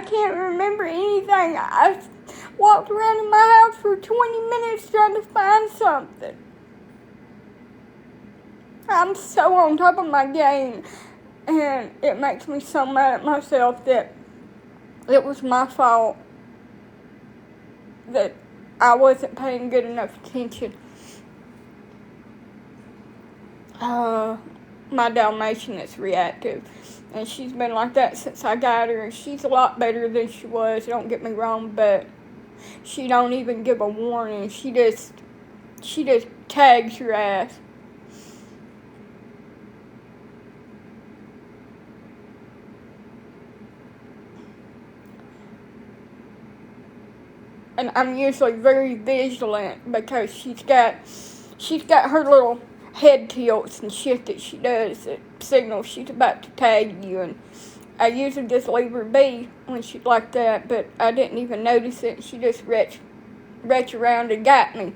can't remember anything. I walked around in my house for 20 minutes trying to find something. I'm so on top of my game, and it makes me so mad at myself that it was my fault that I wasn't paying good enough attention. My Dalmatian is reactive, and she's been like that since I got her, and she's a lot better than she was, don't get me wrong, but she don't even give a warning. She just tags your ass. And I'm usually very vigilant because she's got her little head tilts and shit that she does that signals she's about to tag you, and I usually just leave her be when she's like that, but I didn't even notice it. She just retched around and got me.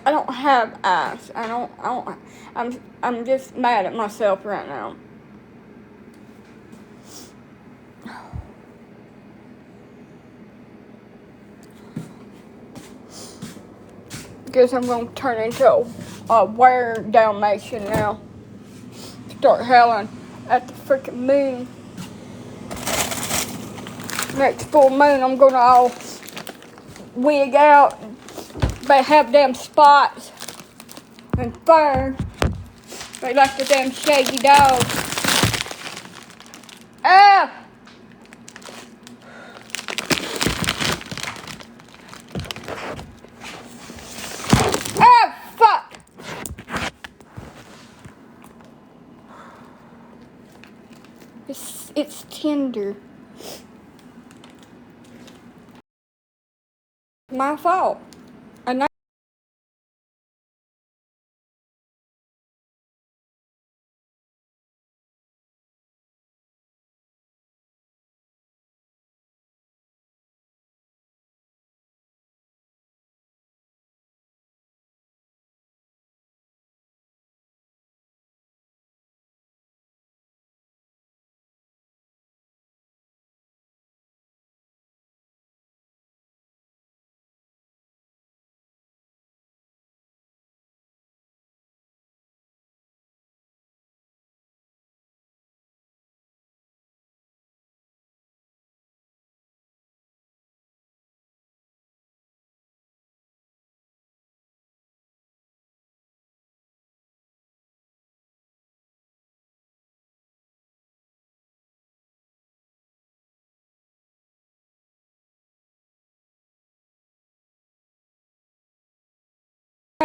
I don't have eyes. I'm just mad at myself right now. Guess I'm going to turn into a weird Dalmatian now. Start howling at the freaking moon. Next full moon, I'm going to all wig out and have them spots and fur. They like the damn shaggy dog. Ah! It's tender. My fault. And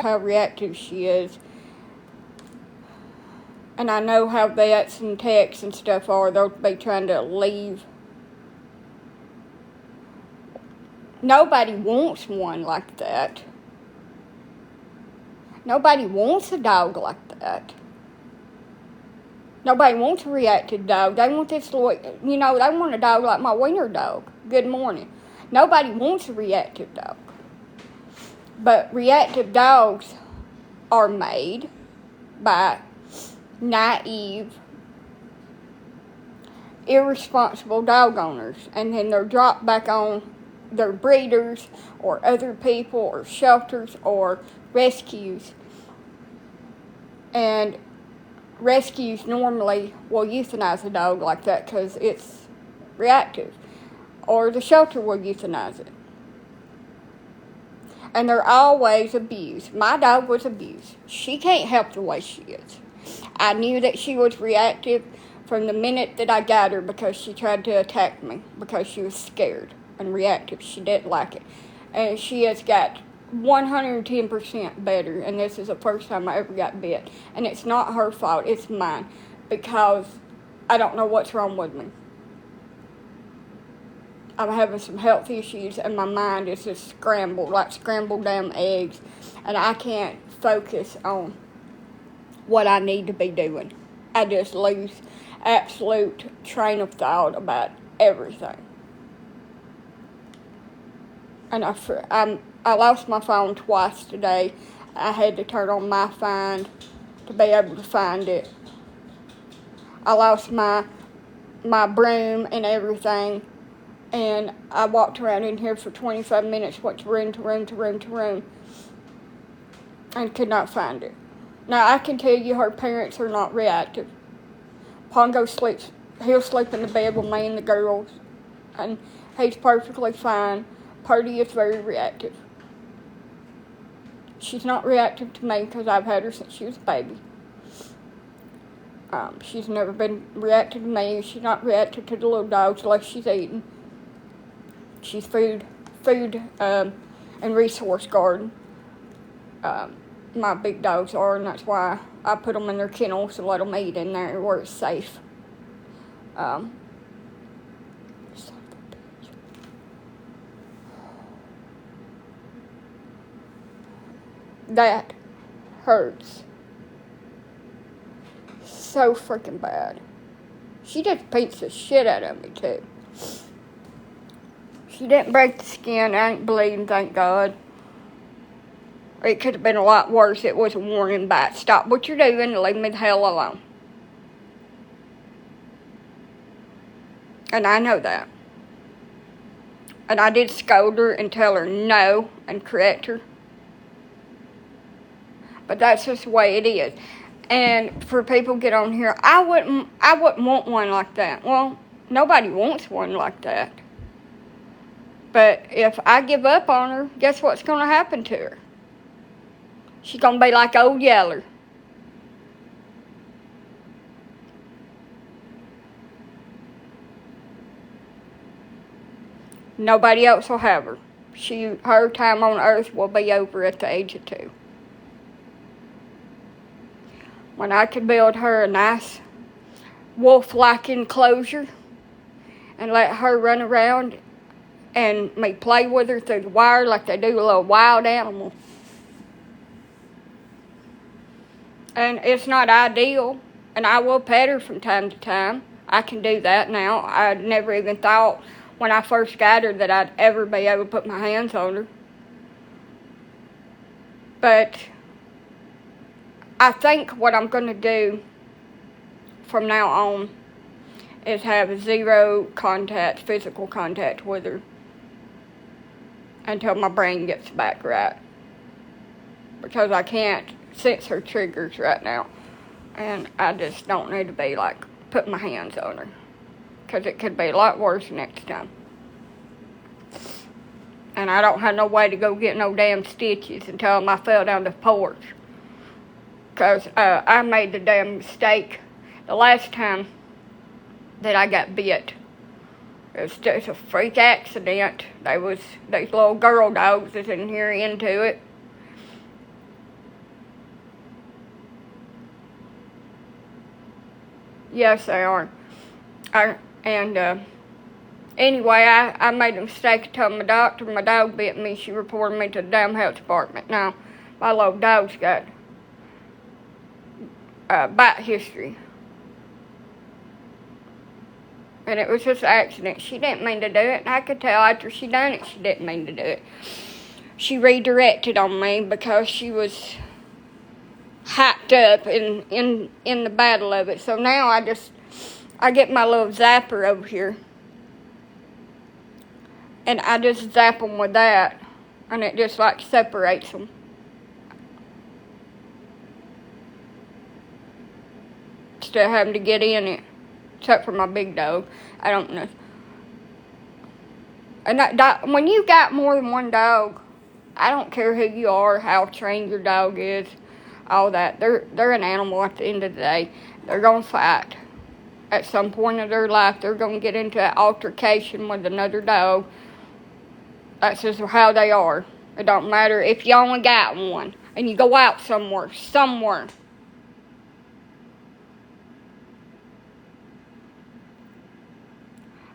how reactive she is. And I know how vets and techs and stuff are. They'll be trying to leave. Nobody wants one like that. Nobody wants a dog like that. Nobody wants a reactive dog. They want this, they want a dog like my wiener dog. Good morning. Nobody wants a reactive dog. But reactive dogs are made by naive, irresponsible dog owners, and then they're dropped back on their breeders or other people or shelters or rescues. And rescues normally will euthanize a dog like that because it's reactive, or the shelter will euthanize it. And they're always abused. My dog was abused. She can't help the way she is. I knew that she was reactive from the minute that I got her because she tried to attack me because she was scared and reactive. She didn't like it. And she has got 110% better, and this is the first time I ever got bit. And it's not her fault, it's mine, because I don't know what's wrong with me. I'm having some health issues, and my mind is just scrambled, like scrambled damn eggs, and I can't focus on what I need to be doing. I just lose absolute train of thought about everything. And I lost my phone twice today. I had to turn on my find to be able to find it. I lost my my broom and everything. And I walked around in here for 25 minutes, went to room to room to room to room, and could not find it. Now, I can tell you her parents are not reactive. Pongo sleeps, he'll sleep in the bed with me and the girls, and he's perfectly fine. Purdy is very reactive. She's not reactive to me because I've had her since she was a baby. She's never been reactive to me. She's not reactive to the little dogs unless she's eating. She's food, and resource garden. My big dogs are, and that's why I put them in their kennels to let them eat in there where it's safe. That hurts so freaking bad. She just beats the shit out of me, too. She didn't break the skin. I ain't bleeding, thank God. It could have been a lot worse. It was a warning bite. Stop what you're doing and leave me the hell alone. And I know that. And I did scold her and tell her no and correct her. But that's just the way it is. And for people to get on here, I wouldn't want one like that. Well, nobody wants one like that. But if I give up on her, guess what's going to happen to her? She's going to be like Old Yeller. Nobody else will have her. Her time on earth will be over at the age of 2. When I could build her a nice wolf-like enclosure and let her run around and me play with her through the wire like they do a little wild animal. And it's not ideal, and I will pet her from time to time. I can do that now. I never even thought when I first got her that I'd ever be able to put my hands on her. But I think what I'm going to do from now on is have zero contact, physical contact with her until my brain gets back right. Because I can't sense her triggers right now. And I just don't need to be like putting my hands on her. Because it could be a lot worse next time. And I don't have no way to go get no damn stitches until I fell down the porch. Because I made the damn mistake the last time that I got bit. It was just a freak accident. These little girl dogs was in here into it. Yes, they are. Anyway, I made a mistake of telling my doctor my dog bit me. She reported me to the damn health department. Now, my little dog's got bite history. And it was just an accident. She didn't mean to do it, and I could tell after she done it, she didn't mean to do it. She redirected on me because she was hyped up in the battle of it. So now I get my little zapper over here, and I just zap them with that, and it just like separates them. Instead of having to get in it, except for my big dog. I don't know. And when you got more than one dog, I don't care who you are, how trained your dog is, all that. They're an animal at the end of the day. They're going to fight. At some point of their life, they're going to get into an altercation with another dog. That's just how they are. It don't matter if you only got one and you go out somewhere.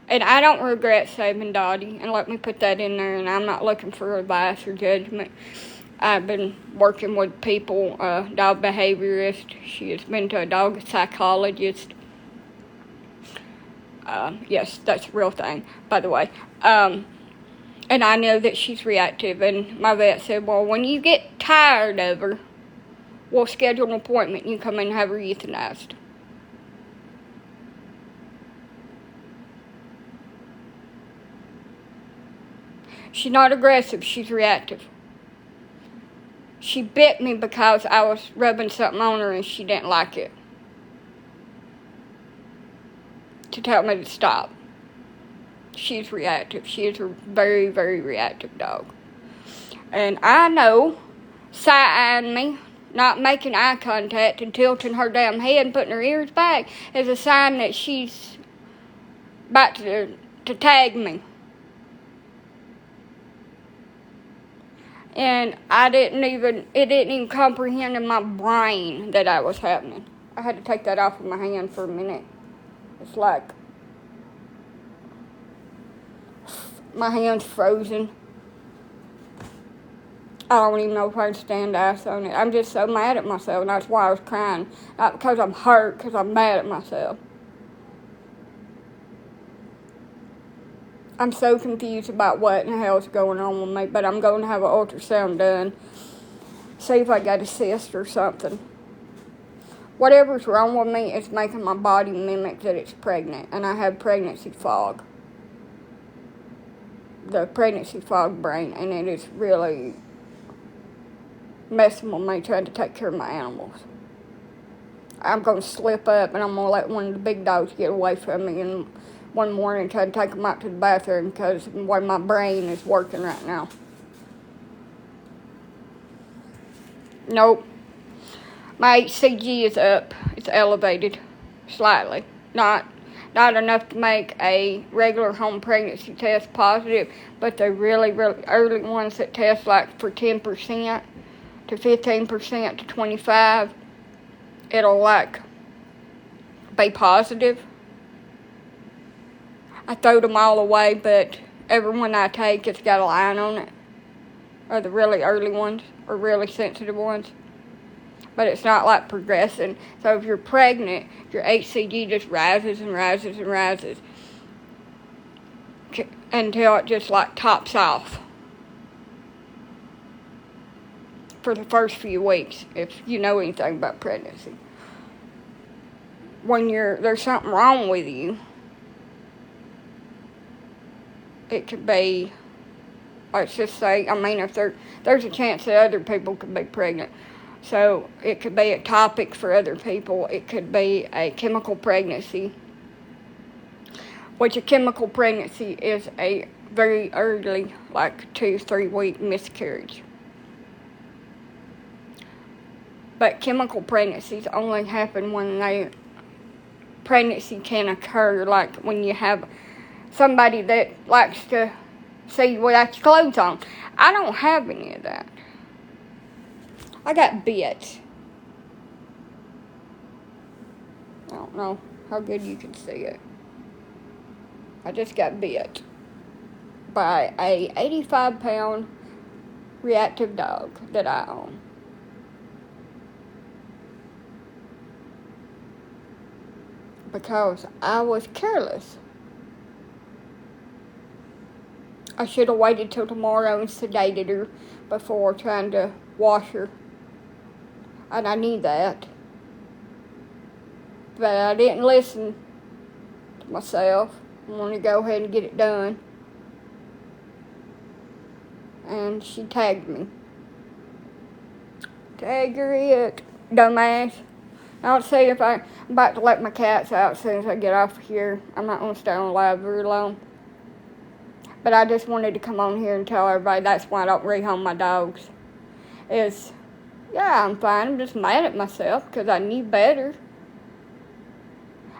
And I don't regret saving Dottie, and let me put that in there, and I'm not looking for advice or judgment. I've been working with people, dog behaviorist. She has been to a dog psychologist. Yes, that's a real thing, by the way. And I know that she's reactive, and my vet said, well, when you get tired of her, we'll schedule an appointment and you come in and have her euthanized. She's not aggressive, she's reactive. She bit me because I was rubbing something on her and she didn't like it. To tell me to stop. She's reactive. She is a very, very reactive dog. And I know side-eyeing me, not making eye contact and tilting her damn head and putting her ears back is a sign that she's about to tag me. And it didn't even comprehend in my brain that was happening. I had to take that off of my hand for a minute. It's like my hand's frozen. I don't even know if I can stand ice on it. I'm just so mad at myself, and that's why I was crying. Not because I'm hurt, because I'm mad at myself. I'm so confused about what in the hell is going on with me, but I'm going to have an ultrasound done. See if I got a cyst or something. Whatever's wrong with me is making my body mimic that it's pregnant, and I have pregnancy fog. The pregnancy fog brain, and it is really messing with me trying to take care of my animals. I'm going to slip up, and I'm going to let one of the big dogs get away from me, and one morning try to take them out to the bathroom because of the way my brain is working right now. Nope. My HCG is up. It's elevated slightly. Not enough to make a regular home pregnancy test positive, but the really, really early ones that test like for 10% to 15% to 25%, it'll like be positive. I throw them all away, but every one I take, it's got a line on it. Or the really early ones, or really sensitive ones. But it's not like progressing. So if you're pregnant, your HCG just rises and rises and rises until it just like tops off for the first few weeks, if you know anything about pregnancy. When there's something wrong with you, it could be, let's just say, if there's a chance that other people could be pregnant. So it could be ectopic for other people. It could be a chemical pregnancy, which a chemical pregnancy is a very early, like 2-3 week miscarriage. But chemical pregnancies only happen when pregnancy can occur, like when you have somebody that likes to see you without your clothes on. I don't have any of that. I got bit. I don't know how good you can see it. I just got bit by a 85-pound reactive dog that I own. Because I was careless. I should have waited till tomorrow and sedated her before trying to wash her. And I knew that. But I didn't listen to myself. I wanted to go ahead and get it done. And she tagged me. Tag her it, dumbass. I don't see if I'm about to let my cats out as soon as I get off of here. I'm not going to stay on live very long. But I just wanted to come on here and tell everybody that's why I don't rehome my dogs. Yeah, I'm fine. I'm just mad at myself because I knew better.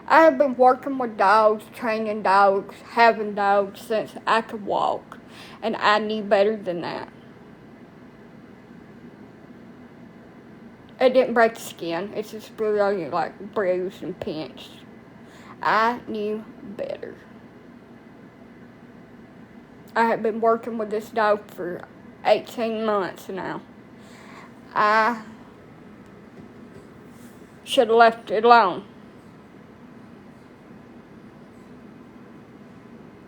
I have been working with dogs, training dogs, having dogs since I could walk. And I knew better than that. It didn't break the skin. It's just really like bruised and pinched. I knew better. I have been working with this dog for 18 months now. I should have left it alone.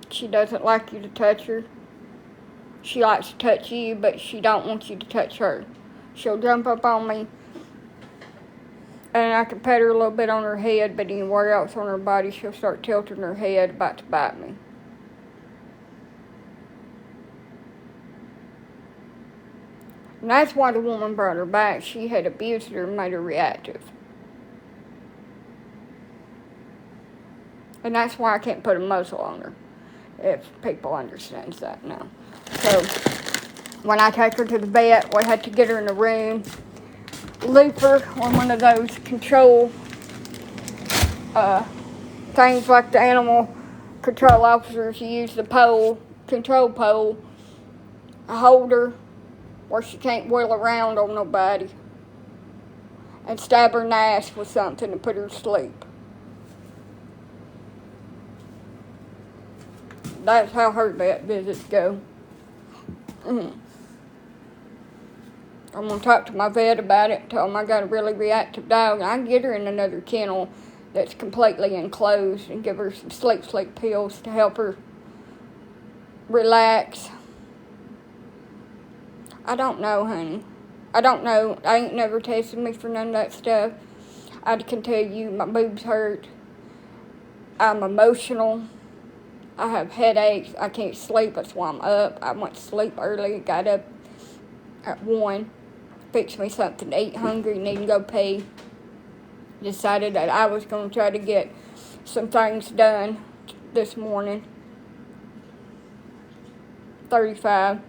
She doesn't like you to touch her. She likes to touch you, but she don't want you to touch her. She'll jump up on me, and I can pet her a little bit on her head, but anywhere else on her body, she'll start tilting her head about to bite me. And that's why the woman brought her back. She had abused her and made her reactive. And that's why I can't put a muzzle on her, if people understand that now. So, when I take her to the vet, we had to get her in a room, loop her on one of those control things like the animal control officers use, the control pole, hold her where she can't wheel around on nobody, and stab her in the ass with something to put her to sleep. That's how her vet visits go. I'm going to talk to my vet about it, tell him I got a really reactive dog. I can get her in another kennel that's completely enclosed and give her some sleep pills to help her relax. I don't know, honey. I don't know. I ain't never tested me for none of that stuff. I can tell you my boobs hurt. I'm emotional. I have headaches. I can't sleep. That's why I'm up. I went to sleep early. Got up at 1. Fixed me something to eat. Hungry. Need to go pee. Decided that I was going to try to get some things done this morning. 35.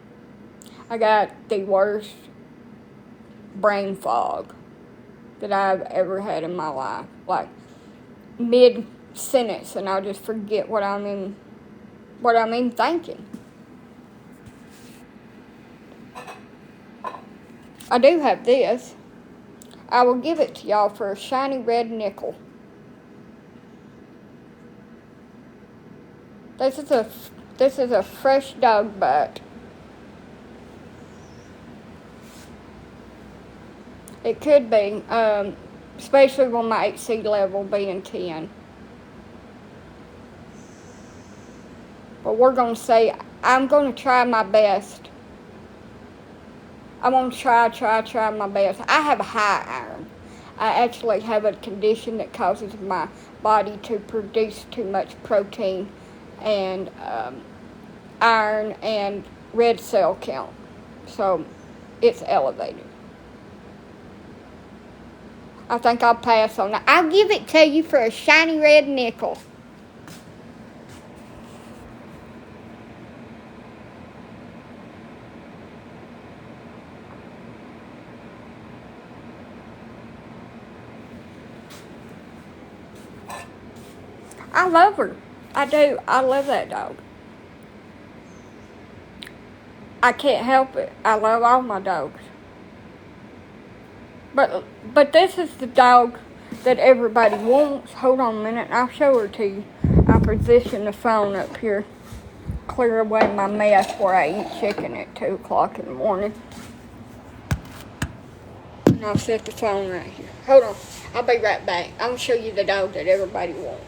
I got the worst brain fog that I've ever had in my life. Like, mid-sentence, and I'll just forget what I'm in thinking. I do have this. I will give it to y'all for a shiny red nickel. This is a fresh dog bite. It could be, especially with my HC level being 10. But we're going to say, I'm going to try my best. I'm going to try my best. I have a high iron. I actually have a condition that causes my body to produce too much protein and iron and red cell count. So it's elevated. I think I'll pass on that. I'll give it to you for a shiny red nickel. I love her. I do. I love that dog. I can't help it. I love all my dogs. But this is the dog that everybody wants. Hold on a minute. I'll show her to you. I'll position the phone up here. Clear away my mess where I eat chicken at 2 o'clock in the morning. And I'll set the phone right here. Hold on. I'll be right back. I'm going to show you the dog that everybody wants.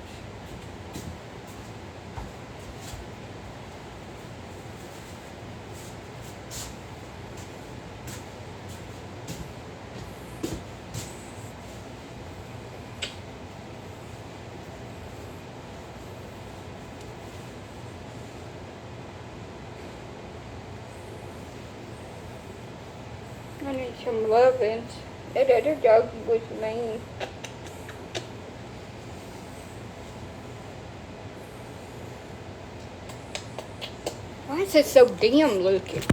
I need some loving. That other dog was mean. Why is it so dim looking?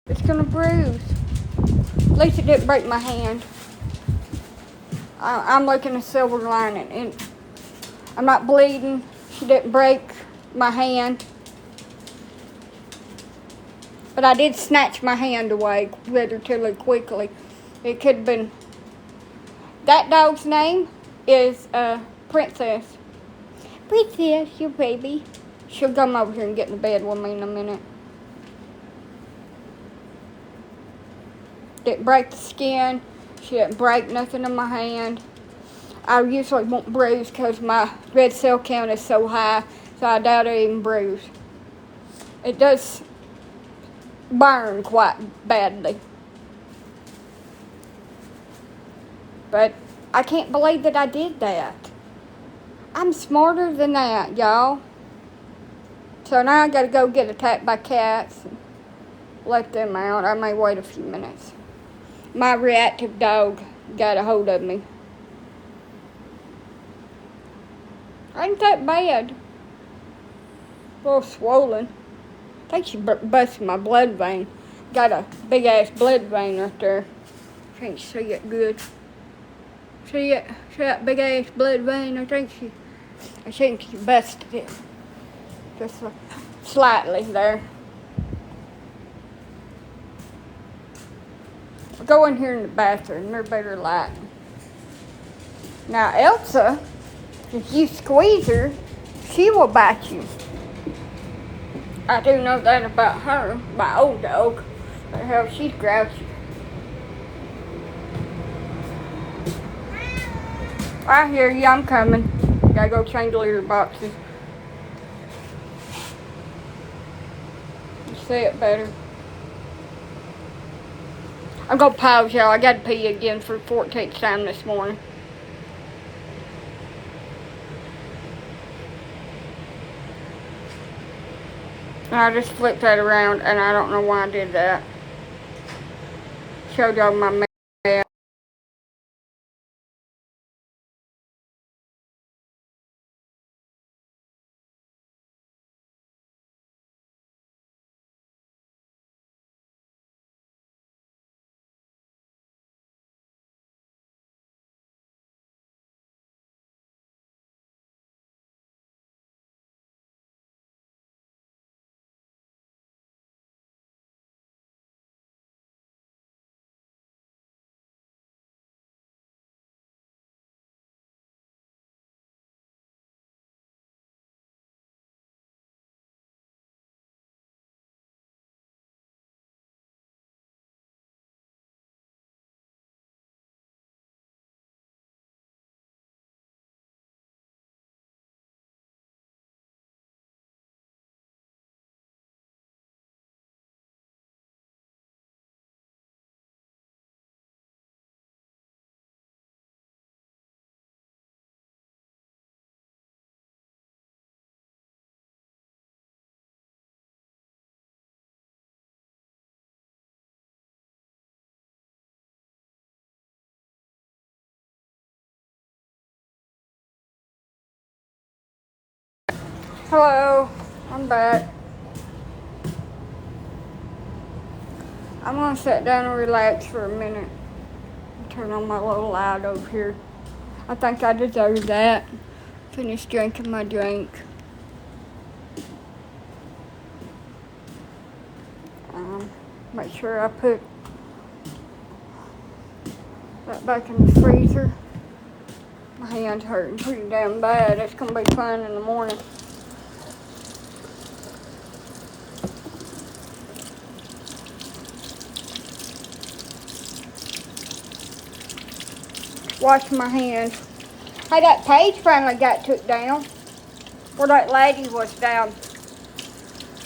It's gonna bruise. At least it didn't break my hand. I'm looking at silver lining, and I'm not bleeding. She didn't break my hand. But I did snatch my hand away relatively quickly. It could have been That dog's name is Princess. Princess, your baby. She'll come over here and get in the bed with me in a minute. Didn't break the skin. She didn't break nothing in my hand. I usually won't bruise because my red cell count is so high, so I doubt I even bruise. It does burn quite badly. But I can't believe that I did that. I'm smarter than that, y'all. So now I gotta go get attacked by cats and let them out. I may wait a few minutes. My reactive dog got a hold of me. Ain't that bad. A little swollen. I think she busted my blood vein. Got a big ass blood vein right there. Can't see it good. See it? See that big ass blood vein? I think she busted it. Just slightly there. I'll go in here in the bathroom. They're better lighting. Now Elsa, if you squeeze her, she will bite you. I do know that about her, my old dog. But hell, she's grouchy. I hear you, I'm coming. Gotta go change the litter boxes. You see it better. I'm gonna pause, y'all. I gotta pee again for the 14th time this morning. And I just flipped that around, and I don't know why I did that. Showed y'all my mess. Hello, I'm back. I'm gonna sit down and relax for a minute. Turn on my little light over here. I think I deserve that. Finish drinking my drink. Make sure I put that back in the freezer. My hand's hurting pretty damn bad. It's gonna be fun in the morning. Wash my hands. Hey, that page finally got took down. Where that lady was down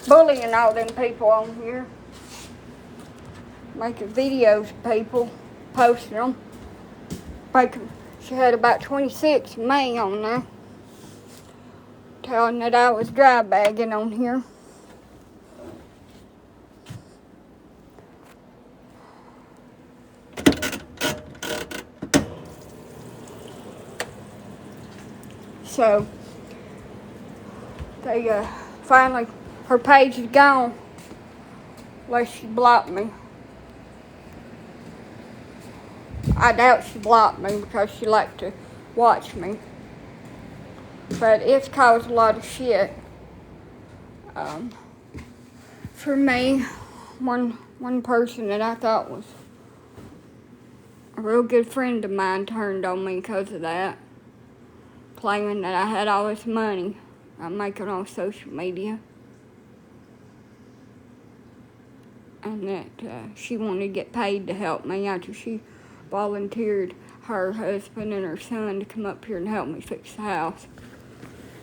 bullying all them people on here. Making videos of people, posting them. She had about 26 May on there. Telling that I was dry bagging on here. So, they finally, her page is gone. Unless she blocked me. I doubt she blocked me because she liked to watch me. But it's caused a lot of shit. For me, one person that I thought was A real good friend of mine turned on me because of that, claiming that I had all this money I'm making on social media, and that she wanted to get paid to help me after she volunteered her husband and her son to come up here and help me fix the house.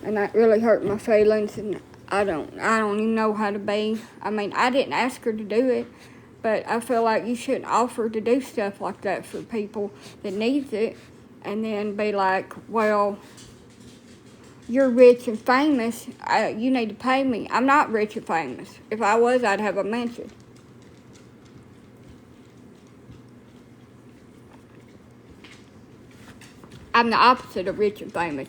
And that really hurt my feelings, and I don't even know how to be. I mean, I didn't ask her to do it, but I feel like you shouldn't offer to do stuff like that for people that needs it, and then be like, well, you're rich and famous, you need to pay me. I'm not rich and famous. If I was, I'd have a mansion. I'm the opposite of rich and famous.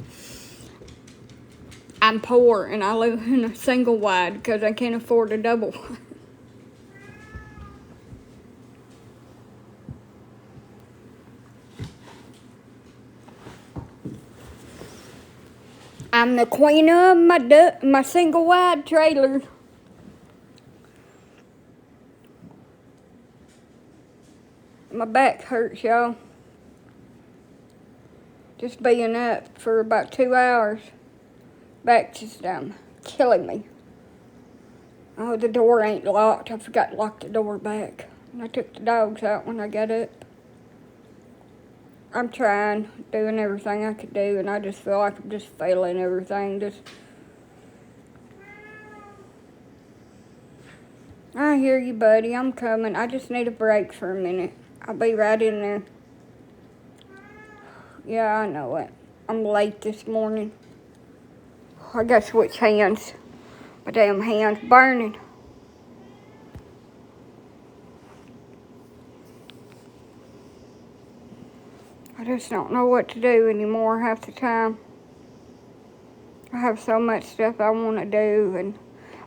I'm poor, and I live in a single wide because I can't afford a double. I'm the queen of my single wide trailer. My back hurts, y'all. Just being up for about 2 hours. Back just killing me. Oh, the door ain't locked. I forgot to lock the door back. And I took the dogs out when I got up. I'm trying, doing everything I could do, and I just feel like I'm just failing everything. I hear you, buddy. I'm coming. I just need a break for a minute. I'll be right in there. Yeah, I know it. I'm late this morning. I gotta switch hands. My damn hand's burning. I just don't know what to do anymore half the time. I have so much stuff I want to do, and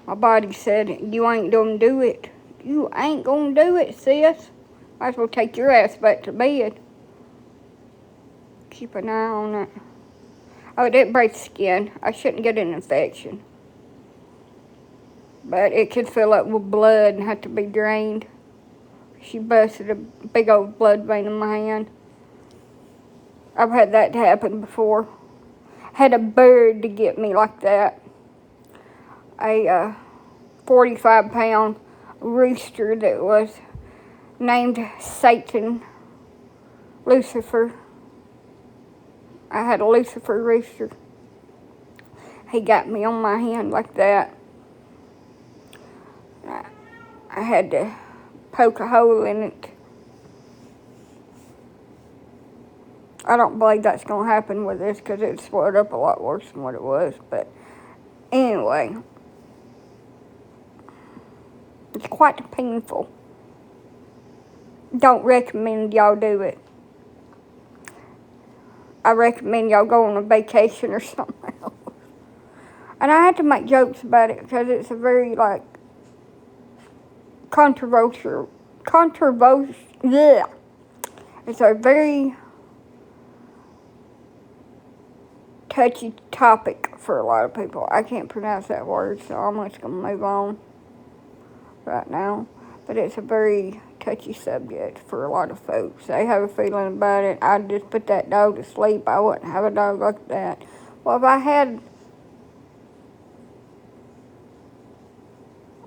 my body said, you ain't gonna do it. You ain't gonna do it, sis. Might as well take your ass back to bed. Keep an eye on it. Oh, it didn't break the skin. I shouldn't get an infection. But it could fill up with blood and have to be drained. She busted a big old blood vein in my hand. I've had that happen before. Had a bird to get me like that. A 45-pound rooster that was named Satan, Lucifer. I had a Lucifer rooster. He got me on my hand like that. I had to poke a hole in it. I don't believe that's going to happen with this because it swelled up a lot worse than what it was. But anyway, it's quite painful. Don't recommend y'all do it. I recommend y'all go on a vacation or something else. And I had to make jokes about it because it's a very, controversial, yeah. It's a very touchy topic for a lot of people. I can't pronounce that word, so I'm just going to move on right now. But it's a very touchy subject for a lot of folks. They have a feeling about it. I'd just put that dog to sleep. I wouldn't have a dog like that. Well, if I had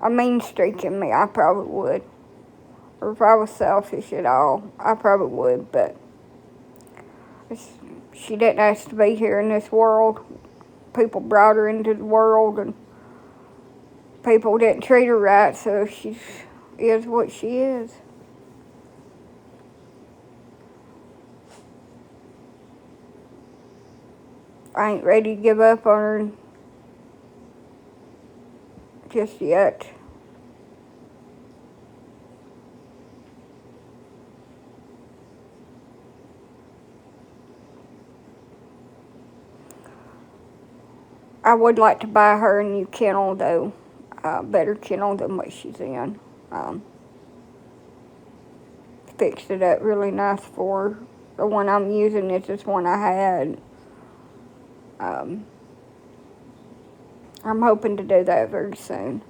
a mean streak in me, I probably would. Or if I was selfish at all, I probably would. But she didn't ask to be here in this world. People brought her into the world, and people didn't treat her right, so she is what she is. I ain't ready to give up on her just yet. I would like to buy her a new kennel, though. Better kennel than what she's in. Fixed it up really nice for her. The one I'm using is this one I had. I'm hoping to do that very soon.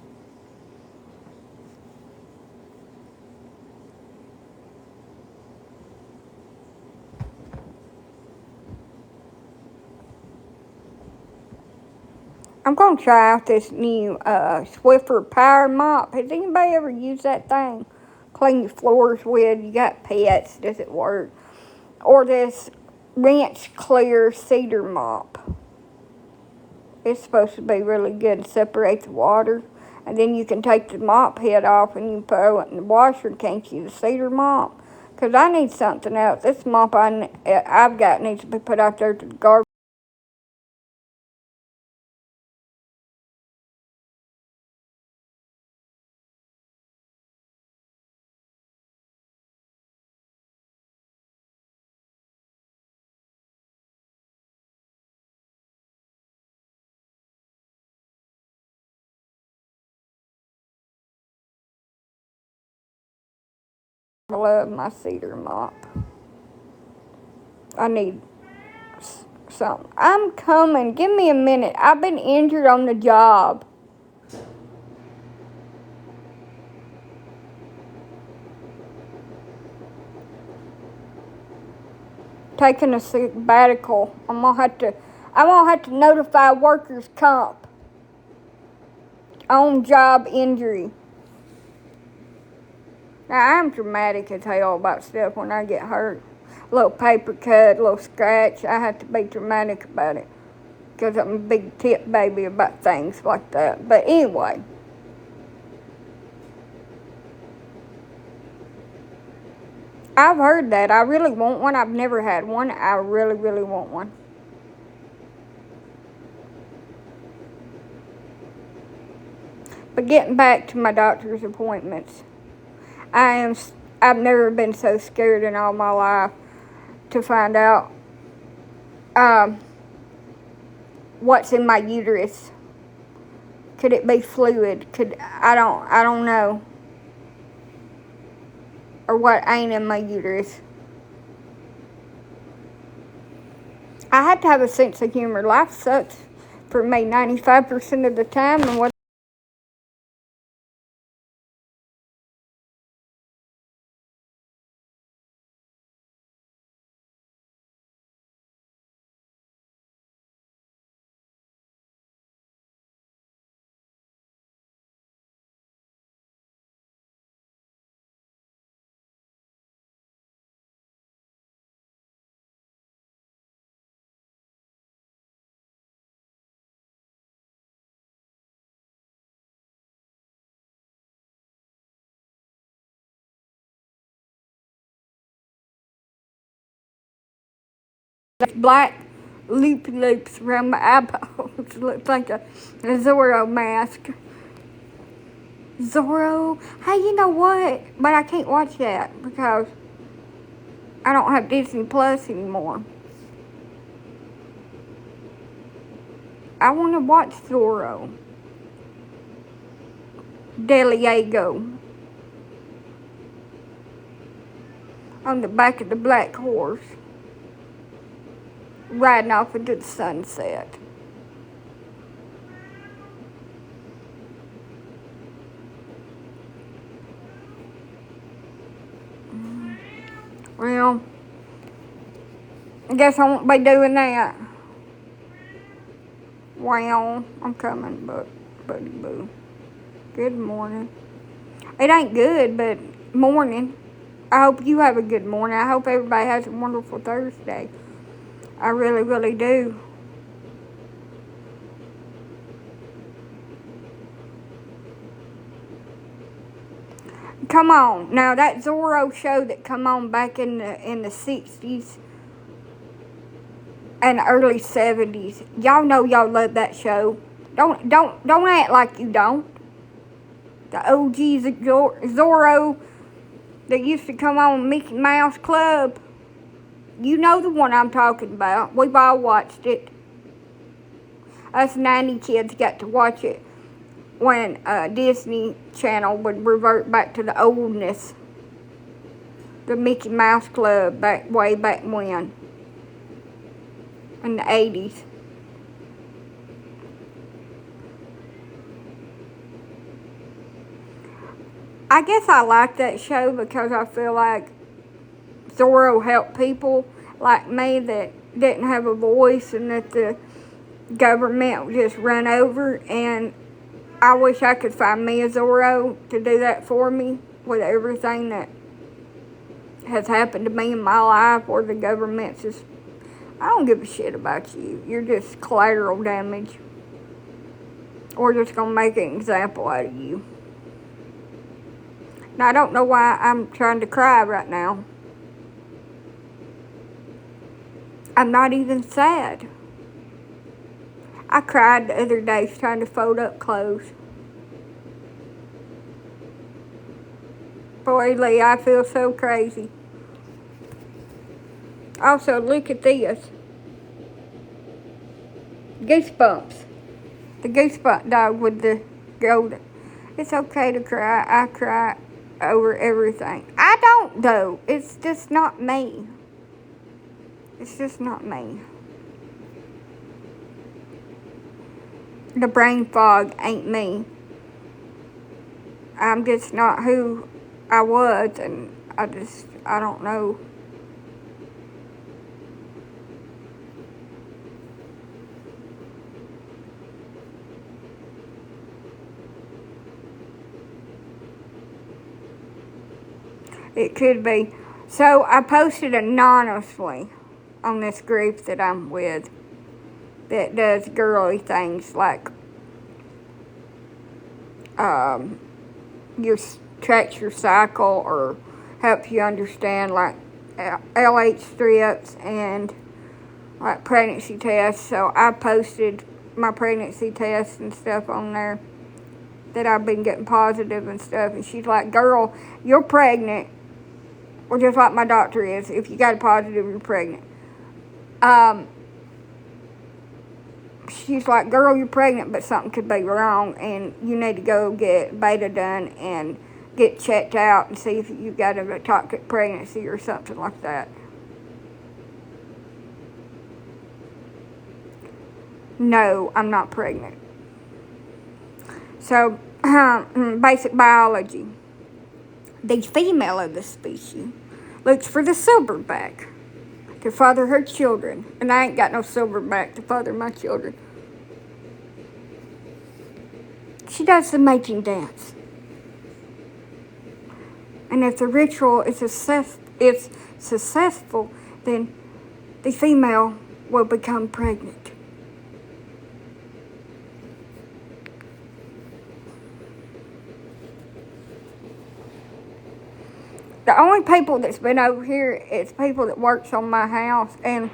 I'm going to try out this new Swiffer Power Mop. Has anybody ever used that thing? Clean your floors with. You got pets. Does it work? Or this Rinse Clear Cedar Mop. It's supposed to be really good and separate the water. And then you can take the mop head off and you throw it in the washer, can't you? The cedar mop. Because I need something else. This mop I've got needs to be put out there to the garbage. I love my cedar mop. I need something. I'm coming. Give me a minute. I've been injured on the job. Taking a sabbatical. I'm gonna have to notify workers' comp on job injury. Now I'm dramatic as hell about stuff when I get hurt. A little paper cut, a little scratch. I have to be dramatic about it. Because I'm a big tip baby about things like that. But anyway. I've heard that. I really want one. I've never had one. I really, really want one. But getting back to my doctor's appointments. I've never been so scared in all my life to find out what's in my uterus. Could it be fluid? I don't know. Or what ain't in my uterus. I had to have a sense of humor. Life sucks for me 95% of the time, and what black loopy loops around my eyeballs looks like a Zorro mask. Zorro. Hey, you know what? But I can't watch that because I don't have Disney Plus anymore. I want to watch Zorro. Deliego. On the back of the black horse. Riding off into the sunset. Well, I guess I won't be doing that. Well, I'm coming, buddy boo. Good morning. It ain't good, but morning. I hope you have a good morning. I hope everybody has a wonderful Thursday. I really, really do. Come on. Now, that Zorro show that come on back in the 60s and early 70s. Y'all know y'all love that show. Don't act like you don't. The OG Zorro that used to come on Mickey Mouse Club. You know the one I'm talking about. We've all watched it. Us 90 kids got to watch it when Disney Channel would revert back to the oldness. The Mickey Mouse Club way back when. In the 80s. I guess I like that show because I feel like Zorro helped people like me that didn't have a voice, and that the government just run over, and I wish I could find me a Zorro to do that for me with everything that has happened to me in my life, or the government's just, I don't give a shit about you. You're just collateral damage. We're just going to make an example out of you. Now, I don't know why I'm trying to cry right now. I'm not even sad. I cried the other day trying to fold up clothes. Boy, Lee, I feel so crazy. Also, look at this. Goosebumps. The goosebump dog with the golden. It's okay to cry. I cry over everything. I don't, though. It's just not me. It's just not me. The brain fog ain't me. I'm just not who I was, and I don't know. It could be. So I posted anonymously on this group that I'm with that does girly things like tracks your cycle or helps you understand like LH strips and like pregnancy tests. So I posted my pregnancy tests and stuff on there that I've been getting positive and stuff, and she's like, girl, you're pregnant. Well, just like my doctor is. If you got a positive, you're pregnant. She's like, girl, you're pregnant, but something could be wrong, and you need to go get beta done and get checked out and see if you got a toxic pregnancy or something like that. No, I'm not pregnant. So, basic biology. The female of the species looks for the silverback to father her children. And I ain't got no silverback to father my children. She does the mating dance. And if the ritual is successful, then the female will become pregnant. The only people that's been over here is people that works on my house. And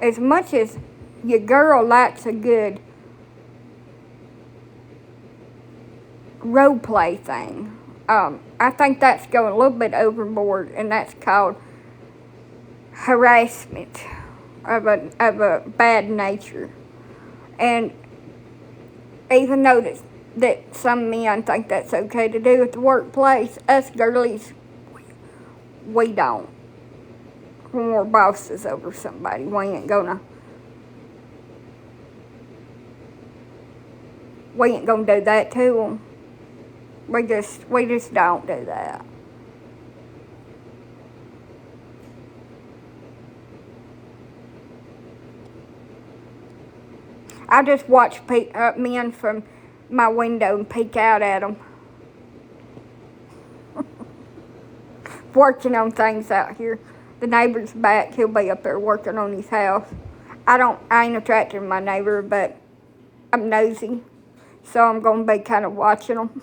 as much as your girl likes a good role play thing, I think that's going a little bit overboard, and that's called harassment of a bad nature. And even though that some men think that's okay to do at the workplace, us girlies, we don't. When we're bosses over somebody, we ain't gonna do that to them. We just don't do that. I just watch men from my window and peek out at them. Working on things out here. The neighbor's back. He'll be up there working on his house. I ain't attracted to my neighbor, but I'm nosy. So I'm going to be kind of watching them.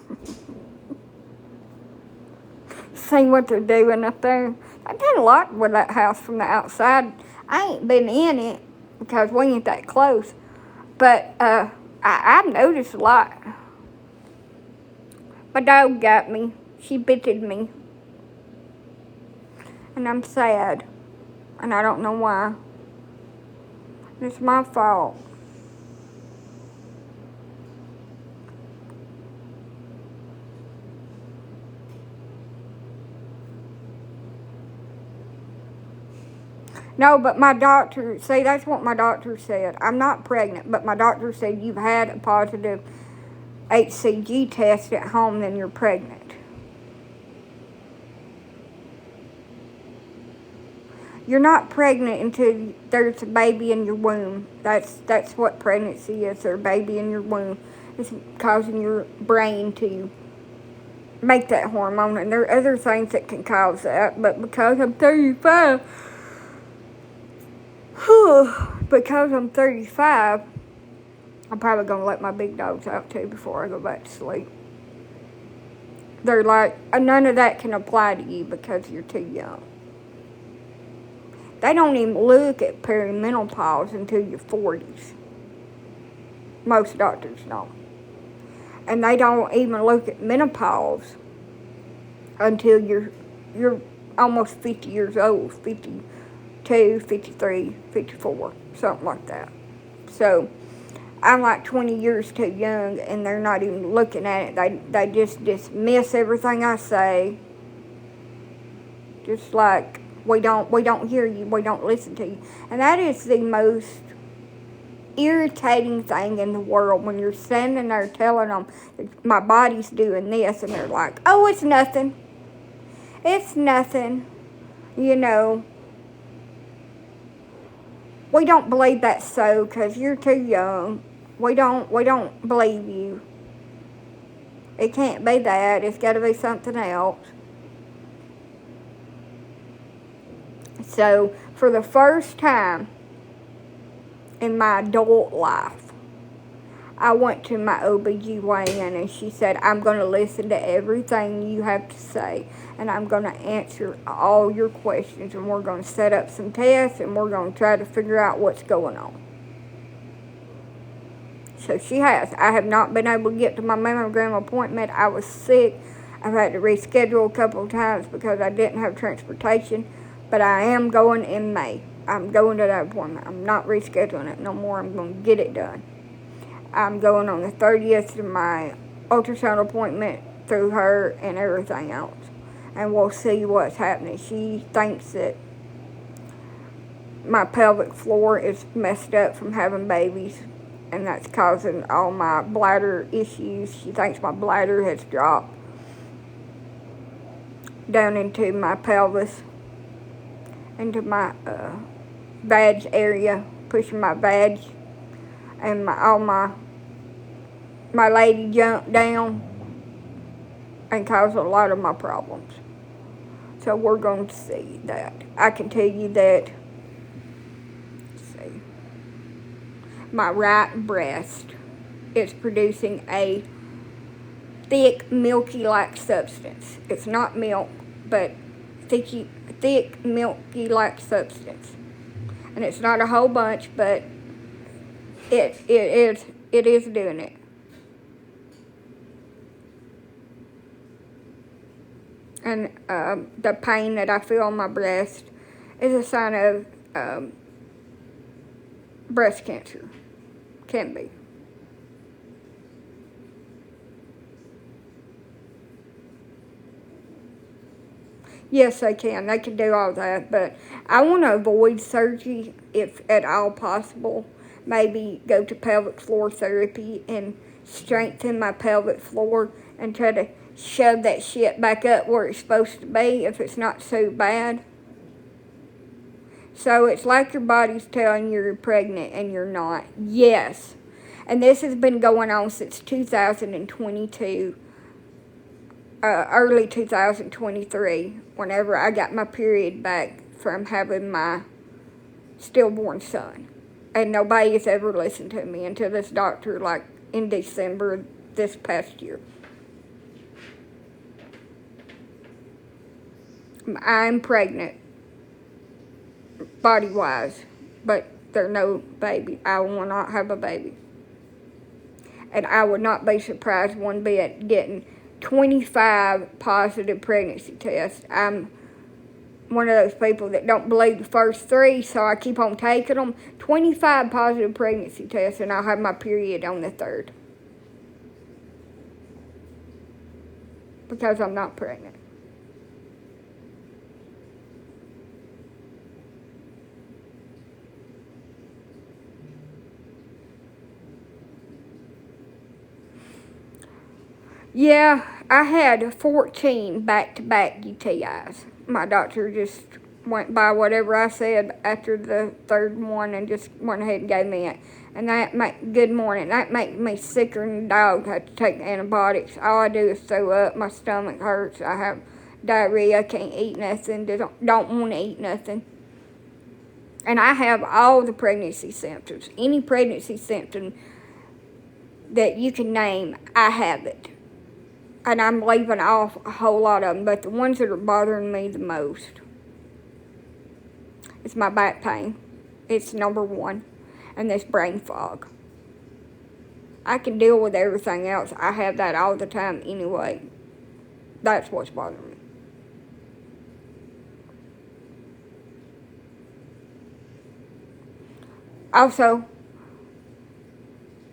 Seeing what they're doing up there. I did a lot with that house from the outside. I ain't been in it because we ain't that close. But I've noticed a lot. My dog got me. She bitted me. And I'm sad. And I don't know why. It's my fault. No, but my doctor, see, that's what my doctor said. I'm not pregnant, but my doctor said you've had a positive HCG test at home, then you're pregnant. You're not pregnant until there's a baby in your womb. That's what pregnancy is. There's a baby in your womb. It's causing your brain to make that hormone. And there are other things that can cause that. But because I'm 35, because I'm 35, I'm probably going to let my big dogs out too before I go back to sleep. They're like, none of that can apply to you because you're too young. They don't even look at perimenopause until your 40s. Most doctors don't. And they don't even look at menopause until you're almost 50 years old, 52, 53, 54, something like that. So I'm like 20 years too young, and they're not even looking at it. They just dismiss everything I say. Just like, we don't hear you, we don't listen to you. And that is the most irritating thing in the world, when you're standing there telling them that my body's doing this, and they're like, oh, it's nothing. It's nothing. You know, we don't believe that's so because you're too young. We don't believe you. It can't be that. It's got to be something else. So, for the first time in my adult life, I went to my OBGYN, and she said, I'm going to listen to everything you have to say, and I'm going to answer all your questions, and we're going to set up some tests, and we're going to try to figure out what's going on. So she has. I have not been able to get to my mammogram appointment. I was sick. I've had to reschedule a couple of times because I didn't have transportation, but I am going in May. I'm going to that appointment. I'm not rescheduling it no more. I'm going to get it done. I'm going on the 30th to my ultrasound appointment through her and everything else. And we'll see what's happening. She thinks that my pelvic floor is messed up from having babies, and that's causing all my bladder issues. She thinks my bladder has dropped down into my pelvis, into my vag area, pushing my vag, and all my lady jumped down and caused a lot of my problems. So we're going to see that. I can tell you that, my right breast is producing a thick, milky-like substance. It's not milk, but thick, milky-like substance. And it's not a whole bunch, but it is doing it. And the pain that I feel on my breast is a sign of breast cancer. Can be. Yes, they can. They can do all that, but I want to avoid surgery if at all possible. Maybe go to pelvic floor therapy and strengthen my pelvic floor and try to shove that shit back up where it's supposed to be if it's not so bad. So it's like your body's telling you you're pregnant and you're not. Yes. And this has been going on since 2022, early 2023, whenever I got my period back from having my stillborn son. And nobody has ever listened to me until this doctor, like in December this past year. I'm pregnant, body-wise, but there's no baby. I will not have a baby. And I would not be surprised one bit getting 25 positive pregnancy tests. I'm one of those people that don't believe the first 3, so I keep on taking them. 25 positive pregnancy tests, and I'll have my period on the 3rd. Because I'm not pregnant. Yeah, I had 14 back-to-back UTIs. My doctor just went by whatever I said after the third one and just went ahead and gave me it. And good morning, that makes me sicker than a dog. I have to take antibiotics. All I do is throw up. My stomach hurts. I have diarrhea. I can't eat nothing. Don't want to eat nothing. And I have all the pregnancy symptoms. Any pregnancy symptom that you can name, I have it. And I'm leaving off a whole lot of them. But the ones that are bothering me the most, it's my back pain. It's number one. And this brain fog. I can deal with everything else. I have that all the time anyway. That's what's bothering me. Also,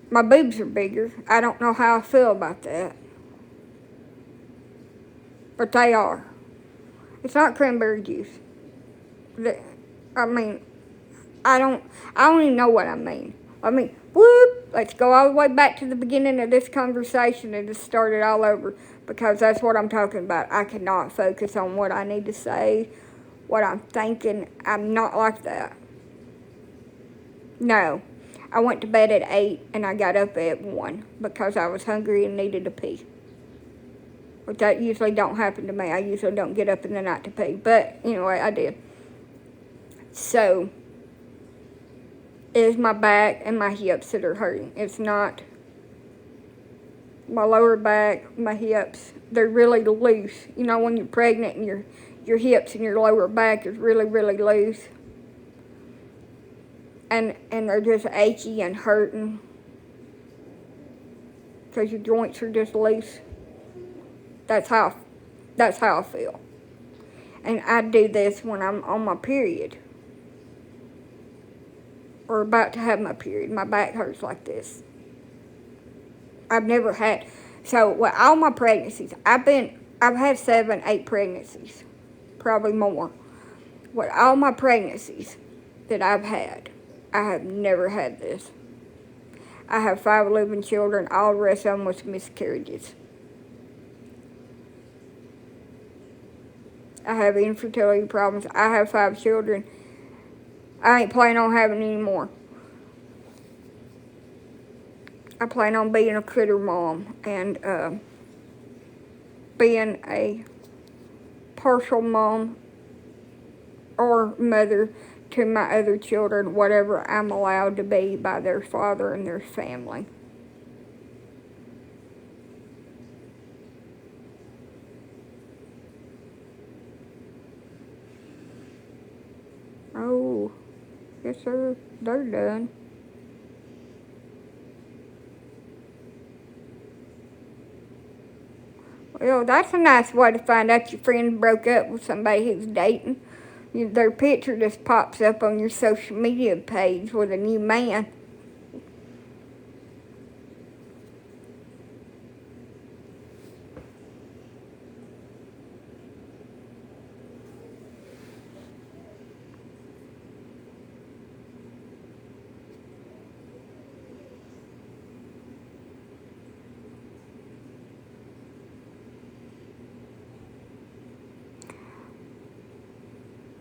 my boobs are bigger. I don't know how I feel about that. But they are. It's not cranberry juice. I don't even know what I mean. Let's go all the way back to the beginning of this conversation and just start it all over, because that's what I'm talking about. I cannot focus on what I need to say, what I'm thinking. I'm not like that. No. I went to bed at 8 and I got up at 1 because I was hungry and needed to pee. But that usually don't happen to me. I usually don't get up in the night to pee. But anyway, I did. So, it's my back and my hips that are hurting. It's not my lower back, my hips. They're really loose. You know, when you're pregnant and your hips and your lower back is really, really loose. And they're just achy and hurting because your joints are just loose. That's how I feel. And I do this when I'm on my period. Or about to have my period. My back hurts like this. I've never had. So, with all my pregnancies, I've had 7, 8 pregnancies. Probably more. With all my pregnancies that I've had, I have never had this. I have 5 living children. All the rest of them was miscarriages. I have infertility problems. I have 5 children. I ain't planning on having any more. I plan on being a critter mom and being a partial mom or mother to my other children, whatever I'm allowed to be by their father and their family. Oh, yes sir, they're done. Well, that's a nice way to find out your friend broke up with somebody who's dating. Their picture just pops up on your social media page with a new man.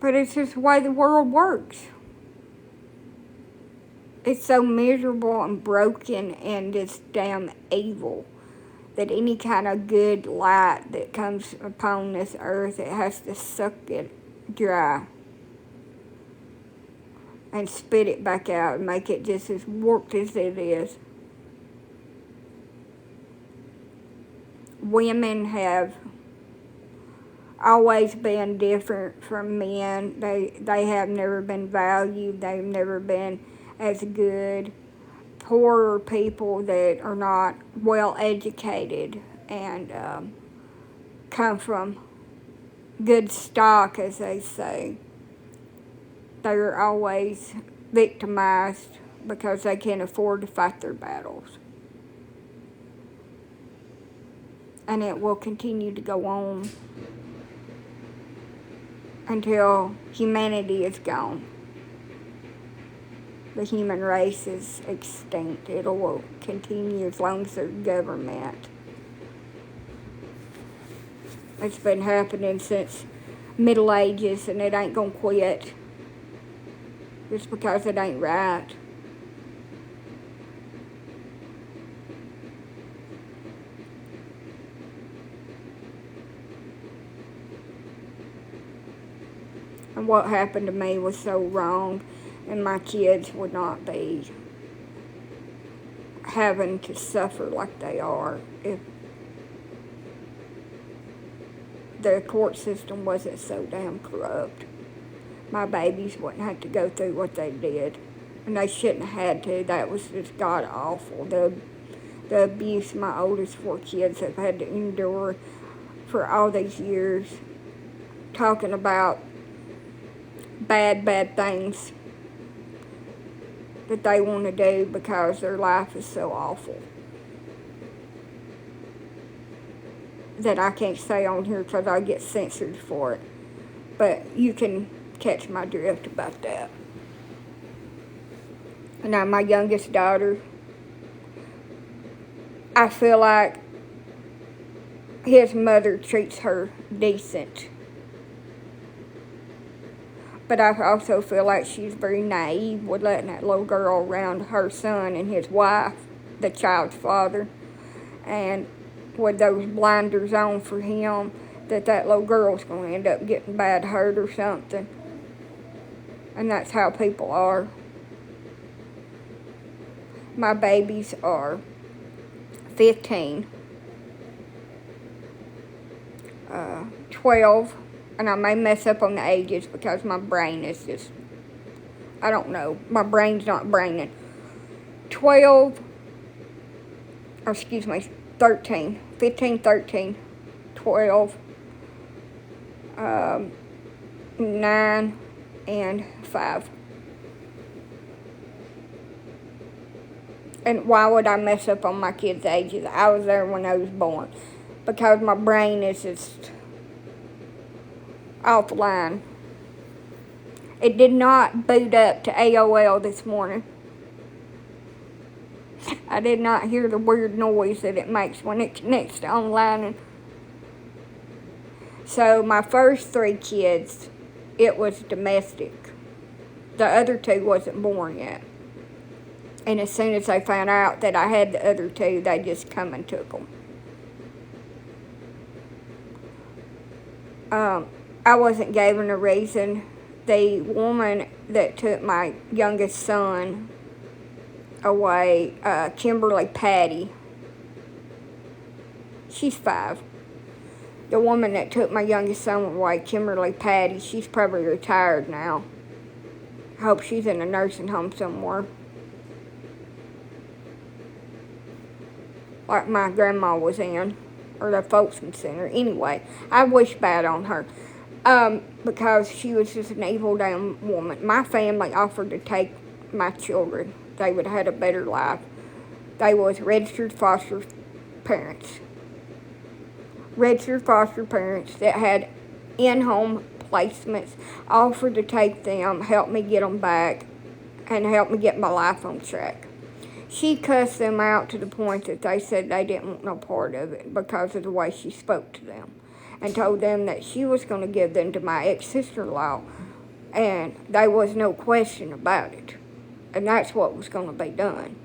But it's just the way the world works. It's so miserable and broken and just damn evil that any kind of good light that comes upon this earth, it has to suck it dry and spit it back out and make it just as warped as it is. Women have always been different from men. They have never been valued. They've never been as good. Poorer people that are not well educated and come from good stock, as they say, they're always victimized because they can't afford to fight their battles. And it will continue to go on until humanity is gone. The human race is extinct. It will continue as long as there's government. It's been happening since Middle ages and it ain't gonna quit just because it ain't right. And what happened to me was so wrong, and my kids would not be having to suffer like they are if the court system wasn't so damn corrupt. My babies wouldn't have to go through what they did, and they shouldn't have had to. That was just god awful. The abuse my oldest 4 kids have had to endure for all these years, talking about bad things that they want to do because their life is so awful that I can't say on here because I get censored for it. But you can catch my drift about that. Now, my youngest daughter, I feel like his mother treats her decent. But I also feel like she's very naive with letting that little girl around her son and his wife, the child's father, and with those blinders on for him, that little girl's going to end up getting bad hurt or something. And that's how people are. My babies are 15, 12, and I may mess up on the ages because my brain is just, I don't know, my brain's not braining. 13, 15, 13, 12, 9, and 5. And why would I mess up on my kids' ages? I was there when I was born. Because my brain is just off the line. It did not boot up to AOL this morning. I did not hear the weird noise that it makes when it connects to online. So my first 3 kids, it was domestic. The other 2 wasn't born yet. And as soon as they found out that I had the other 2, they just come and took them. I wasn't given a reason. The woman that took my youngest son away, Kimberly Patty, she's 5. The woman that took my youngest son away, Kimberly Patty, she's probably retired now. I hope she's in a nursing home somewhere, like my grandma was in, or the Folksman Center. Anyway, I wish bad on her, because she was just an evil damn woman. My family offered to take my children. They would have had a better life. They was registered foster parents. Registered foster parents that had in-home placements, offered to take them, help me get them back, and help me get my life on track. She cussed them out to the point that they said they didn't want no part of it because of the way she spoke to them, and told them that she was going to give them to my ex-sister-in-law, and there was no question about it. And that's what was going to be done.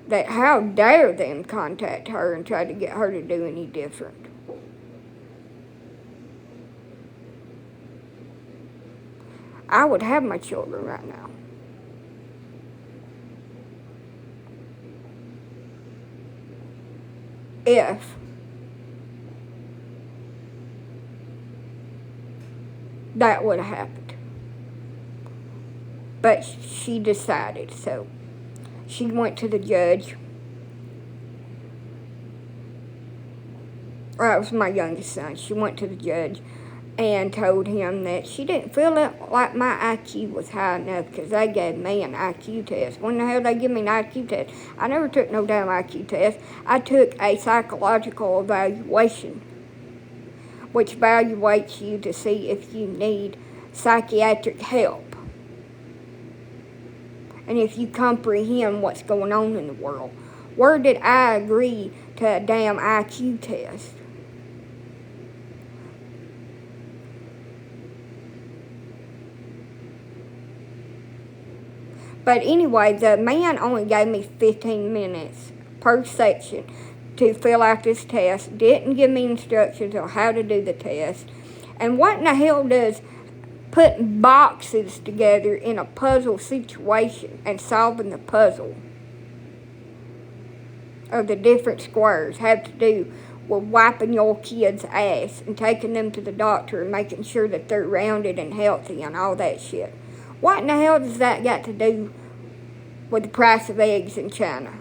That how dare them contact her and try to get her to do any different. I would have my children right now. If that would have happened. But she decided, so she went to the judge. That was my youngest son. She went to the judge and told him that she didn't feel like my IQ was high enough because they gave me an IQ test. When the hell they give me an IQ test? I never took no damn IQ test. I took a psychological evaluation, which evaluates you to see if you need psychiatric help and if you comprehend what's going on in the world. Where did I agree to a damn IQ test? But anyway, the man only gave me 15 minutes per section to fill out this test. Didn't give me instructions on how to do the test. And what in the hell does putting boxes together in a puzzle situation and solving the puzzle of the different squares have to do with wiping your kid's ass and taking them to the doctor and making sure that they're rounded and healthy and all that shit? What in the hell does that got to do with the price of eggs in China,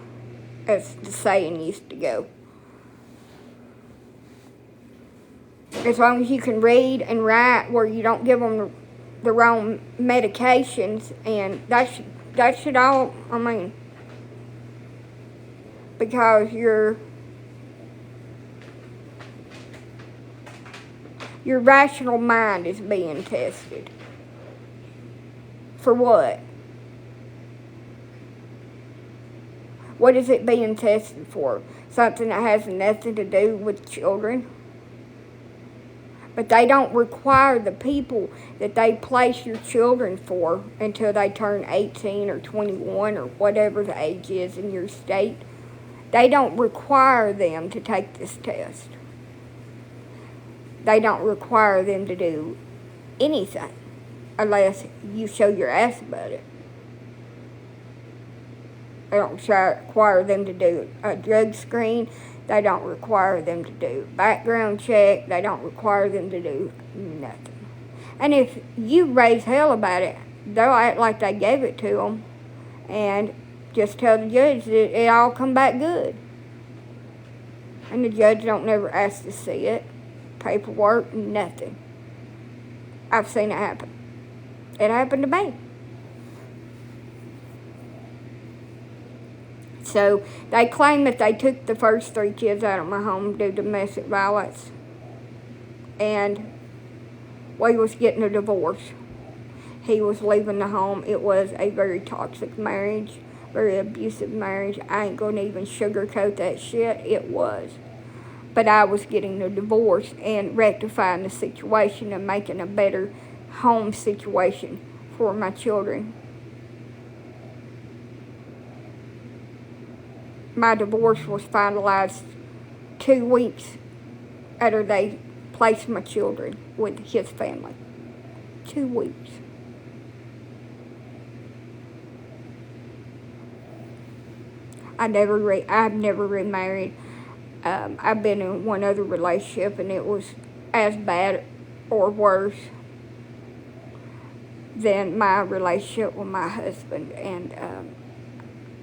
as the saying used to go? As long as you can read and write where you don't give them the wrong medications, and that should all, I mean, because your rational mind is being tested. For what? What is it being tested for? Something that has nothing to do with children? But they don't require the people that they place your children for until they turn 18 or 21 or whatever the age is in your state. They don't require them to take this test. They don't require them to do anything unless you show your ass about it. They don't require them to do a drug screen. They don't require them to do background check. They don't require them to do nothing. And if you raise hell about it, they'll act like they gave it to them and just tell the judge that it all come back good. And the judge don't never ask to see it. Paperwork, nothing. I've seen it happen. It happened to me. So they claim that they took the first 3 kids out of my home due to domestic violence. And we was getting a divorce. He was leaving the home. It was a very toxic marriage, very abusive marriage. I ain't going to even sugarcoat that shit. It was. But I was getting a divorce and rectifying the situation and making a better home situation for my children. My divorce was finalized 2 weeks after they placed my children with his family. 2 weeks. I've never remarried. I've been in one other relationship, and it was as bad or worse than my relationship with my husband. And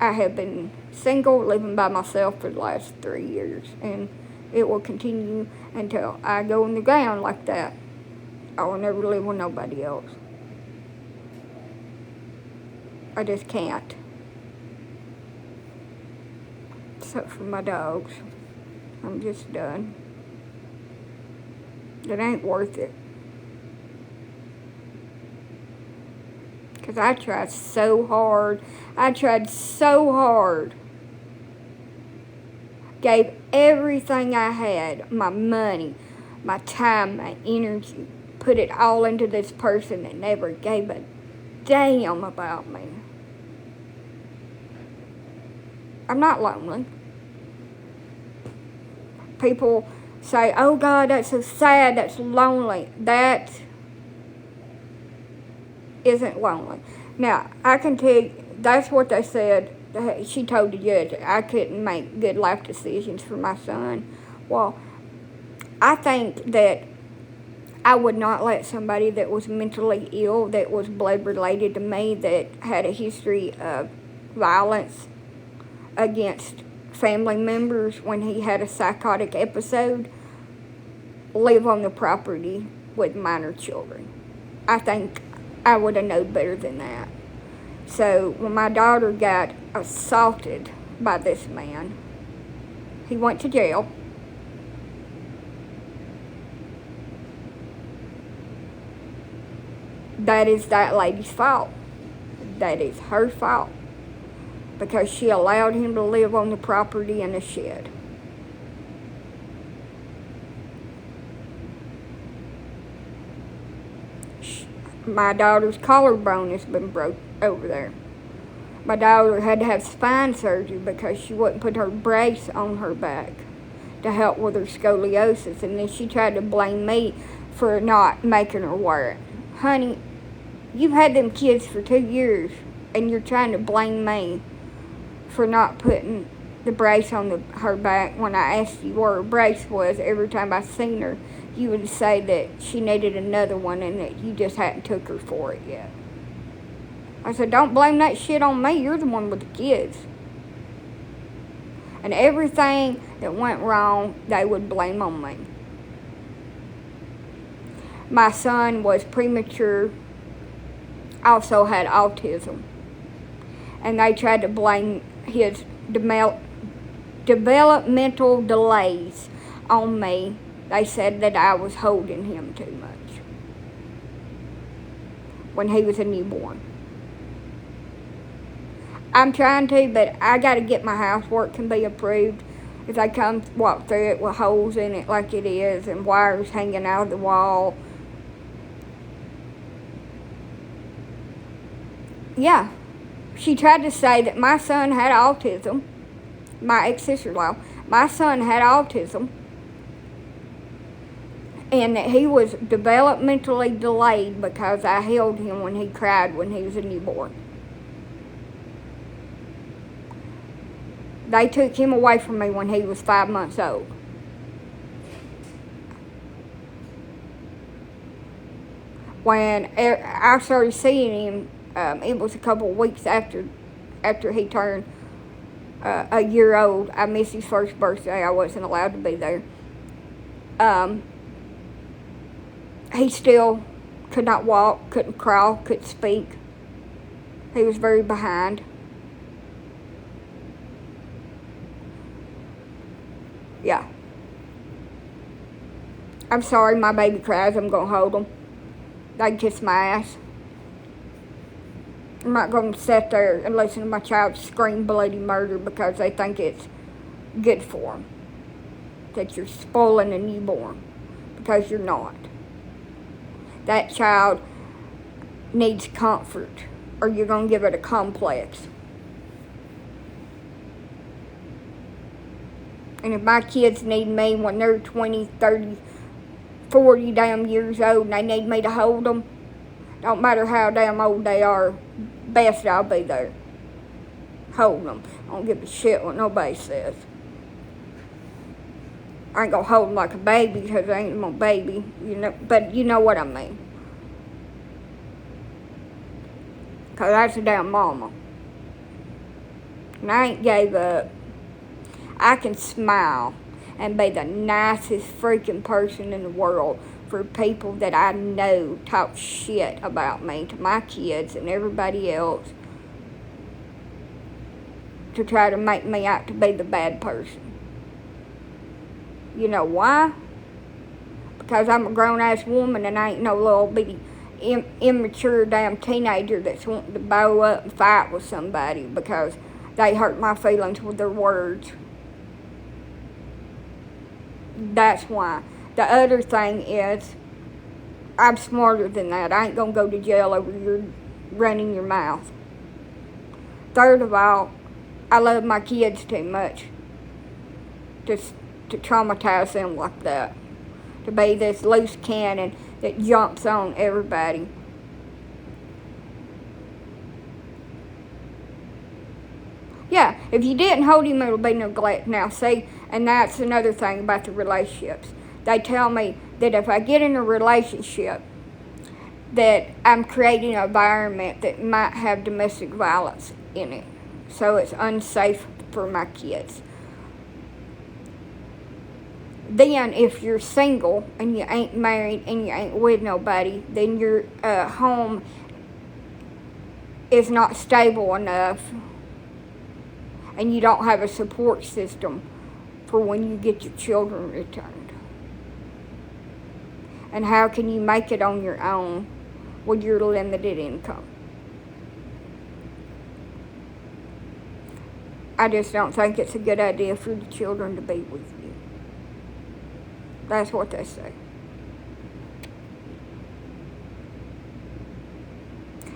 I have been single, living by myself for the last 3 years, and it will continue until I go in the ground like that. I will never live with nobody else. I just can't. Except for my dogs. I'm just done. It ain't worth it. Because I tried so hard. Gave everything I had, my money, my time, my energy, put it all into this person that never gave a damn about me. I'm not lonely. People say, oh God, that's so sad, that's lonely. That isn't lonely. Now, I can tell you, that's what they said. She told the judge I couldn't make good life decisions for my son. Well, I think that I would not let somebody that was mentally ill, that was blood related to me, that had a history of violence against family members when he had a psychotic episode, live on the property with minor children. I think I would have known better than that. So when my daughter got assaulted by this man, he went to jail. That is that lady's fault. That is her fault. Because she allowed him to live on the property in a shed. My daughter's collarbone has been broke over there. My daughter had to have spine surgery because she wouldn't put her brace on her back to help with her scoliosis. And then she tried to blame me for not making her wear it. Honey, you've had them kids for 2 years, and you're trying to blame me for not putting the brace on her back. When I asked you where her brace was, every time I seen her, you would say that she needed another one and that you just hadn't took her for it yet. I said, don't blame that shit on me. You're the one with the kids. And everything that went wrong, they would blame on me. My son was premature, also had autism. And they tried to blame his developmental delays on me. They said that I was holding him too much when he was a newborn. I'm trying to, but I got to get my housework can be approved. If they come walk through it with holes in it like it is and wires hanging out of the wall. Yeah. She tried to say that my son had autism. My ex-sister-in-law. My son had autism. And that he was developmentally delayed because I held him when he cried when he was a newborn. They took him away from me when he was 5 months old. When I started seeing him, it was a couple of weeks after he turned a year old. I missed his first birthday. I wasn't allowed to be there. He still could not walk, couldn't crawl, couldn't speak. He was very behind. Yeah. I'm sorry, my baby cries. I'm going to hold him. They can kiss my ass. I'm not going to sit there and listen to my child scream bloody murder because they think it's good for them. That you're spoiling a newborn. Because you're not. That child needs comfort, or you're going to give it a complex. And if my kids need me when they're 20, 30, 40 damn years old and they need me to hold them, don't matter how damn old they are, best I'll be there. Holding them. I don't give a shit what nobody says. I ain't gonna hold them like a baby because I ain't my baby, you know, but you know what I mean. Because that's a damn mama. And I ain't gave up. I can smile and be the nicest freaking person in the world for people that I know talk shit about me to my kids and everybody else to try to make me out to be the bad person. You know why? Because I'm a grown-ass woman and I ain't no little bitty immature damn teenager that's wanting to bow up and fight with somebody because they hurt my feelings with their words. That's why. The other thing is, I'm smarter than that. I ain't gonna go to jail over your running your mouth. Third of all, I love my kids too much to traumatize them like that. To be this loose cannon that jumps on everybody. Yeah, if you didn't hold him, it'll be neglect. Now, see, and that's another thing about the relationships. They tell me that if I get in a relationship, that I'm creating an environment that might have domestic violence in it. So it's unsafe for my kids. Then, if you're single and you ain't married and you ain't with nobody, then your home is not stable enough and you don't have a support system for when you get your children returned. And how can you make it on your own with your limited income? I just don't think it's a good idea for the children to be with you. That's what they say.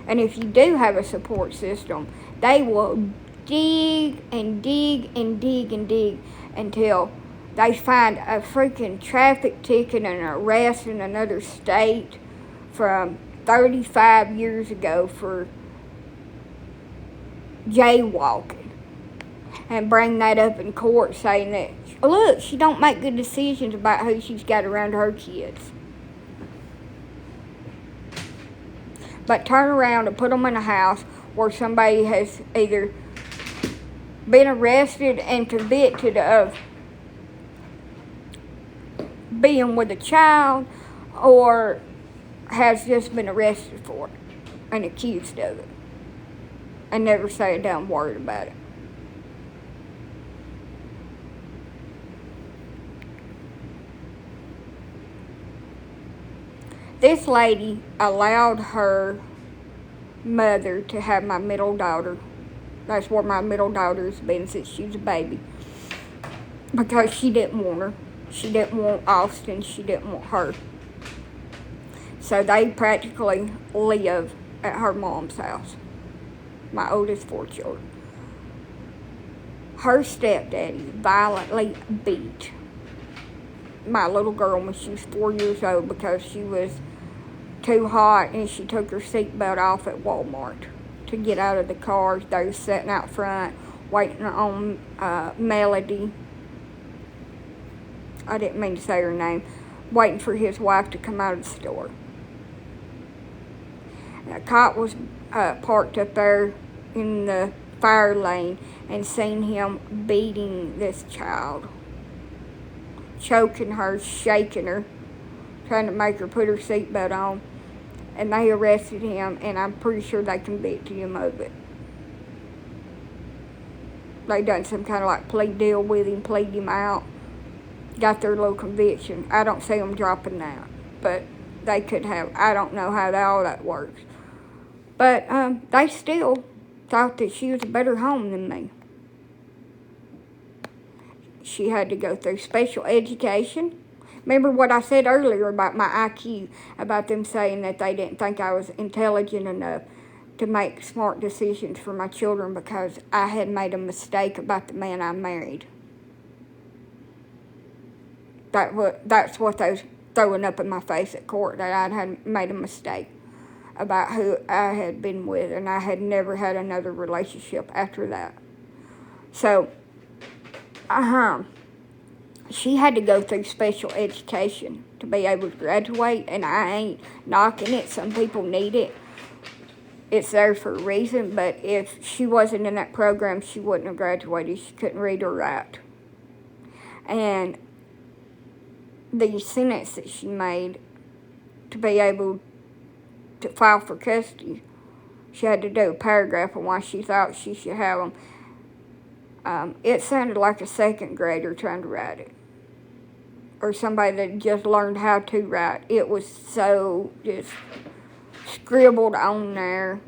And if you do have a support system They will dig and dig and dig and dig until they find a freaking traffic ticket and an arrest in another state from 35 years ago for jaywalking, and bring that up in court saying that, look, she don't make good decisions about who she's got around her kids. But turn around and put them in a house where somebody has either been arrested and convicted of being with a child, or has just been arrested for it and accused of it, and never say a damn word about it. This lady allowed her mother to have my middle daughter. That's where my middle daughter has been since she was a baby. Because she didn't want her. She didn't want Austin. She didn't want her. So they practically live at her mom's house. My oldest 4 children. Her stepdaddy violently beat my little girl when she was 4 years old because she was too hot and she took her seatbelt off at Walmart to get out of the car. They were sitting out front waiting on Melody. I didn't mean to say her name. Waiting for his wife to come out of the store. And a cop was parked up there in the fire lane and seen him beating this child. Choking her, shaking her, trying to make her put her seatbelt on. And they arrested him, and I'm pretty sure they convicted him of it. They done some kind of like plea deal with him, plead him out, got their little conviction. I don't see them dropping that, but they could have. I don't know how all that works. But they still thought that she was a better home than me. She had to go through special education. Remember what I said earlier about my IQ, about them saying that they didn't think I was intelligent enough to make smart decisions for my children because I had made a mistake about the man I married. That's what they was throwing up in my face at court, that I had made a mistake about who I had been with, and I had never had another relationship after that. So, she had to go through special education to be able to graduate, and I ain't knocking it. Some people need it. It's there for a reason, but if she wasn't in that program, she wouldn't have graduated. She couldn't read or write. And the sentence that she made to be able to file for custody, she had to do a paragraph on why she thought she should have them. It sounded like a second grader trying to write it, or somebody that just learned how to write. It was so just scribbled on there.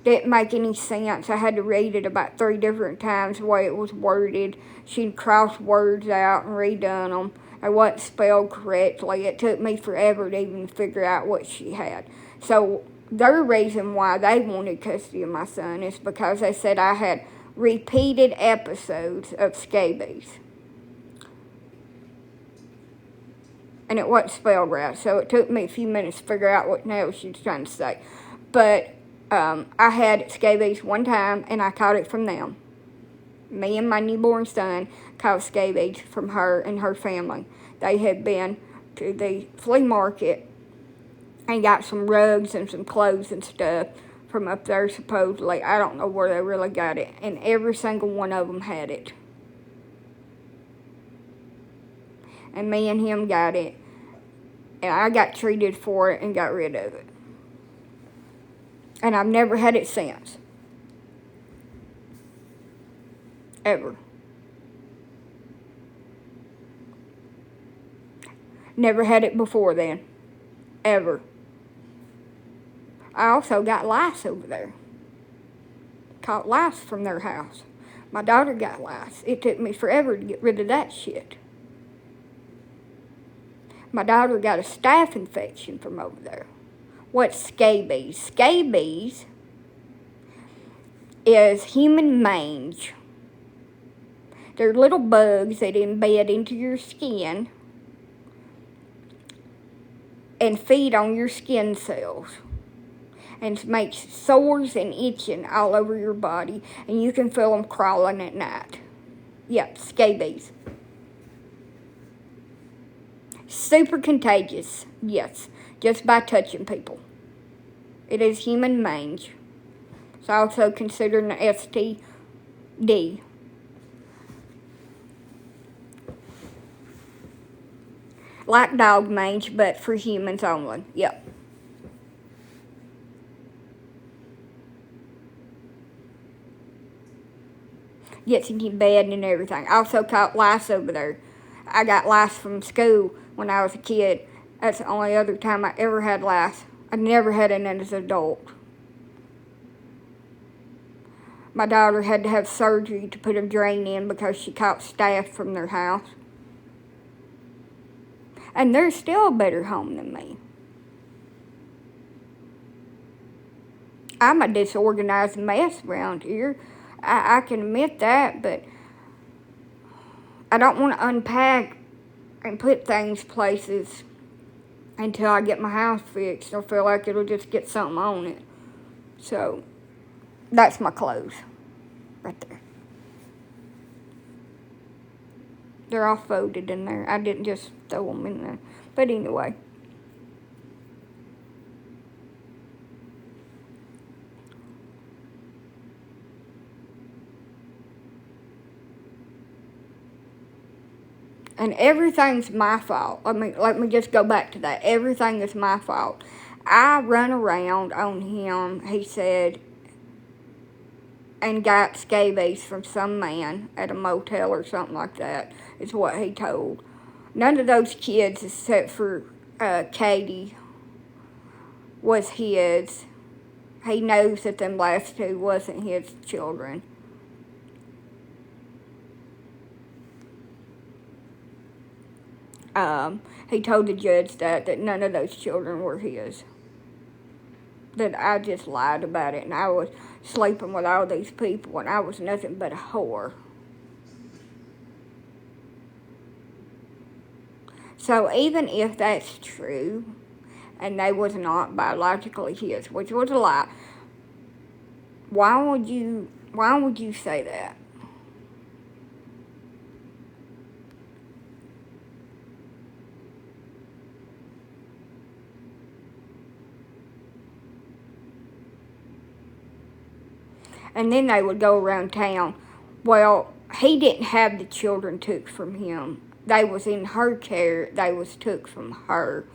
Didn't make any sense. I had to read it about 3 different times the way it was worded. She'd crossed words out and redone them. It wasn't spelled correctly. It took me forever to even figure out what she had. So their reason why they wanted custody of my son is because they said I had repeated episodes of scabies. And it wasn't spelled right, so it took me a few minutes to figure out what the hell she was trying to say. But I had scabies one time, and I caught it from them. Me and my newborn son caught scabies from her and her family. They had been to the flea market and got some rugs and some clothes and stuff from up there, supposedly. I don't know where they really got it. And every single one of them had it. And me and him got it. And I got treated for it and got rid of it. And I've never had it since. Ever. Never had it before then. Ever. I also got lice over there. Caught lice from their house. My daughter got lice. It took me forever to get rid of that shit. My daughter got a staph infection from over there. What's scabies? Scabies is human mange. They're little bugs that embed into your skin and feed on your skin cells and makes sores and itching all over your body, and you can feel them crawling at night. Yep, scabies. Super contagious, yes, just by touching people. It is human mange. It's also considered an STD. Like dog mange, but for humans only. Yep. Gets in your bed and everything. Also caught lice over there. I got lice from school when I was a kid. That's the only other time I ever had lice. I never had it as an adult. My daughter had to have surgery to put a drain in because she caught staph from their house. And they're still a better home than me. I'm a disorganized mess around here. I can admit that, but I don't want to unpack and put things places until I get my house fixed. I feel like it'll just get something on it. So, that's my clothes right there. They're all folded in there. I didn't just throw them in there. But anyway. And everything's my fault. Let me just go back to that. Everything is my fault. I run around on him, he said, and got scabies from some man at a motel or something like that, is what he told. None of those kids, except for Katie, was his. He knows that them last two wasn't his children. He told the judge that none of those children were his. That I just lied about it, and I was sleeping with all these people, and I was nothing but a whore. So even if that's true, and they was not biologically his, which was a lie, why would you say that? And then they would go around town. Well, he didn't have the children took from him. They was in her care. They was took from her.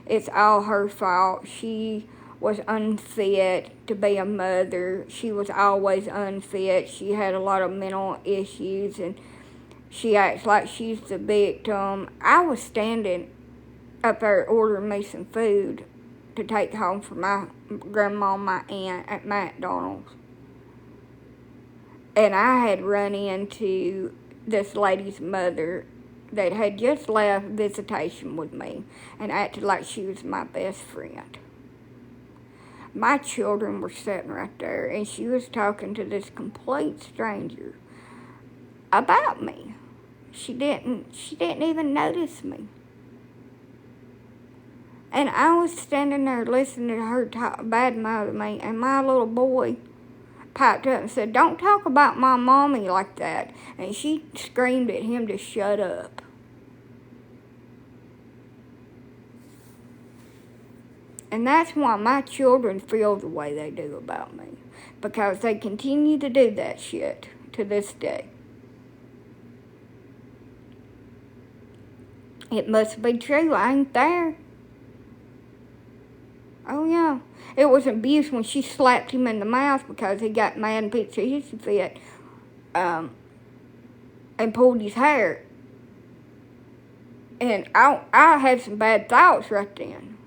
It's all her fault. She was unfit to be a mother. She was always unfit. She had a lot of mental issues, and she acts like she's the victim. I was standing up there ordering me some food to take home for my grandma and my aunt at McDonald's. And I had run into this lady's mother that had just left visitation with me and acted like she was my best friend. My children were sitting right there, and she was talking to this complete stranger about me. She didn't even notice me. And I was standing there listening to her talk badmouth me, and my little boy piped up and said, "Don't talk about my mommy like that." And she screamed at him to shut up. And that's why my children feel the way they do about me. Because they continue to do that shit to this day. It must be true. I ain't there. Oh, yeah. It was abuse when she slapped him in the mouth because he got mad and pitched his fit and pulled his hair. And I had some bad thoughts right then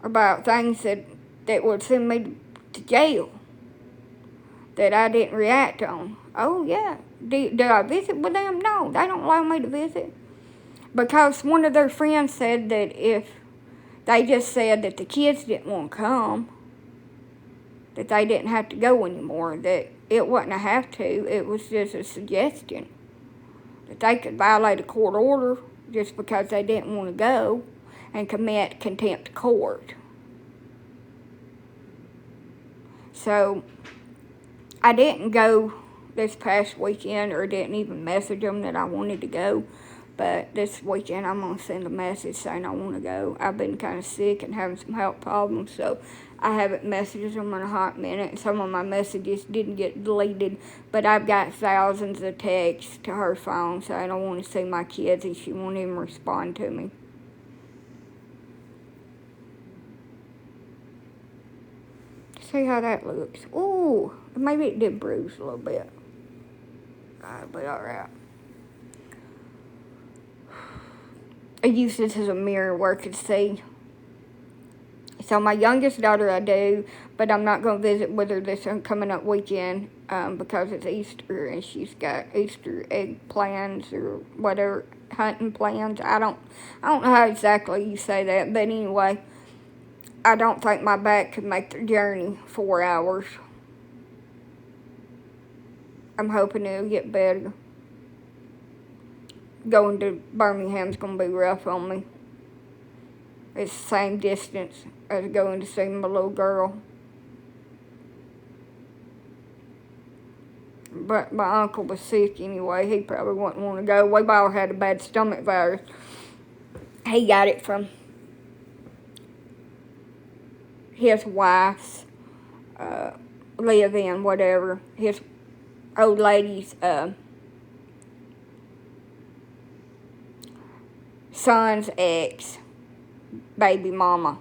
about things that would send me to jail that I didn't react on. Oh, yeah. Do I visit with them? No, they don't allow me to visit. Because one of their friends said that if they just said that the kids didn't want to come, that they didn't have to go anymore, that it wasn't a have to, it was just a suggestion. That they could violate a court order just because they didn't want to go and commit contempt of court. So, I didn't go this past weekend, or didn't even message them that I wanted to go. But this weekend I'm going to send a message saying I want to go. I've been kind of sick and having some health problems, so I haven't messaged them in a hot minute. And some of my messages didn't get deleted, but I've got thousands of texts to her phone saying I want to see my kids, and she won't even respond to me. See how that looks. Ooh, maybe it did bruise a little bit. But alright. I use this as a mirror where I could see. So my youngest daughter I do, but I'm not going to visit with her this coming up weekend because it's Easter and she's got Easter egg plans or whatever, hunting plans. I don't know how exactly you say that, but anyway, I don't think my back could make the journey 4 hours. I'm hoping it'll get better. Going to Birmingham's going to be rough on me. It's the same distance as going to see my little girl. But my uncle was sick anyway. He probably wouldn't want to go. We all had a bad stomach virus. He got it from his wife's live-in, whatever. His old lady's son's ex baby mama.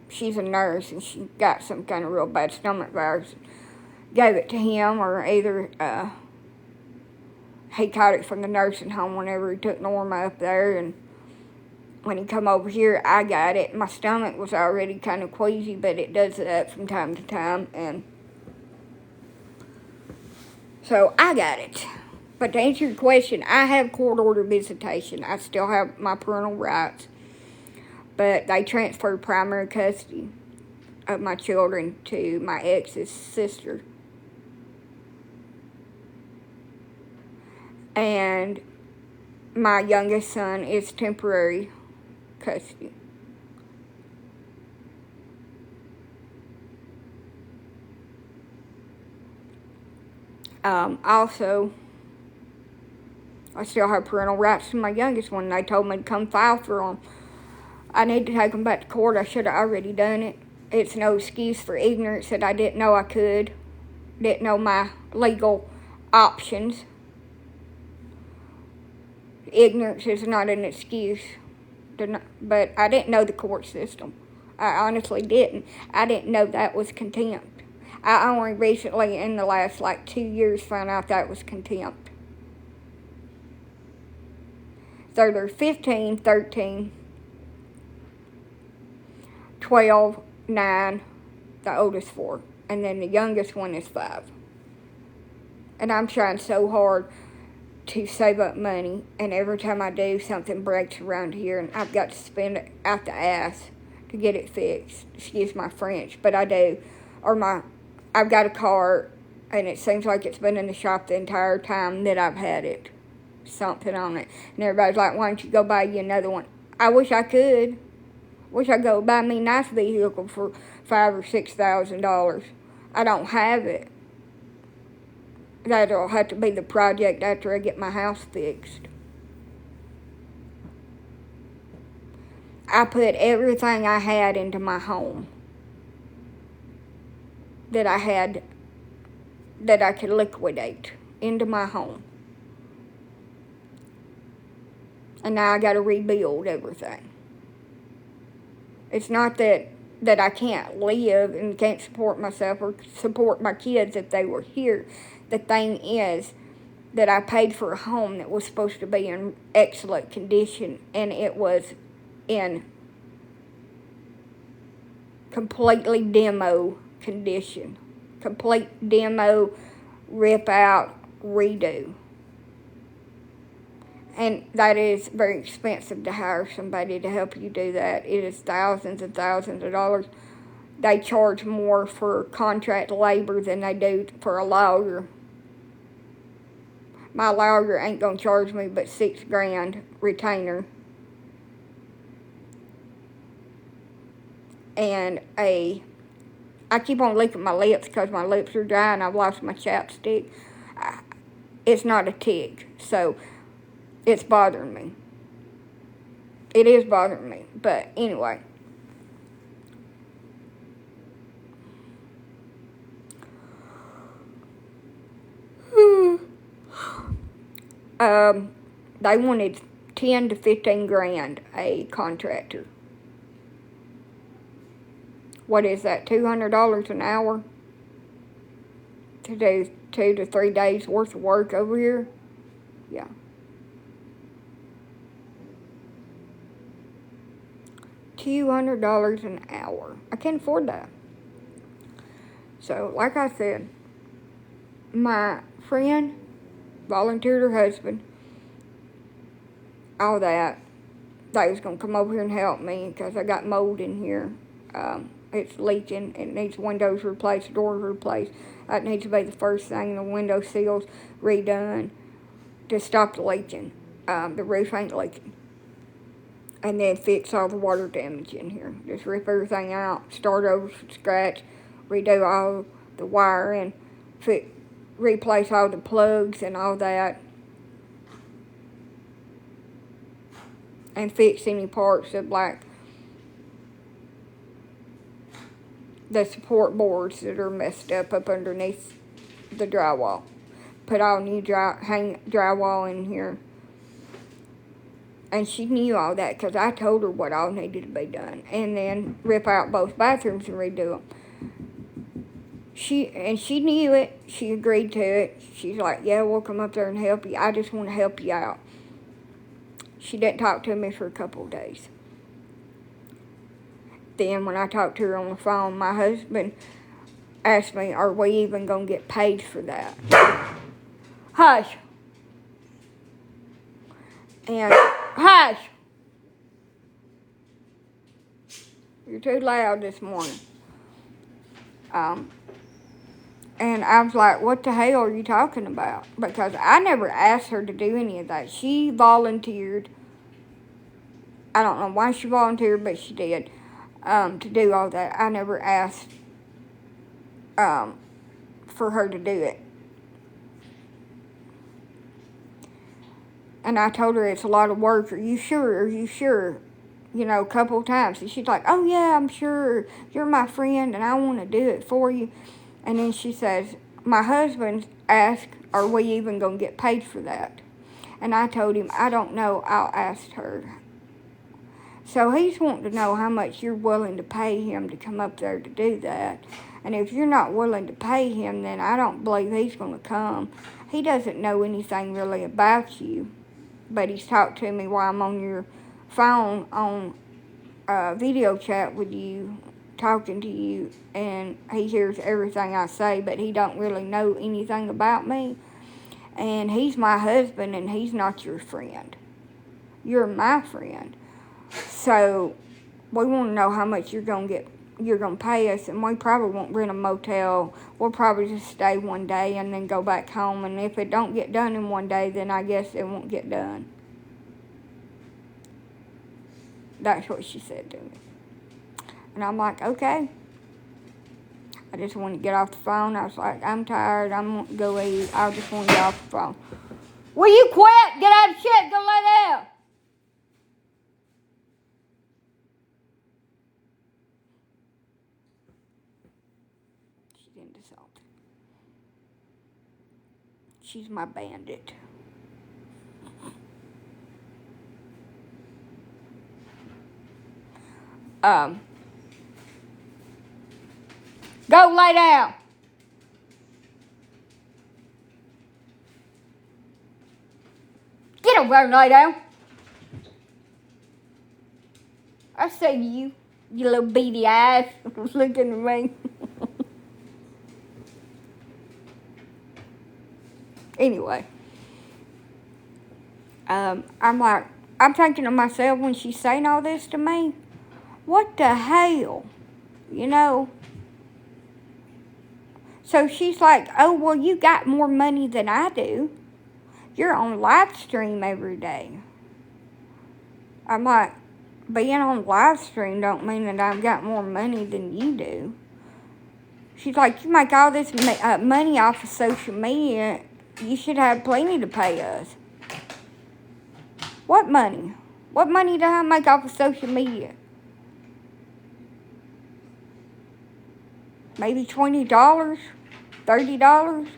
She's a nurse and she got some kind of real bad stomach virus. Gave it to him, or either he caught it from the nursing home whenever he took Norma up there, and when he come over here, I got it. My stomach was already kind of queasy, but it does that from time to time, and so I got it. But to answer your question, I have court order visitation. I still have my parental rights, but they transferred primary custody of my children to my ex's sister. And my youngest son is temporary custody. Also, I still have parental rights to my youngest one. They told me to come file for them. I need to take them back to court. I should have already done it. It's no excuse for ignorance that I didn't know I could. Didn't know my legal options. Ignorance is not an excuse. But I didn't know the court system. I honestly didn't. I didn't know that was contempt. I only recently, in the last 2 years, found out that was contempt. So they're 15, 13, 12, 9, the oldest 4, and then the youngest one is 5. And I'm trying so hard to save up money, and every time I do, something breaks around here, and I've got to spend it out the ass to get it fixed. Excuse my French, but I do. I've got a car, and it seems like it's been in the shop the entire time that I've had it. Something on it. And everybody's like, why don't you go buy you another one? I wish I could. Wish I'd go buy me a nice vehicle for $5,000 or $6,000. I don't have it. That'll have to be the project after I get my house fixed. I put everything I had into my home that I had, that I could liquidate into my home. And now I got to rebuild everything. It's not that I can't live and can't support myself or support my kids if they were here. The thing is that I paid for a home that was supposed to be in excellent condition, and it was in completely demo condition. Complete demo, rip out, redo. And that is very expensive to hire somebody to help you do that. It is thousands and thousands of dollars they charge more for contract labor than they do for a lawyer. My lawyer ain't gonna charge me but $6,000 retainer. And I keep on licking my lips because my lips are dry and I've lost my chapstick. It's not a tick, so it's bothering me. It is bothering me, but anyway. They wanted 10 to 15 grand a contractor. What is that, $200 an hour to do 2 to 3 days worth of work over here? Yeah. $200 an hour. I can't afford that. So, like I said, my friend volunteered her husband, all that. They was going to come over here and help me because I got mold in here. It's leaking. It needs windows replaced, doors replaced. That needs to be the first thing. The window seals redone to stop the leaking. The roof ain't leaking. And then fix all the water damage in here. Just rip everything out, start over from scratch, redo all the wiring, replace all the plugs and all that. And fix any parts of like the support boards that are messed up underneath the drywall. Put all new drywall in here. And she knew all that because I told her what all needed to be done. And then rip out both bathrooms and redo them. She knew it. She agreed to it. She's like, yeah, we'll come up there and help you. I just want to help you out. She didn't talk to me for a couple of days. Then when I talked to her on the phone, my husband asked me, are we even going to get paid for that? Hush. And, hush. You're too loud this morning. And I was like, what the hell are you talking about? Because I never asked her to do any of that. She volunteered. I don't know why she volunteered, but she did. To do all that. I never asked for her to do it. And I told her it's a lot of work. Are you sure? Are you sure? You know, a couple of times. And she's like, oh yeah, I'm sure. You're my friend and I want to do it for you. And then she says, my husband asked, are we even going to get paid for that? And I told him, I don't know, I'll ask her. So he's wanting to know how much you're willing to pay him to come up there to do that. And if you're not willing to pay him, then I don't believe he's going to come. He doesn't know anything really about you. But he's talked to me while I'm on your phone on video chat with you, talking to you, and he hears everything I say, but he don't really know anything about me. And he's my husband, and he's not your friend. You're my friend. So we want to know how much you're gonna pay us, and we probably won't rent a motel. We'll probably just stay one day and then go back home. And if it don't get done in one day, then I guess it won't get done. That's what she said to me. And I'm like, okay. I just want to get off the phone. I was like, I'm tired. I'm going to go eat. I just want to get off the phone. Will you quit? Get out of shit. Go lay down. She's into something. She's my bandit. Go lay down. Get over there and lay down. I see you little beady eyes looking at me. Anyway, I'm thinking to myself when she's saying all this to me, what the hell? you know. So she's like, oh, well, you got more money than I do. You're on live stream every day. I'm like, being on live stream don't mean that I've got more money than you do. She's like, you make all this money off of social media. You should have plenty to pay us. What money? What money do I make off of social media? Maybe $20, $30.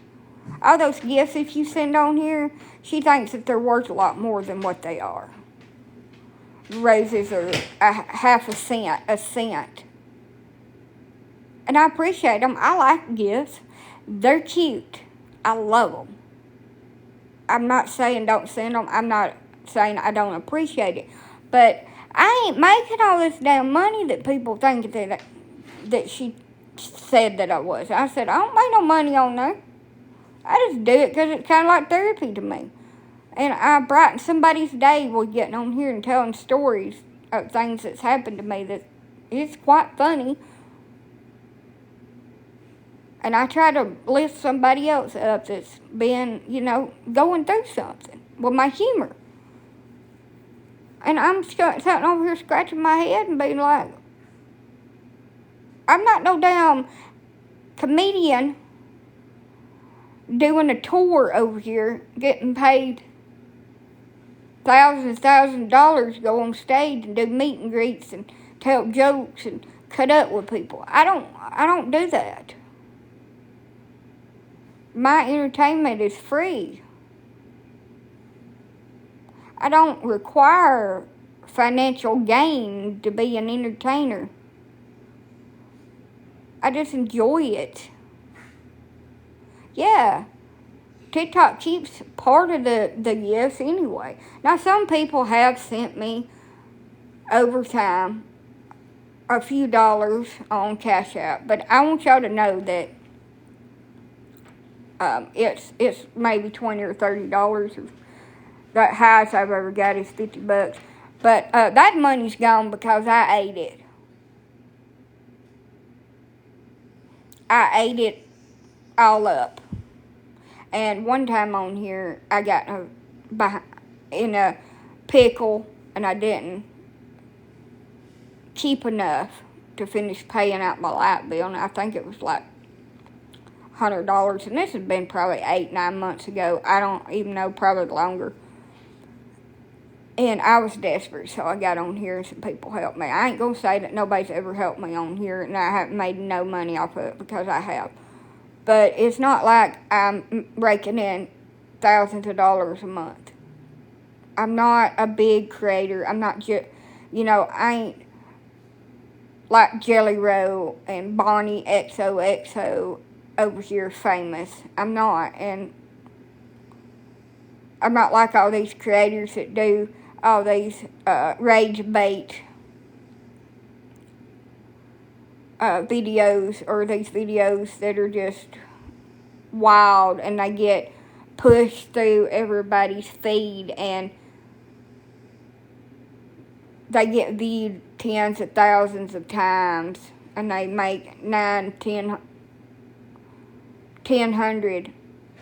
All those gifts that you send on here, she thinks that they're worth a lot more than what they are. Roses are a half a cent. And I appreciate them. I like gifts. They're cute. I love them. I'm not saying don't send them. I'm not saying I don't appreciate it. But I ain't making all this damn money that people think that she said that I was. I said, I don't make no money on there. I just do it because it's kind of like therapy to me. And I brighten somebody's day with getting on here and telling stories of things that's happened to me that is quite funny. And I try to lift somebody else up that's been, going through something with my humor. And I'm sitting over here scratching my head and being like, I'm not no damn comedian doing a tour over here, getting paid thousands of dollars to go on stage and do meet and greets and tell jokes and cut up with people. I don't do that. My entertainment is free. I don't require financial gain to be an entertainer. I just enjoy it. Yeah. TikTok keeps part of the gifts anyway. Now, some people have sent me, over time, a few dollars on Cash App. But I want y'all to know that it's maybe $20 or $30. The highest I've ever got is $50. But that money's gone because I ate it. I ate it all up. And one time on here, I got in a pickle, and I didn't keep enough to finish paying out my light bill. And I think it was like $100. And this has been probably 8-9 months ago. I don't even know, probably longer. And I was desperate, so I got on here and some people helped me. I ain't going to say that nobody's ever helped me on here, and I haven't made no money off of it, because I have. But it's not like I'm raking in thousands of dollars a month. I'm not a big creator. I'm not I ain't like Jelly Roll and Bonnie XOXO over here famous. I'm not. And I'm not like all these creators that do all these rage bait videos, or these videos that are just wild and they get pushed through everybody's feed and they get viewed tens of thousands of times and they make 100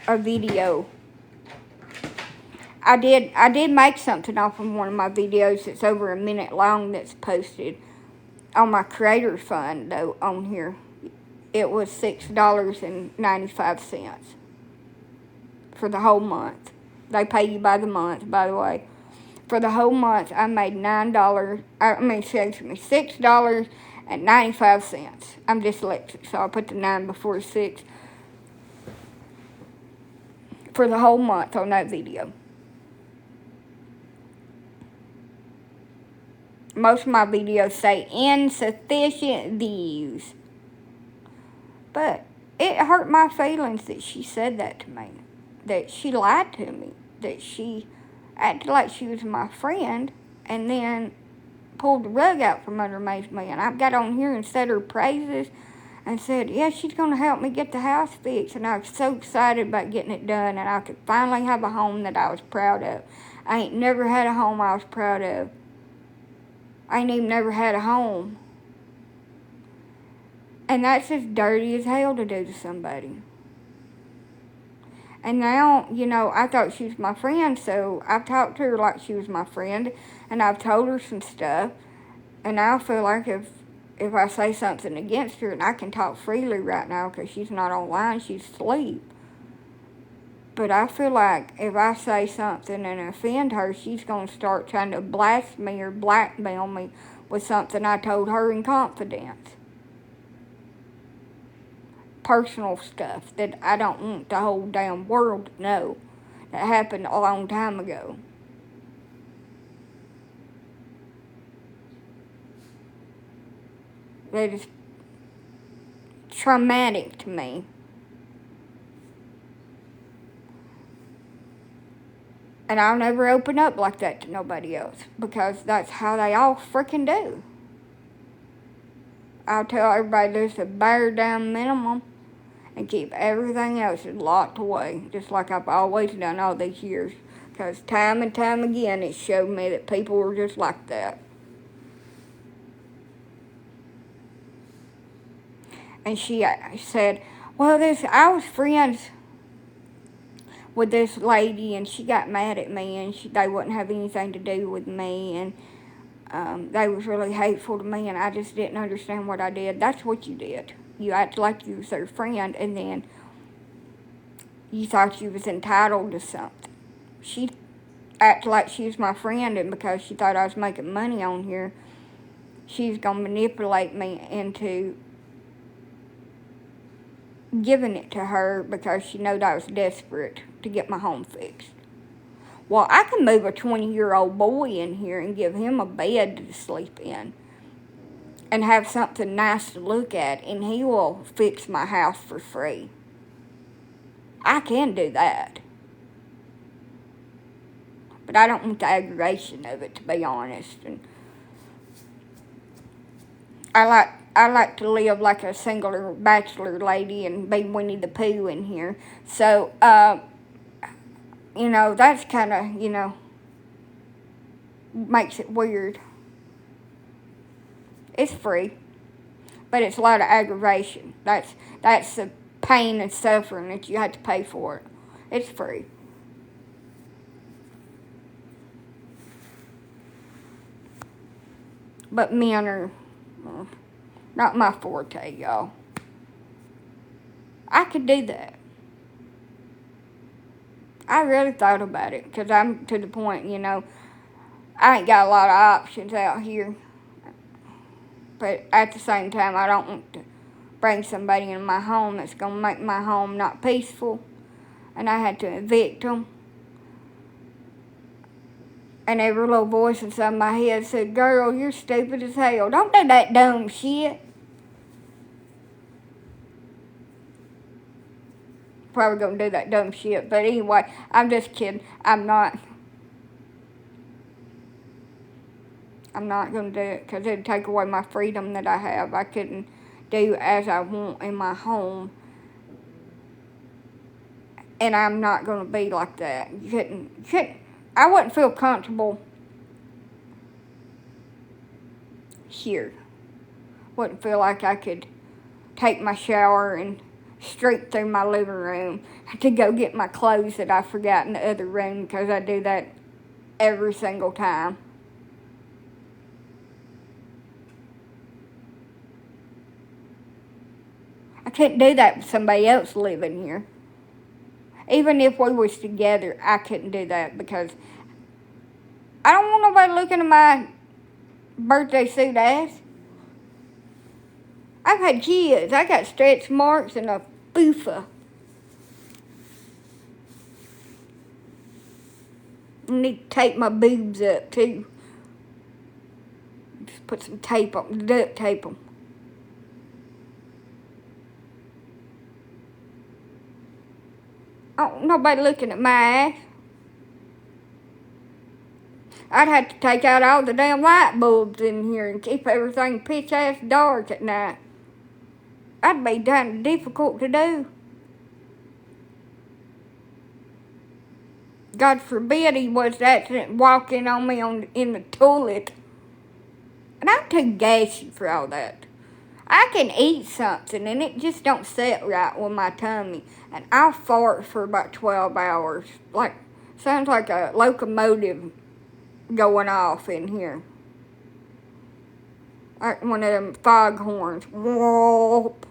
a video. I did make something off of one of my videos that's over a minute long that's posted on my creator fund, though, on here. It was $6.95 for the whole month. They pay you by the month, by the way. For the whole month, I made $6.95. I'm dyslexic, so I put the 9 before 6. For the whole month on that video. Most of my videos say insufficient views. But it hurt my feelings that she said that to me. That she lied to me. That she acted like she was my friend and then pulled the rug out from under me. And I got on here and said her praises and said, yeah, she's going to help me get the house fixed. And I was so excited about getting it done, and I could finally have a home that I was proud of. I ain't never had a home I was proud of. I ain't even never had a home. And that's just dirty as hell to do to somebody. And now, I thought she was my friend, so I've talked to her like she was my friend, and I've told her some stuff. And now I feel like if I say something against her, and I can talk freely right now because she's not online, she's asleep. But I feel like if I say something and offend her, she's going to start trying to blast me or blackmail me with something I told her in confidence. Personal stuff that I don't want the whole damn world to know that happened a long time ago. That is traumatic to me. And I'll never open up like that to nobody else because that's how they all freaking do. I'll tell everybody there's a bare down minimum and keep everything else locked away, just like I've always done all these years. Because time and time again, it showed me that people were just like that. And she said, well, I was friends with this lady, and she got mad at me, and they wouldn't have anything to do with me, and they was really hateful to me, and I just didn't understand what I did. That's what you did. You acted like you was their friend, and then you thought you was entitled to something. She acted like she was my friend, and because she thought I was making money on here, she was going to manipulate me into giving it to her because she knew that I was desperate to get my home fixed. Well, I can move a 20-year-old boy in here and give him a bed to sleep in and have something nice to look at, and he will fix my house for free. I can do that. But I don't want the aggravation of it, to be honest. And I like to live like a single bachelor lady and be Winnie the Pooh in here. So, that's kind of, makes it weird. It's free, but it's a lot of aggravation. That's the pain and suffering that you have to pay for it. It's free. But men are not my forte, y'all. I could do that. I really thought about it because I'm to the point, I ain't got a lot of options out here. But at the same time, I don't want to bring somebody in my home that's going to make my home not peaceful. And I had to evict them. And every little voice inside my head said, girl, you're stupid as hell. Don't do that dumb shit. Probably going to do that dumb shit. But anyway, I'm just kidding. I'm not going to do it because it would take away my freedom that I have. I couldn't do as I want in my home. And I'm not going to be like that. You couldn't. I wouldn't feel comfortable here. Wouldn't feel like I could take my shower and streak through my living room to go get my clothes that I forgot in the other room because I do that every single time. I couldn't do that with somebody else living here. Even if we was together, I couldn't do that because I don't want nobody looking at my birthday suit ass. I've had kids. I got stretch marks and a boofa. I need to tape my boobs up too. Just put some tape on, duct tape them. Oh, nobody looking at my ass. I'd have to take out all the damn light bulbs in here and keep everything pitch-ass dark at night. That'd be kind of difficult to do. God forbid he was accident walking on me in the toilet. And I'm too gassy for all that. I can eat something and it just don't sit right with my tummy. And I'll fart for about 12 hours. Sounds like a locomotive going off in here. Like one of them foghorns. Whoop.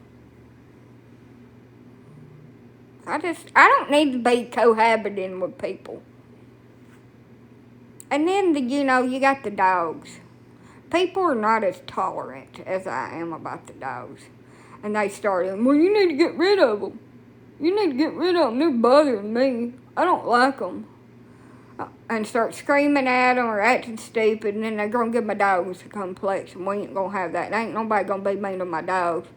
I don't need to be cohabiting with people. And then, you got the dogs. People are not as tolerant as I am about the dogs. And they started, well, you need to get rid of them. You need to get rid of them. They're bothering me. I don't like them. And start screaming at them or acting stupid. And then they're going to give my dogs a complex. And we ain't going to have that. And ain't nobody going to be mean to my dogs.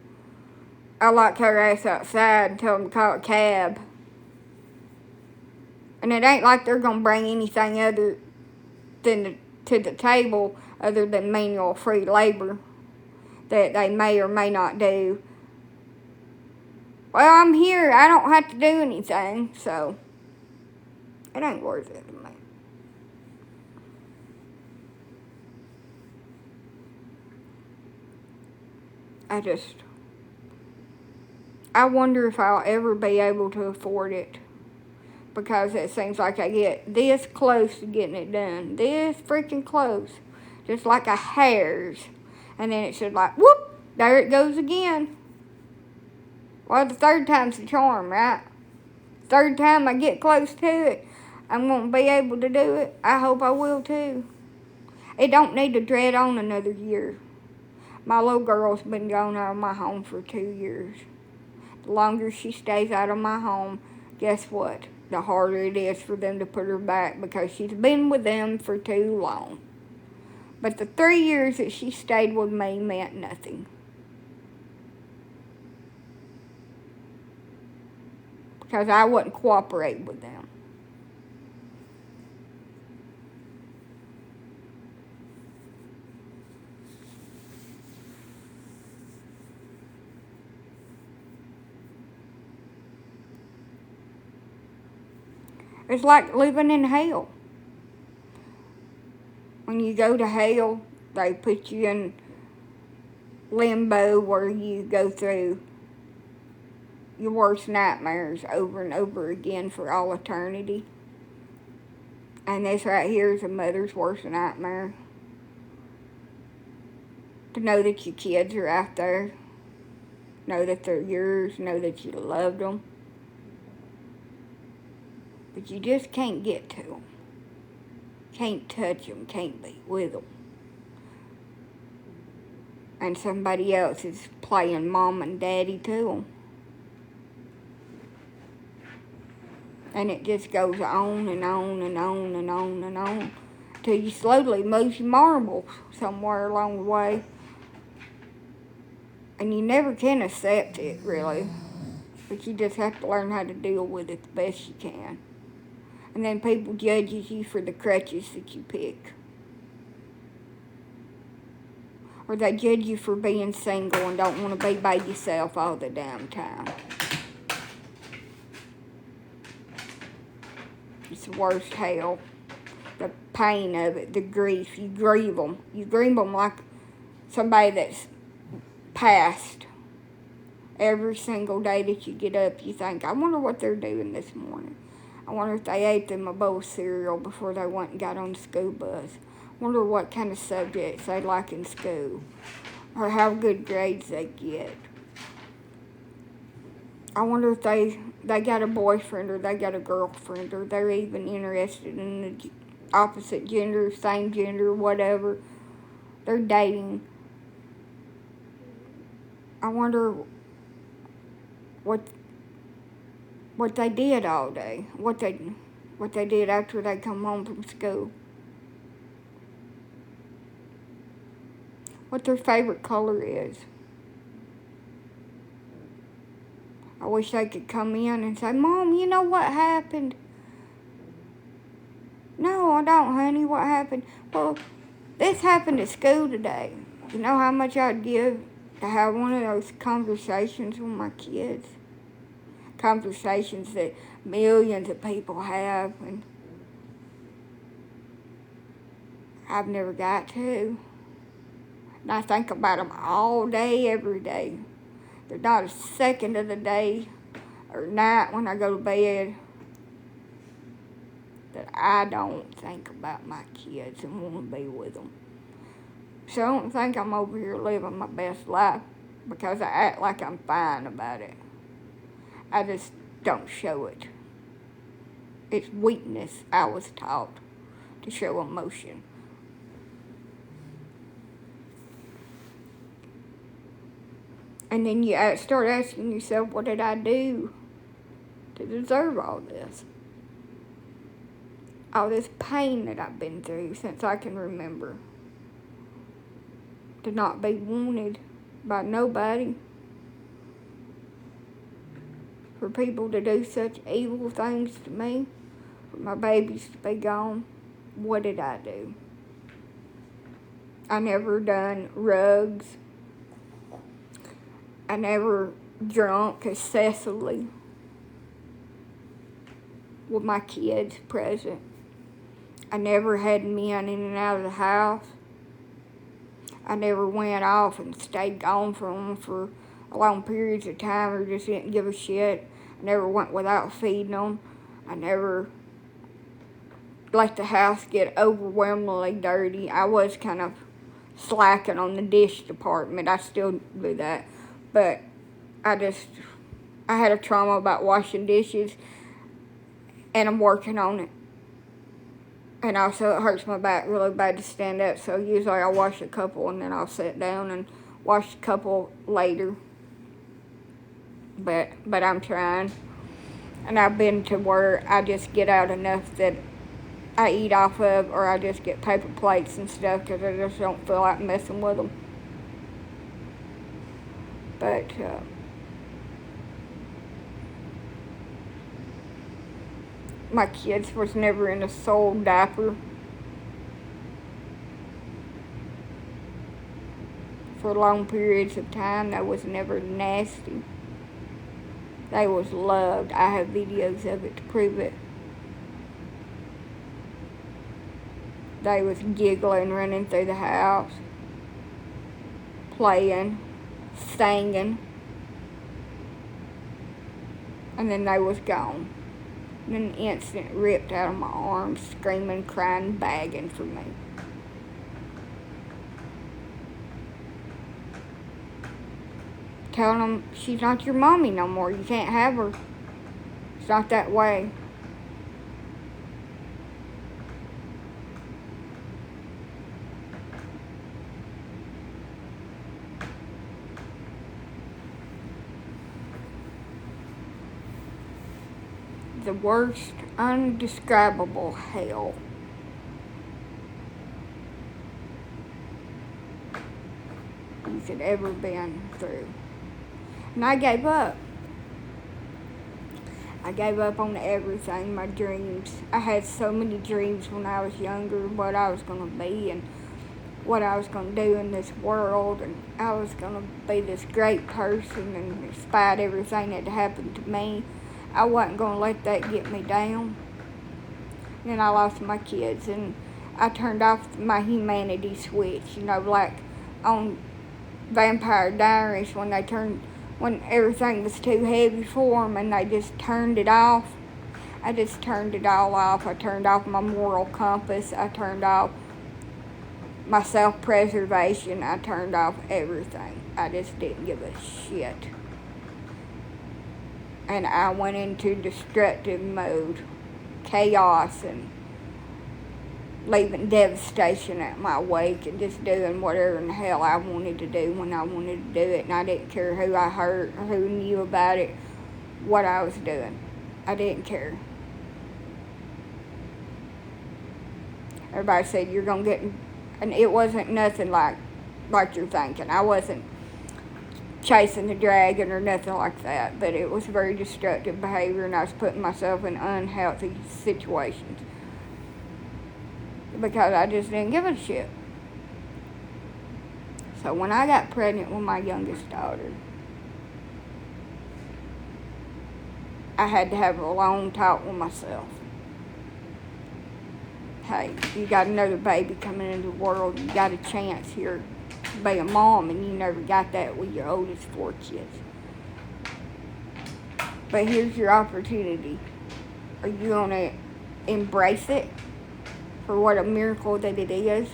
I lock her ass outside and tell them to call a cab. And it ain't like they're going to bring anything other than to the table other than manual free labor that they may or may not do. Well, I'm here. I don't have to do anything, so it ain't worth it to me. I wonder if I'll ever be able to afford it, because it seems like I get this close to getting it done. This freaking close. Just like a hair's. And then it's just like, whoop, there it goes again. Well, the third time's the charm, right? Third time I get close to it, I'm going to be able to do it. I hope I will too. It don't need to dread on another year. My little girl's been gone out of my home for 2 years. The longer she stays out of my home, guess what? The harder it is for them to put her back, because she's been with them for too long. But the 3 years that she stayed with me meant nothing. Because I wouldn't cooperate with them. It's like living in hell. When you go to hell, they put you in limbo where you go through your worst nightmares over and over again for all eternity. And this right here is a mother's worst nightmare. To know that your kids are out there. Know that they're yours. Know that you love them. But you just can't get to them. Can't touch them. Can't be with them. And somebody else is playing mom and daddy to them. And it just goes on and on and on and on and on. Till you slowly lose your marbles somewhere along the way. And you never can accept it, really. But you just have to learn how to deal with it the best you can. And then people judges you for the crutches that you pick. Or they judge you for being single and don't want to be by yourself all the damn time. It's the worst hell. The pain of it, the grief. You grieve them. You grieve them like somebody that's passed. Every single day that you get up, you think, I wonder what they're doing this morning. I wonder if they ate them a bowl of cereal before they went and got on the school bus. I wonder what kind of subjects they like in school. Or how good grades they get. I wonder if they got a boyfriend or they got a girlfriend, or they're even interested in the opposite gender, same gender, whatever. They're dating. I wonder what they did all day, what they did after they come home from school, what their favorite color is. I wish they could come in and say, Mom, you know what happened? No, I don't, honey. What happened? Well, this happened at school today. You know how much I'd give to have one of those conversations with my kids? Conversations that millions of people have, and I've never got to. And I think about them all day, every day. There's not a second of the day or night when I go to bed that I don't think about my kids and want to be with them. So I don't think I'm over here living my best life because I act like I'm fine about it. I just don't show it. It's weakness, I was taught, to show emotion. And then you start asking yourself, what did I do to deserve all this? All this pain that I've been through since I can remember. To not be wanted by nobody. For people to do such evil things to me. For my babies to be gone. What did I do? I never done rugs. I never drunk excessively with my kids present. I never had men in and out of the house. I never went off and stayed gone from them for long periods of time or just didn't give a shit. I never went without feeding them. I never let the house get overwhelmingly dirty. I was kind of slacking on the dish department. I still do that. But I had a trauma about washing dishes, and I'm working on it. And also it hurts my back really bad to stand up, so usually I'll wash a couple and then I'll sit down and wash a couple later. But I'm trying. And I've been to where I just get out enough that I eat off of, or I just get paper plates and stuff because I just don't feel like messing with them. But my kids was never in a soiled diaper for long periods of time. They was never nasty. They was loved. I have videos of it to prove it. They was giggling, running through the house, playing, singing, and then they was gone. In an instant, ripped out of my arms, screaming, crying, begging for me. Telling them, she's not your mommy no more. You can't have her. It's not that way. The worst, undescribable hell you could ever been through. And I gave up. I gave up on everything, my dreams. I had so many dreams when I was younger, what I was going to be and what I was going to do in this world. And I was going to be this great person, and despite everything that happened to me, I wasn't going to let that get me down. And then I lost my kids, and I turned off my humanity switch, like on Vampire Diaries when everything was too heavy for them and they just turned it off. I just turned it all off. I turned off my moral compass. I turned off my self-preservation. I turned off everything. I just didn't give a shit. And I went into destructive mode, chaos, and leaving devastation at my wake and just doing whatever in the hell I wanted to do when I wanted to do it. And I didn't care who I hurt or who knew about it, what I was doing. I didn't care. Everybody said, you're going to get... And it wasn't nothing like you're thinking. I wasn't chasing the dragon or nothing like that. But it was very destructive behavior, and I was putting myself in unhealthy situations. Because I just didn't give a shit. So when I got pregnant with my youngest daughter, I had to have a long talk with myself. Hey, you got another baby coming into the world. You got a chance here. to be a mom, and you never got that with your oldest 4 kids. But here's your opportunity. Are you going to embrace it for what a miracle that it is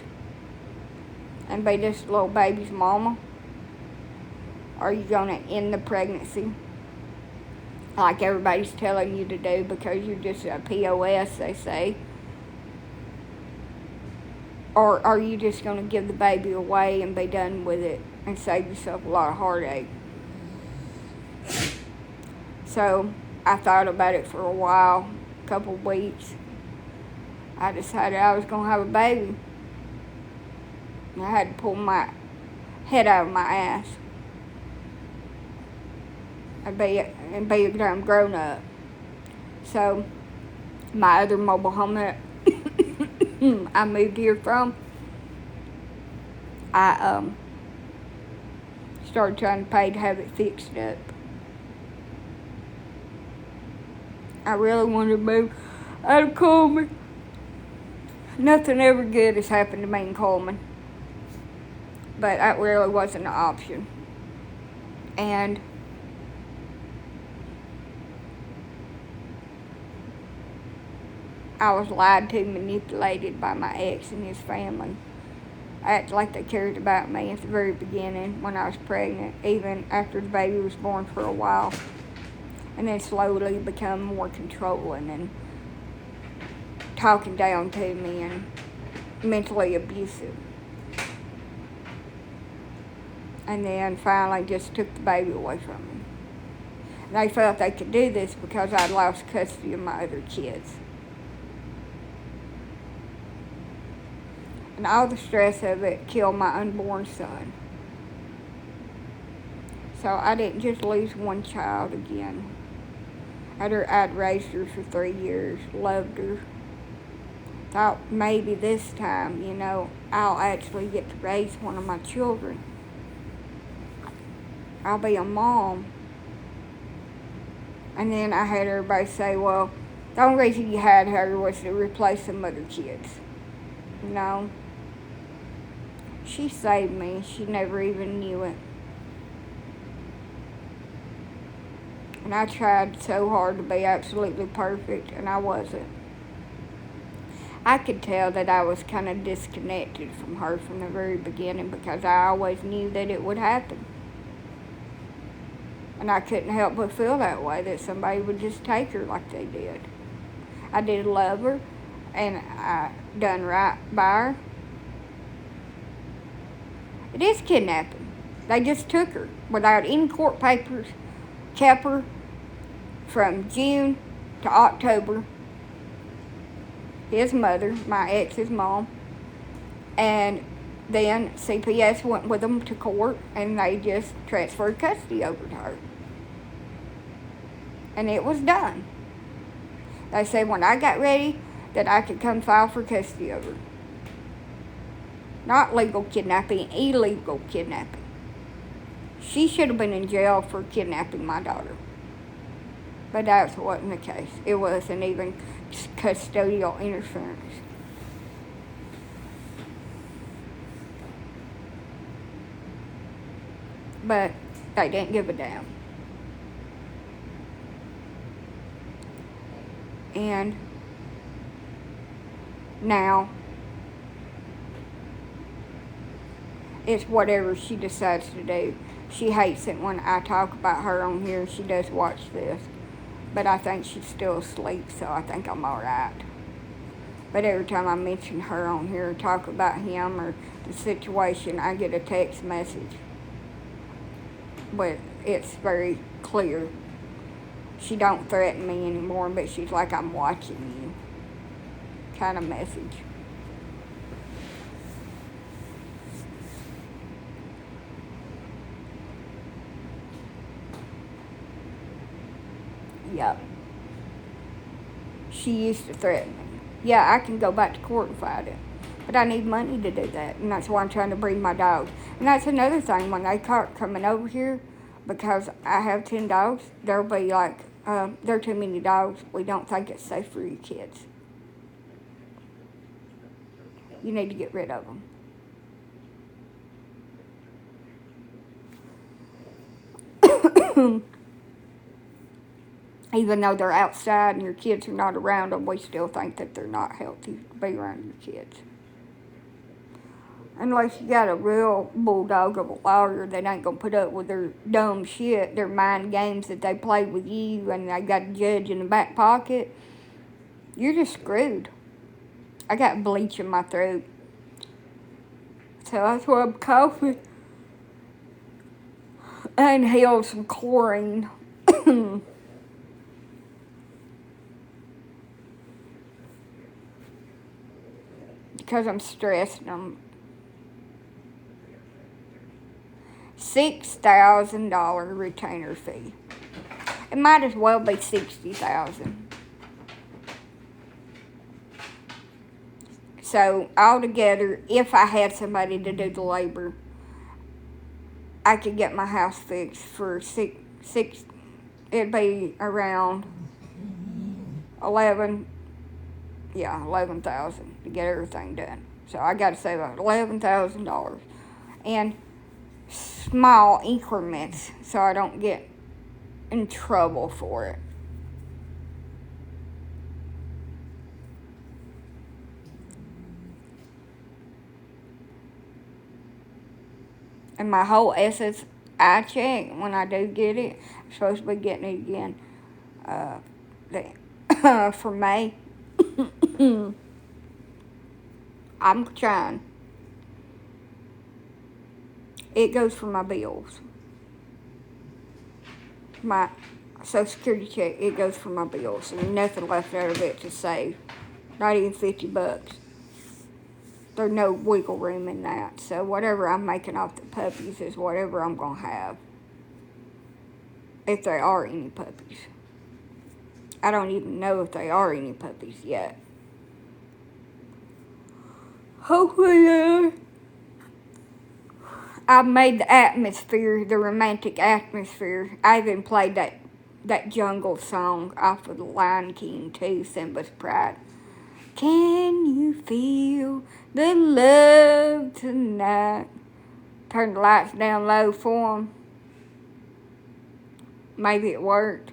and be this little baby's mama? Or are you going to end the pregnancy like everybody's telling you to do because you're just a POS, they say? Or are you just going to give the baby away and be done with it and save yourself a lot of heartache? So I thought about it for a while, a couple of weeks. I decided I was going to have a baby. And I had to pull my head out of my ass and be a damn grown up. So my other mobile home that I moved here from, I started trying to pay to have it fixed up. I really wanted to move out of Coleman. Nothing ever good has happened to me in Coleman. But that really wasn't an option. And I was lied to, manipulated by my ex and his family. I acted like they cared about me at the very beginning when I was pregnant, even after the baby was born for a while. And then slowly become more controlling and talking down to me and mentally abusive. And then finally just took the baby away from me. And they felt they could do this because I'd lost custody of my other kids. And all the stress of it killed my unborn son. So I didn't just lose one child again. I'd raised her for 3 years, loved her. Thought maybe this time, I'll actually get to raise one of my children. I'll be a mom. And then I had everybody say, well, the only reason you had her was to replace some other kids. No. She saved me. She never even knew it. And I tried so hard to be absolutely perfect, and I wasn't. I could tell that I was kind of disconnected from her from the very beginning because I always knew that it would happen. And I couldn't help but feel that way, that somebody would just take her like they did. I did love her, and I done right by her. It is kidnapping. They just took her without any court papers, kept her from June to October. His mother, my ex's mom, and then CPS went with them to court, and they just transferred custody over to her. And it was done. They said when I got ready that I could come file for custody of her. Not legal kidnapping, illegal kidnapping. She should have been in jail for kidnapping my daughter. But that wasn't the case. It wasn't even custodial interference. But they didn't give a damn. And now it's whatever she decides to do. She hates it when I talk about her on here. She does watch this. But I think she's still asleep, so I think I'm alright. But every time I mention her on here or talk about him or the situation, I get a text message. But it's very clear. She don't threaten me anymore, but she's like, I'm watching you kind of message. Yep. She used to threaten me. Yeah, I can go back to court and fight it. But I need money to do that, and that's why I'm trying to breed my dogs. And that's another thing, when they start coming over here, because I have 10 dogs, they'll be like, there are too many dogs. We don't think it's safe for your kids. You need to get rid of them. Even though they're outside and your kids are not around them, we still think that they're not healthy to be around your kids. Unless you got a real bulldog of a lawyer that ain't gonna put up with their dumb shit, their mind games that they play with you, and they got a judge in the back pocket, you're just screwed. I got bleach in my throat. So that's why I'm coughing. I inhaled some chlorine. Because I'm stressed and I'm $6,000 retainer fee. It might as well be $60,000. So altogether, if I had somebody to do the labor, I could get my house fixed for six. It'd be around 11,000 to get everything done. So I got to save about $11,000, and small increments so I don't get in trouble for it. And my whole SSI check, when I do get it, I'm supposed to be getting it again for May. I'm trying. It goes for my bills. My Social Security check, it goes for my bills. And nothing left out of it to save. Not even $50. There's no wiggle room in that. So whatever I'm making off the puppies is whatever I'm going to have. If there are any puppies. I don't even know if there are any puppies yet. Hopefully, I've made the atmosphere, the romantic atmosphere. I even played that jungle song off of the Lion King too, Simba's Pride. Can you feel the love tonight? Turn the lights down low for 'em. Maybe it worked.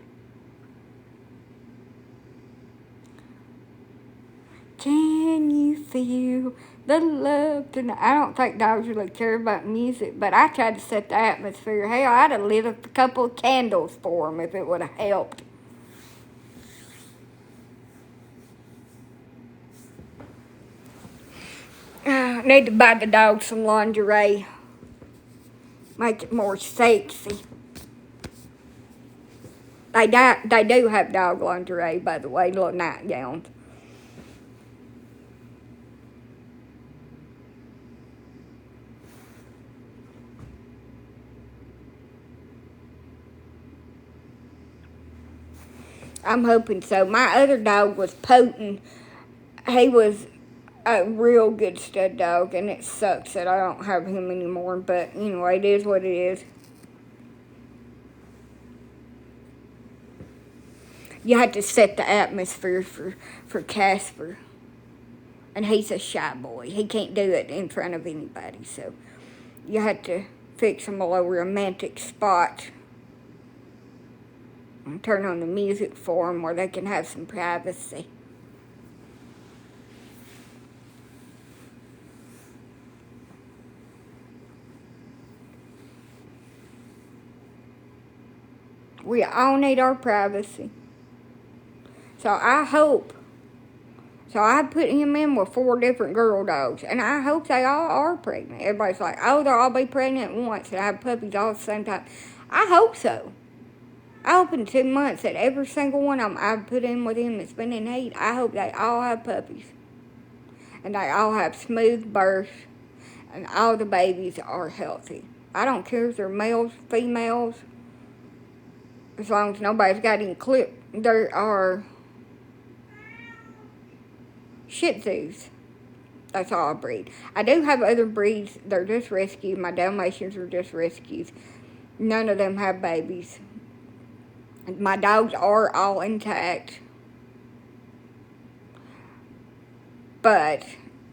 Can you feel the love tonight? I don't think dogs really care about music, but I tried to set the atmosphere. Hell, I'd have lit up a couple of candles for them if it would have helped. I need to buy the dog some lingerie. Make it more sexy. They do have dog lingerie, by the way, little nightgowns. I'm hoping so. My other dog was potent. He was a real good stud dog, and it sucks that I don't have him anymore. But anyway, it is what it is. You have to set the atmosphere for Casper. And he's a shy boy. He can't do it in front of anybody. So you have to fix him a little romantic spot. And turn on the music for them where they can have some privacy. We all need our privacy. So I hope. So I put him in with 4 different girl dogs. And I hope they all are pregnant. Everybody's like, oh, they'll all be pregnant at once and have puppies all at the same time. I hope so. I hope in 2 months that every single one of them I've put in with him that's been in heat, I hope they all have puppies. And they all have smooth births. And all the babies are healthy. I don't care if they're males, females. As long as nobody's got any clip. There are Shih Tzus. That's all I breed. I do have other breeds. They're just rescues. My Dalmatians are just rescues. None of them have babies. My dogs are all intact. But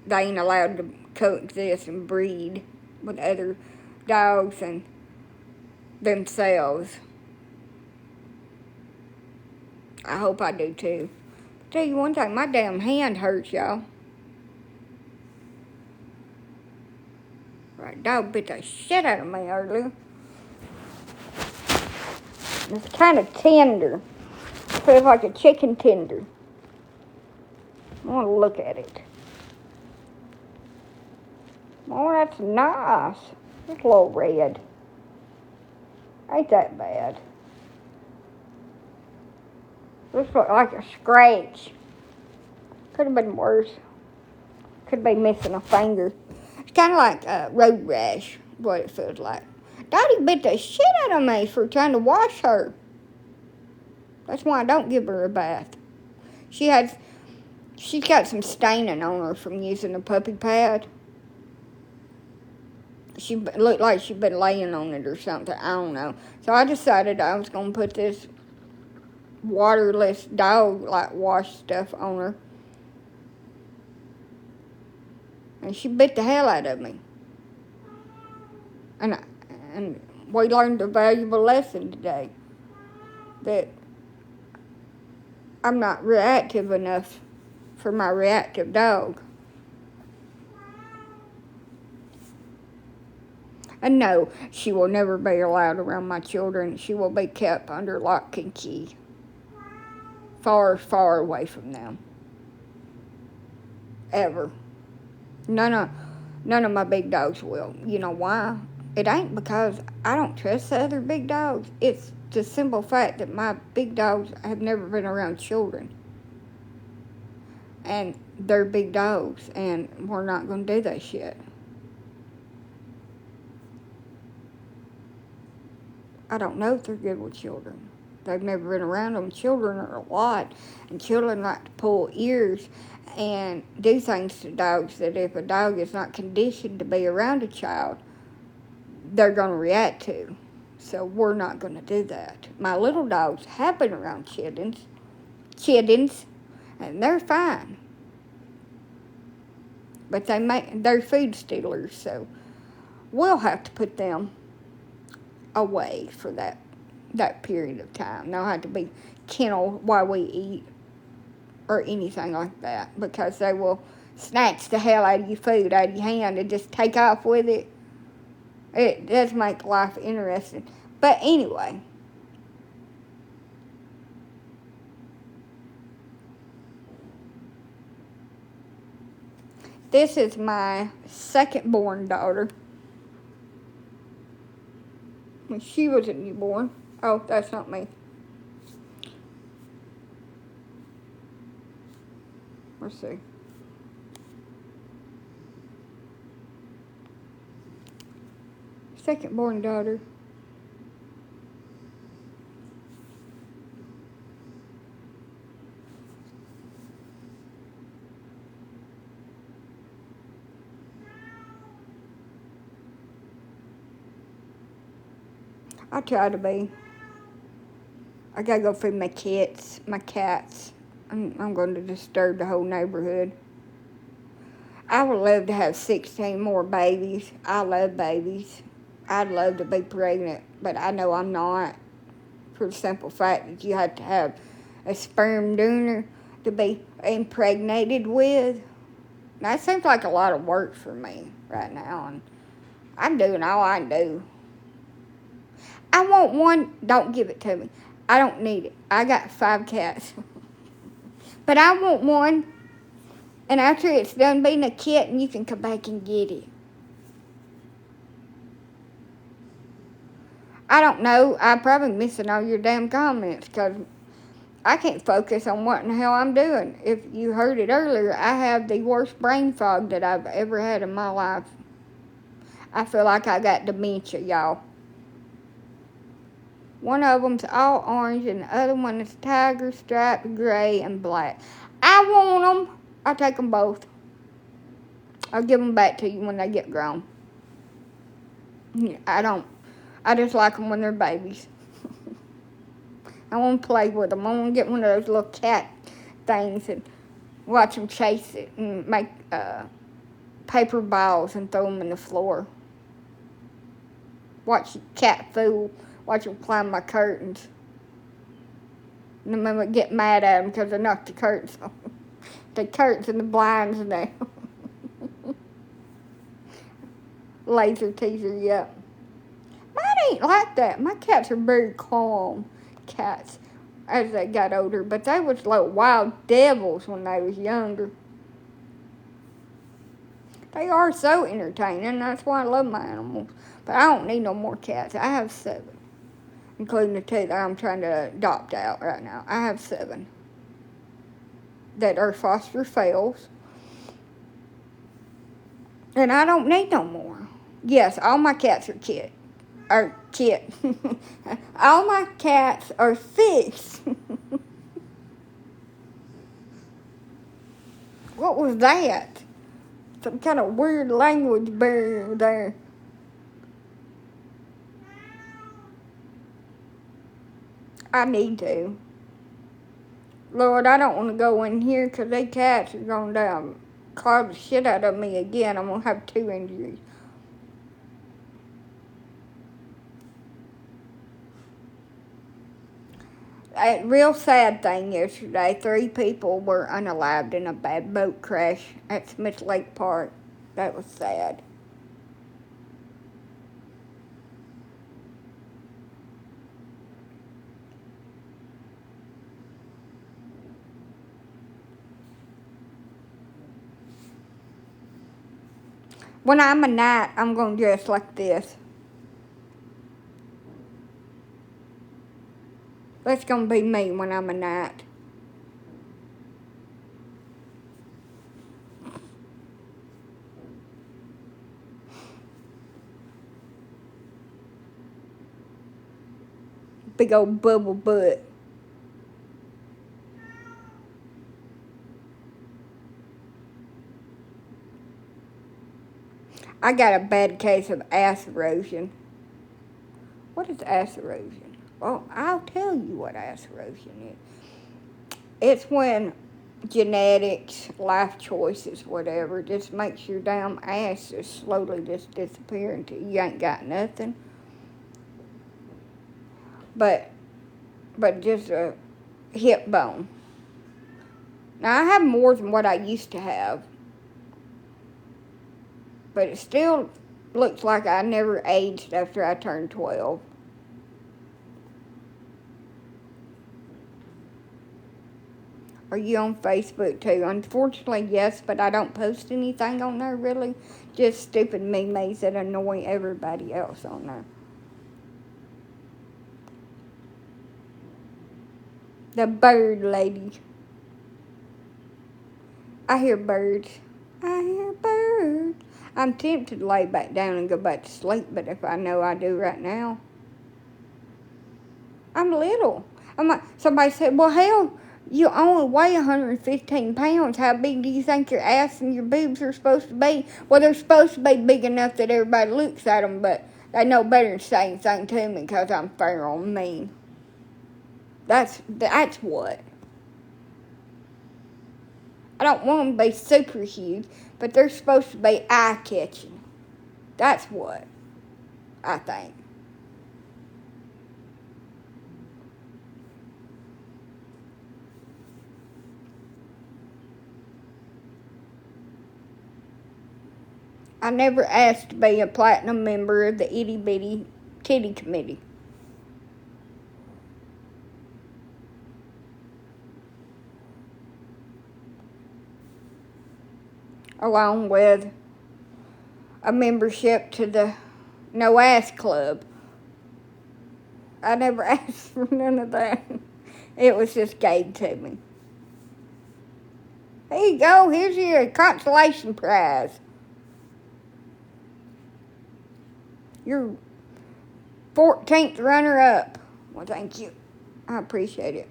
they ain't allowed to coexist and breed with other dogs and themselves. I hope I do too. Tell you one thing, my damn hand hurts, y'all. Right, dog bit the shit out of me earlier. It's kind of tender. Feels like a chicken tender. I want to look at it. Oh, that's nice. It's a little red. Ain't that bad. This looks like a scratch. Could have been worse. Could be missing a finger. It's kind of like road rash, what it feels like. Dottie bit the shit out of me for trying to wash her. That's why I don't give her a bath. She's got some staining on her from using the puppy pad. She looked like she'd been laying on it or something. I don't know. So I decided I was going to put this waterless dog wash stuff on her. And she bit the hell out of me. And we learned a valuable lesson today. That I'm not reactive enough for my reactive dog. And no, she will never be allowed around my children. She will be kept under lock and key. Far, far away from them. Ever. None of my big dogs will. You know why? It ain't because I don't trust the other big dogs. It's the simple fact that my big dogs have never been around children. And they're big dogs, and we're not going to do that shit. I don't know if they're good with children. They've never been around them. Children are a lot, and children like to pull ears and do things to dogs that if a dog is not conditioned to be around a child, they're going to react to. So we're not going to do that. My little dogs have been around chiddens, and they're fine. But they're food stealers, so we'll have to put them away for that period of time. They'll have to be kenneled while we eat or anything like that, because they will snatch the hell out of your food out of your hand and just take off with it. It does make life interesting. But anyway, this is my second born daughter. When she was a newborn. Oh, that's not me. Let's see. Second born daughter. I try to be. I gotta go feed my cats. I'm going to disturb the whole neighborhood. I would love to have 16 more babies. I love babies. I'd love to be pregnant, but I know I'm not. For the simple fact that you have to have a sperm donor to be impregnated with. Now, it seems like a lot of work for me right now, and I'm doing all I can do. I want one. Don't give it to me. I don't need it. I got 5 cats. But I want one. And after it's done being a kitten, you can come back and get it. I don't know. I'm probably missing all your damn comments because I can't focus on what in the hell I'm doing. If you heard it earlier, I have the worst brain fog that I've ever had in my life. I feel like I got dementia, y'all. One of them's all orange and the other one is tiger, striped, gray, and black. I want them. I'll take them both. I'll give them back to you when they get grown. I just like them when they're babies. I want to play with them. I want to get one of those little cat things and watch them chase it and make paper balls and throw them in the floor. Watch the cat fool. Watch them climb my curtains. And the mama get mad at them because they knocked the curtains on. The curtains and the blinds down. Laser teaser, yep. Mine ain't like that. My cats are very calm cats as they got older, but they was like wild devils when they was younger. They are so entertaining. That's why I love my animals. But I don't need no more cats. I have 7, including the 2 that I'm trying to adopt out right now. I have 7 that are foster fails. And I don't need no more. Yes, all my cats are kit. All my cats are 6. What was that? Some kind of weird language barrier there. I need to. Lord, I don't want to go in here because they cats are going to claw the shit out of me again. I'm going to have 2 injuries. A real sad thing yesterday, 3 people were unalived in a bad boat crash at Smith Lake Park. That was sad. When I'm a knight, I'm going to dress like this. That's going to be me when I'm a knight. Big old bubble butt. I got a bad case of ass erosion. What is ass erosion? Well, I'll tell you what ass erosion is. It's when genetics, life choices, whatever, just makes your damn ass just slowly just disappear until you ain't got nothing. But just a hip bone. Now, I have more than what I used to have. But it still looks like I never aged after I turned 12. Are you on Facebook too? Unfortunately, yes, but I don't post anything on there really. Just stupid memes that annoy everybody else on there. The bird lady. I hear birds. I hear birds. I'm tempted to lay back down and go back to sleep, but if I know I do right now, I'm little. Somebody said, well, hell, you only weigh 115 pounds. How big do you think your ass and your boobs are supposed to be? Well, they're supposed to be big enough that everybody looks at them, but they know better than to say anything to me because I'm feral and mean. That's what. I don't want them to be super huge, but they're supposed to be eye-catching. That's what I think. I never asked to be a platinum member of the Itty Bitty Titty Committee. Along with a membership to the No Ass Club. I never asked for none of that. It was just gave to me. Here you go. Here's your consolation prize. Your 14th runner-up. Well, thank you. I appreciate it.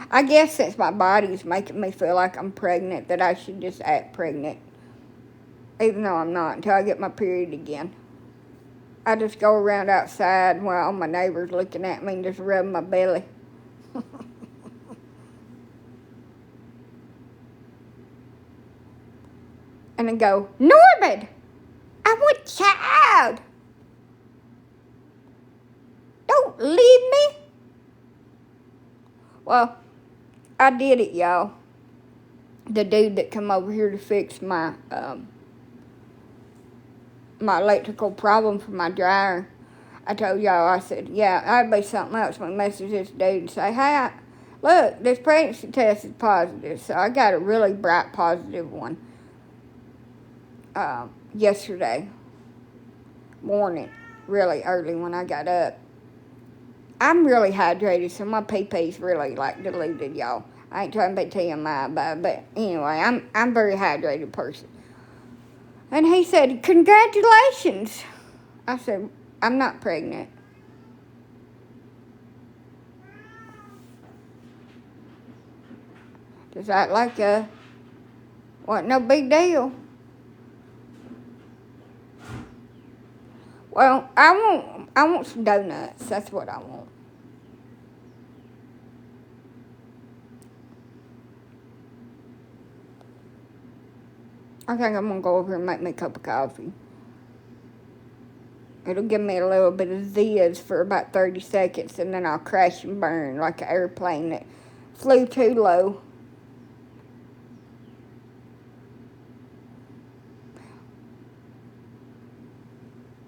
I guess since my body's making me feel like I'm pregnant, that I should just act pregnant. Even though I'm not, until I get my period again. I just go around outside while my neighbor's looking at me and just rub my belly. And I go, Norman, I want child. Don't leave me. Well, I did it, y'all. The dude that come over here to fix my my electrical problem for my dryer, I told y'all, I said, yeah, I'd be something else when I message this dude and say, hey, look, this pregnancy test is positive. So I got a really bright positive one yesterday morning, really early when I got up. I'm really hydrated, so my pee-pee's really, diluted, y'all. I ain't trying to be TMI about it, but anyway, I'm a very hydrated person. And he said, congratulations. I said, I'm not pregnant. Just act like wasn't no big deal. Well, I want some donuts. That's what I want. I think I'm going to go over here and make me a cup of coffee. It'll give me a little bit of zizz for about 30 seconds, and then I'll crash and burn like an airplane that flew too low.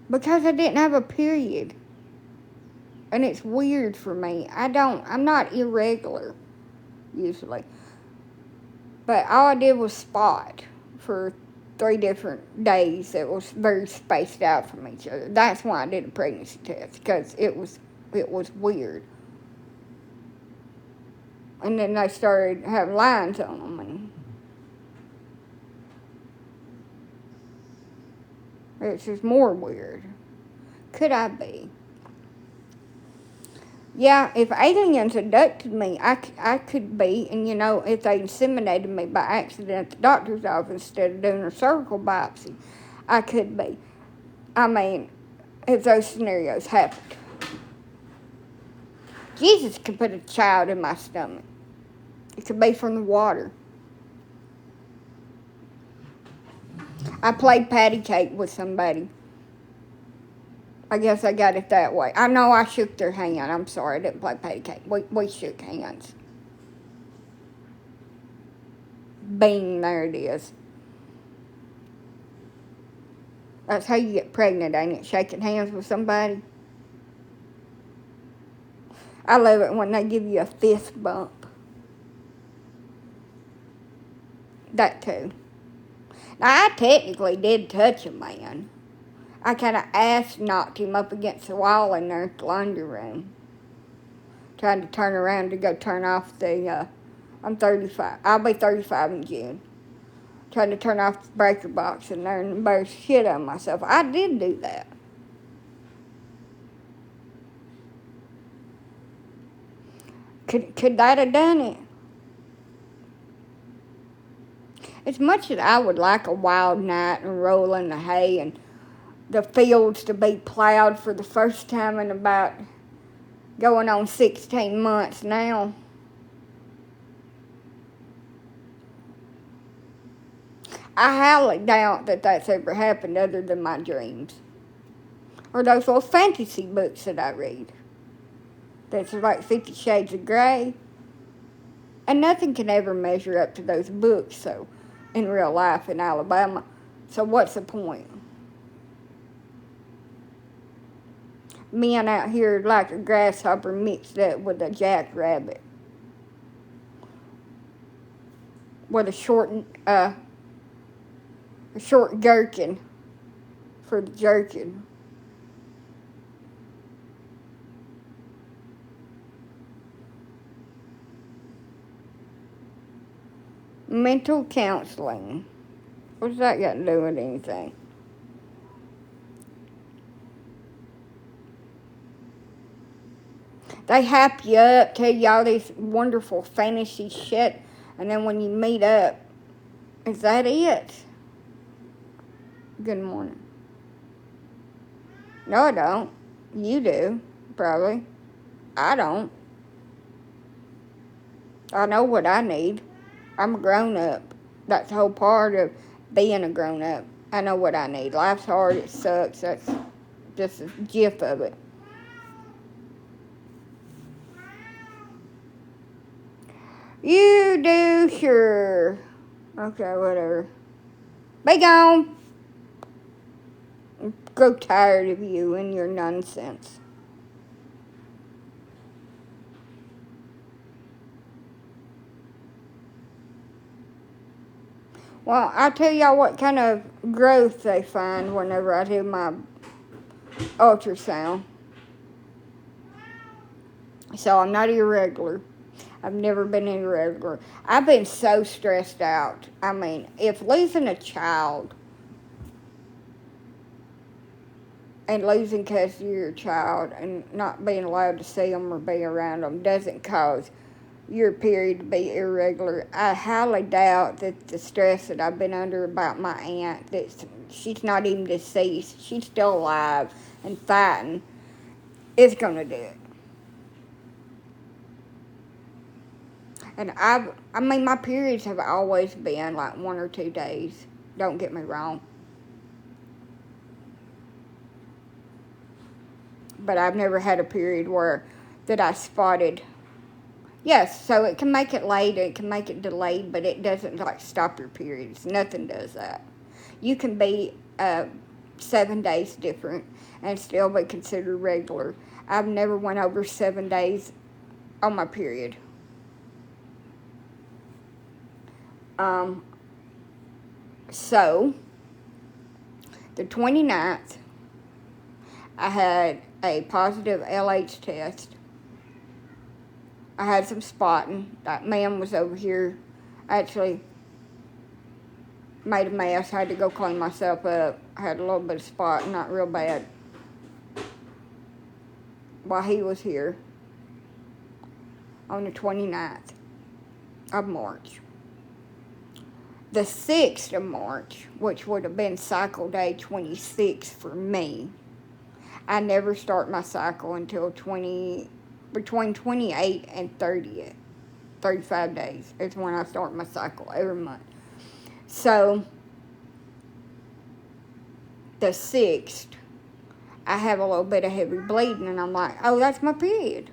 Because I didn't have a period. And it's weird for me. I'm not irregular, usually. But all I did was spot for 3 different days that was very spaced out from each other. That's why I did a pregnancy test, because it was weird. And then they started having lines on them, and it's just more weird. Could I be? Yeah, if aliens abducted me, I could be, and if they inseminated me by accident at the doctor's office instead of doing a cervical biopsy, I could be. I mean, if those scenarios happened. Jesus could put a child in my stomach. It could be from the water. I played patty cake with somebody. I guess I got it that way. I know I shook their hand. I'm sorry, I didn't play patty cake. We shook hands. Bing, there it is. That's how you get pregnant, ain't it? Shaking hands with somebody. I love it when they give you a fist bump. That too. Now, I technically did touch a man. I kind of ass-knocked him up against the wall in there at the laundry room. Trying to turn around to go turn off the, I'm 35. I'll be 35 in June. Trying to turn off the breaker box in there and embarrass shit out of myself. I did do that. Could that have done it? As much as I would like a wild night and roll in the hay and the fields to be plowed for the first time in about going on 16 months now. I highly doubt that that's ever happened other than my dreams. Or those little fantasy books that I read. That's like 50 Shades of Grey. And nothing can ever measure up to those books, so, in real life in Alabama. So what's the point? Men out here like a grasshopper mixed up with a jackrabbit. With a short gherkin for the jerkin. Mental counseling. What's that got to do with anything? They hype you up, tell you all this wonderful fantasy shit, and then when you meet up, is that it? Good morning. No, I don't. You do, probably. I don't. I know what I need. I'm a grown-up. That's the whole part of being a grown up. I know what I need. Life's hard, it sucks. That's just a gif of it. You do, sure. Okay, whatever. Be gone. I'm grow tired of you and your nonsense. Well, I'll tell y'all what kind of growth they find whenever I do my ultrasound. So I'm not irregular. I've never been irregular. I've been so stressed out. I mean, if losing a child and losing custody of your child and not being allowed to see them or be around them doesn't cause your period to be irregular, I highly doubt that the stress that I've been under about my aunt, that she's not even deceased, she's still alive and fighting, is going to do it. And I mean, my periods have always been like 1 or 2 days. Don't get me wrong. But I've never had a period that I spotted. Yes, so it can make it late, it can make it delayed, but it doesn't like stop your periods. Nothing does that. You can be 7 days different and still be considered regular. I've never went over 7 days on my period. So, the 29th, I had a positive LH test. I had some spotting. That man was over here. I actually made a mess. I had to go clean myself up. I had a little bit of spotting, not real bad, while he was here on the 29th of March. The 6th of March, which would have been cycle day 26 for me, I never start my cycle until between 28 and 30th. 35 days is when I start my cycle every month. So, the 6th, I have a little bit of heavy bleeding, and I'm like, oh, that's my period.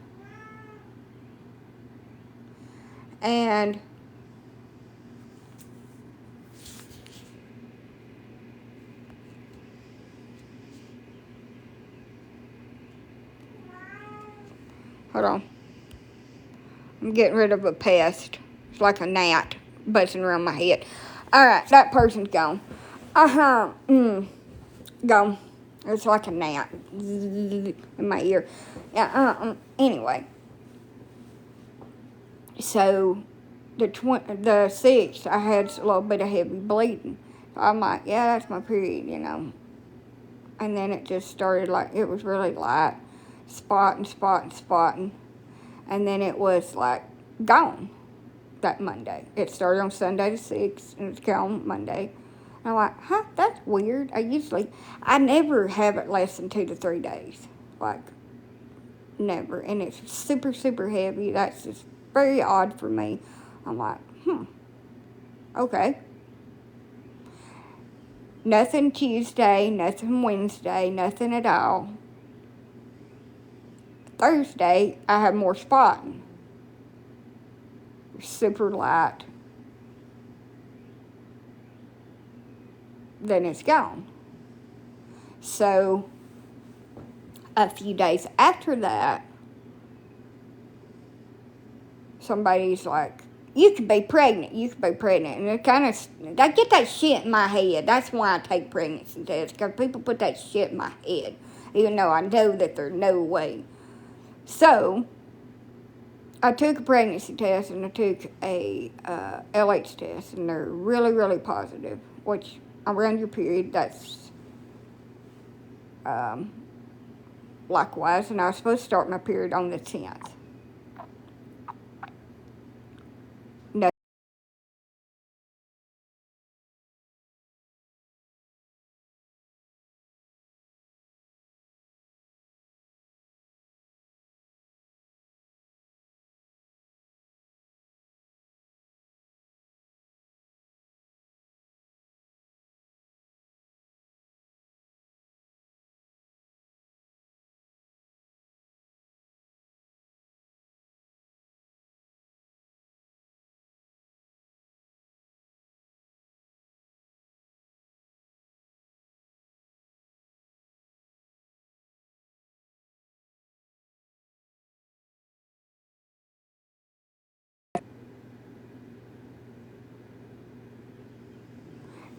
And hold on. I'm getting rid of a pest. It's like a gnat buzzing around my head. Alright, that person's gone. Gone. It's like a gnat in my ear. Yeah, anyway. So, the 6th, I had a little bit of heavy bleeding. So I'm like, yeah, that's my period, you know. And then it just started like, it was really light. Spotting. And then it was like gone that Monday. It started on Sunday the 6th, and it's gone Monday. And I'm like, huh, that's weird. I never have it less than 2 to 3 days. Like, never. And it's super, super heavy. That's just very odd for me. I'm like, okay. Nothing Tuesday, nothing Wednesday, nothing at all. Thursday, I have more spotting. Super light. Then it's gone. So, a few days after that, somebody's like, you could be pregnant. And it kind of, I get that shit in my head. That's why I take pregnancy tests, because people put that shit in my head, even though I know that there's no way. So, I took a pregnancy test and I took a LH test, and they're really, really positive, which around your period, that's likewise, and I was supposed to start my period on the 10th.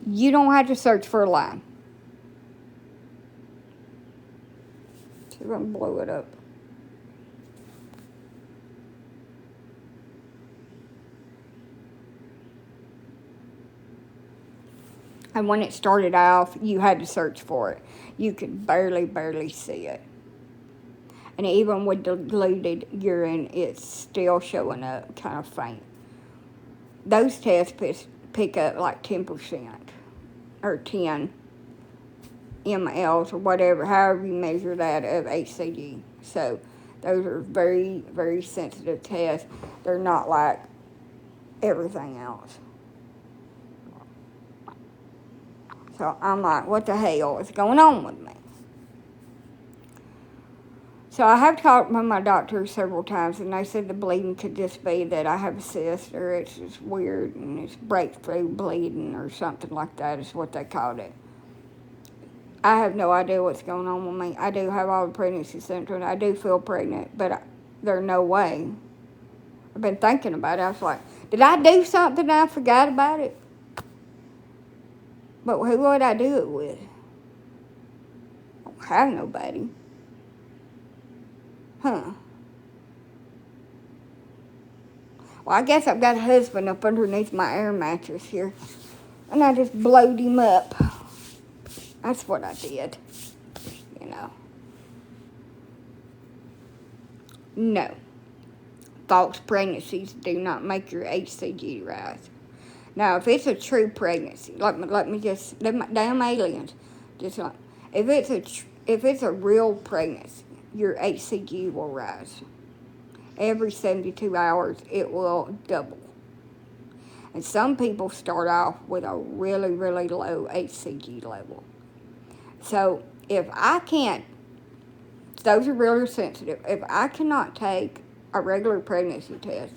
You don't have to search for a lie. So we're going to blow it up. And when it started off, you had to search for it. You could barely see it. And even with diluted urine, it's still showing up kind of faint. Those tests pick up like 10% or 10 mLs or whatever, however you measure that, of HCG. So those are very, very sensitive tests. They're not like everything else. So I'm like, what the hell is going on with me? So I have talked with my doctor several times, and they said the bleeding could just be that I have a cyst, or it's just weird, and it's breakthrough bleeding, or something like that is what they called it. I have no idea what's going on with me. I do have all the pregnancy symptoms. I do feel pregnant, but there's no way. I've been thinking about it. I was like, did I do something and I forgot about it? But who would I do it with? I don't have nobody. Huh. Well, I guess I've got a husband up underneath my air mattress here. And I just blowed him up. That's what I did. You know. No. False pregnancies do not make your HCG rise. Now, if it's a true pregnancy, let me just, damn aliens, just like, if it's a real pregnancy, your HCG will rise. Every 72 hours, it will double. And some people start off with a really, really low HCG level. So if I can't, those are really sensitive. If I cannot take a regular pregnancy test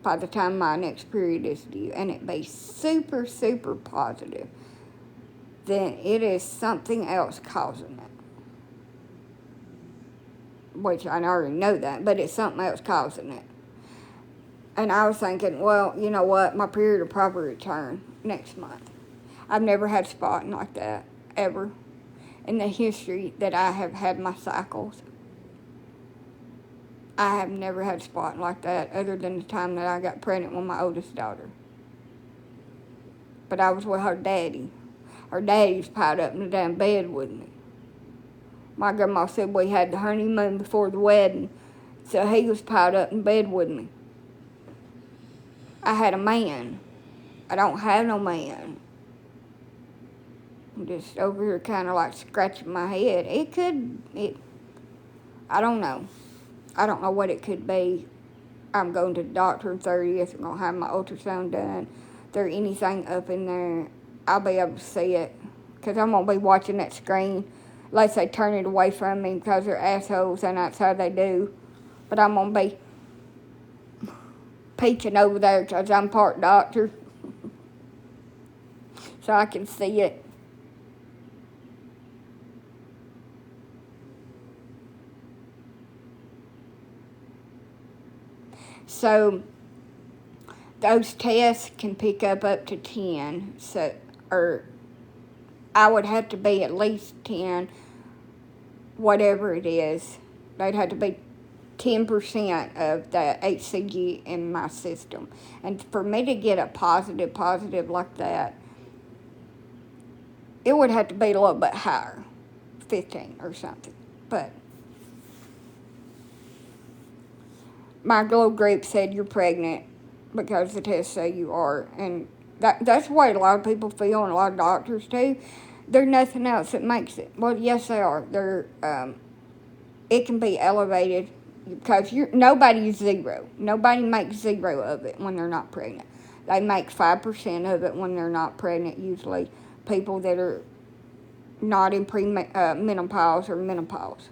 by the time my next period is due, and it be super, super positive, then it is something else causing it. Which I already know that, but it's something else causing it. And I was thinking, well, you know what? My period will probably return next month. I've never had spotting like that, ever, in the history that I have had my cycles. I have never had spotting like that, other than the time that I got pregnant with my oldest daughter. But I was with her daddy. Her daddy was piled up in the damn bed with me. My grandma said we had the honeymoon before the wedding, so he was piled up in bed with me. I had a man. I don't have no man. I'm just over here kind of like scratching my head. I don't know. I don't know what it could be. I'm going to the doctor on 30th. I'm going to have my ultrasound done. If there's anything up in there, I'll be able to see it. Because I'm going to be watching that screen. Unless they turn it away from me because they're assholes, and that's how they do. But I'm going to be peeking over there because I'm part doctor. So I can see it. So those tests can pick up to 10. So, or I would have to be at least 10, whatever it is. They'd have to be 10% of the HCG in my system. And for me to get a positive like that, it would have to be a little bit higher, 15 or something. But my little group said you're pregnant because the tests say you are. And that's the way a lot of people feel, and a lot of doctors do. There's nothing else that makes it. Well, yes, they are. It can be elevated because nobody is zero. Nobody makes zero of it when they're not pregnant. They make 5% of it when they're not pregnant, usually people that are not in menopause or menopause.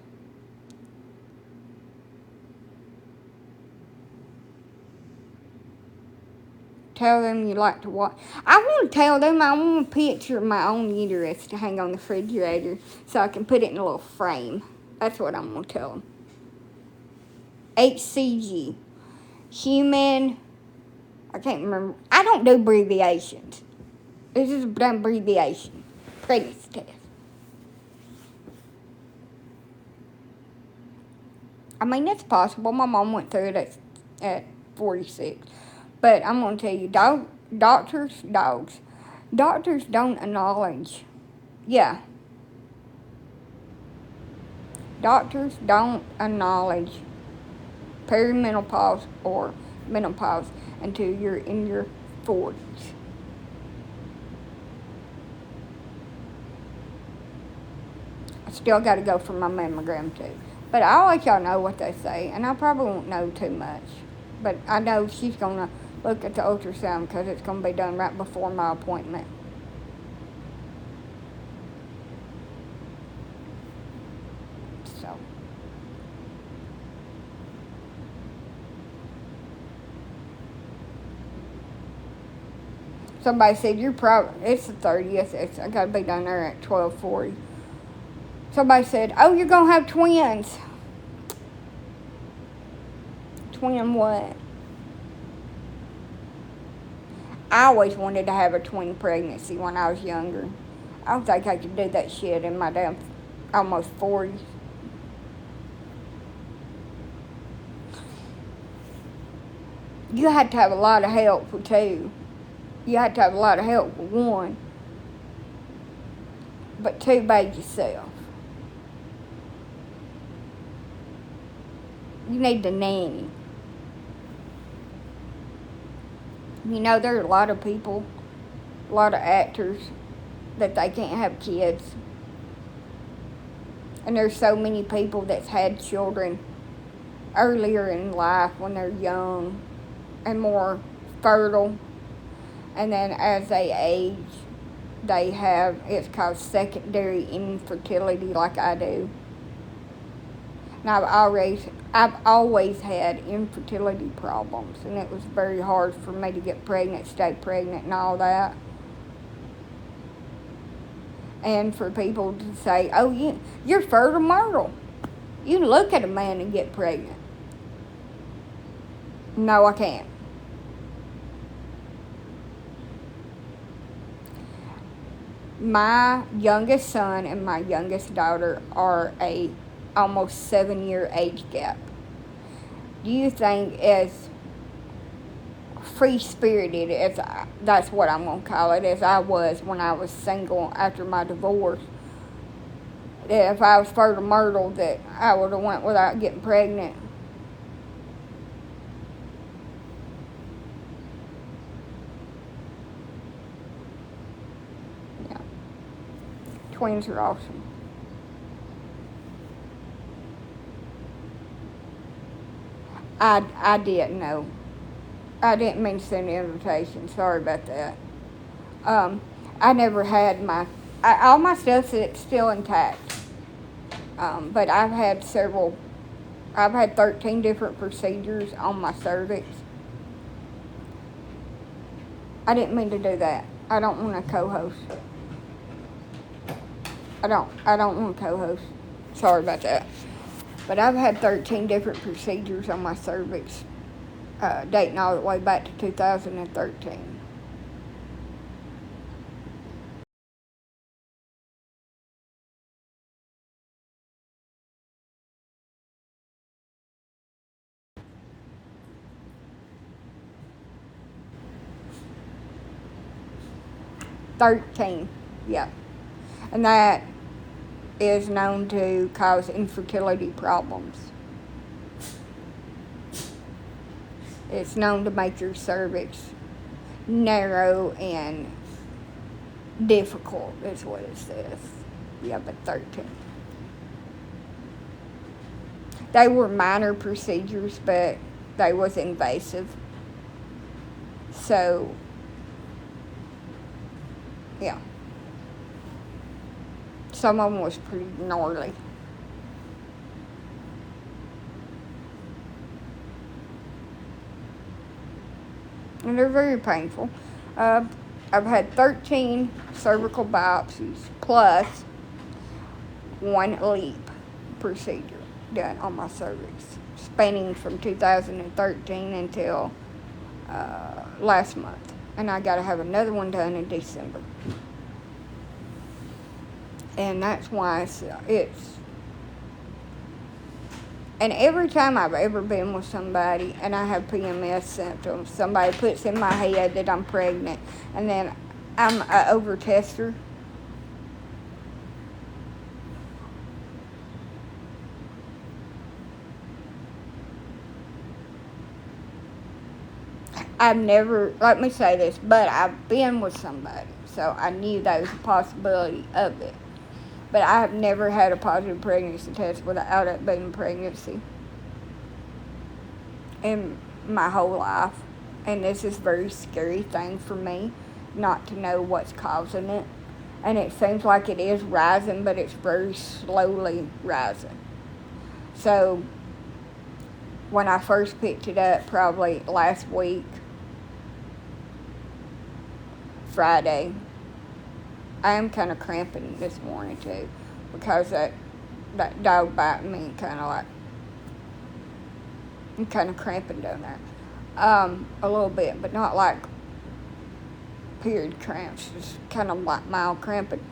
Tell them you like to watch. I want to tell them I want a picture of my own uterus to hang on the refrigerator so I can put it in a little frame. That's what I'm going to tell them. HCG. Human I can't remember. I don't do abbreviations. This is an abbreviation. Pregnancy test. I mean, it's possible. My mom went through it at 46. But I'm going to tell you, doctors don't acknowledge. Yeah. Doctors don't acknowledge perimenopause or menopause until you're in your 40s. I still got to go for my mammogram too. But I'll let y'all know what they say, and I probably won't know too much. But I know she's going to look at the ultrasound because it's going to be done right before my appointment. So. Somebody said, it's the 30th. I got to be done there at 12:40. Somebody said, oh, you're going to have twins. Twin what? I always wanted to have a twin pregnancy when I was younger. I don't think I could do that shit in my damn almost 40s. You had to have a lot of help for two. You had to have a lot of help for one. But two by yourself. You need the nanny. You know, there are a lot of people, a lot of actors, that they can't have kids. And there's so many people that's had children earlier in life when they're young and more fertile. And then as they age, they have, it's called secondary infertility like I do. And I've always had infertility problems, and it was very hard for me to get pregnant, stay pregnant, and all that. And for people to say, oh, you're fertile myrtle. You look at a man and get pregnant. No, I can't. My youngest son and my youngest daughter are a almost 7-year age gap. Do you think as free-spirited as that's what I'm going to call it, as I was when I was single after my divorce, that if I was fertile myrtle that I would have went without getting pregnant? Yeah. Twins are awesome. I didn't know. I didn't mean to send the invitation. Sorry about that. I never had all my stuff's still intact. But I've had 13 different procedures on my cervix. I didn't mean to do that. I don't want to co-host. I don't want to co-host. Sorry about that. But I've had 13 different procedures on my cervix, dating all the way back to 2013. Yeah. And that is known to cause infertility problems. It's known to make your cervix narrow and difficult, is what it says. Yeah, but 13. They were minor procedures, but they was invasive. So, yeah. Some of them was pretty gnarly. And they're very painful. I've had 13 cervical biopsies plus one LEAP procedure done on my cervix, spanning from 2013 until last month. And I got to have another one done in December. And that's why it's and every time I've ever been with somebody and I have PMS symptoms, somebody puts in my head that I'm pregnant, and then I'm an over-tester. I've never, let me say this, but I've been with somebody, so I knew there was a possibility of it. But I have never had a positive pregnancy test without it being a pregnancy in my whole life. And this is a very scary thing for me, not to know what's causing it. And it seems like it is rising, but it's very slowly rising. So when I first picked it up, probably last week, Friday, I am kind of cramping this morning too, because that dog bite me, kind of like, I'm kind of cramping down there, a little bit, but not like period cramps, just kind of like mild cramping.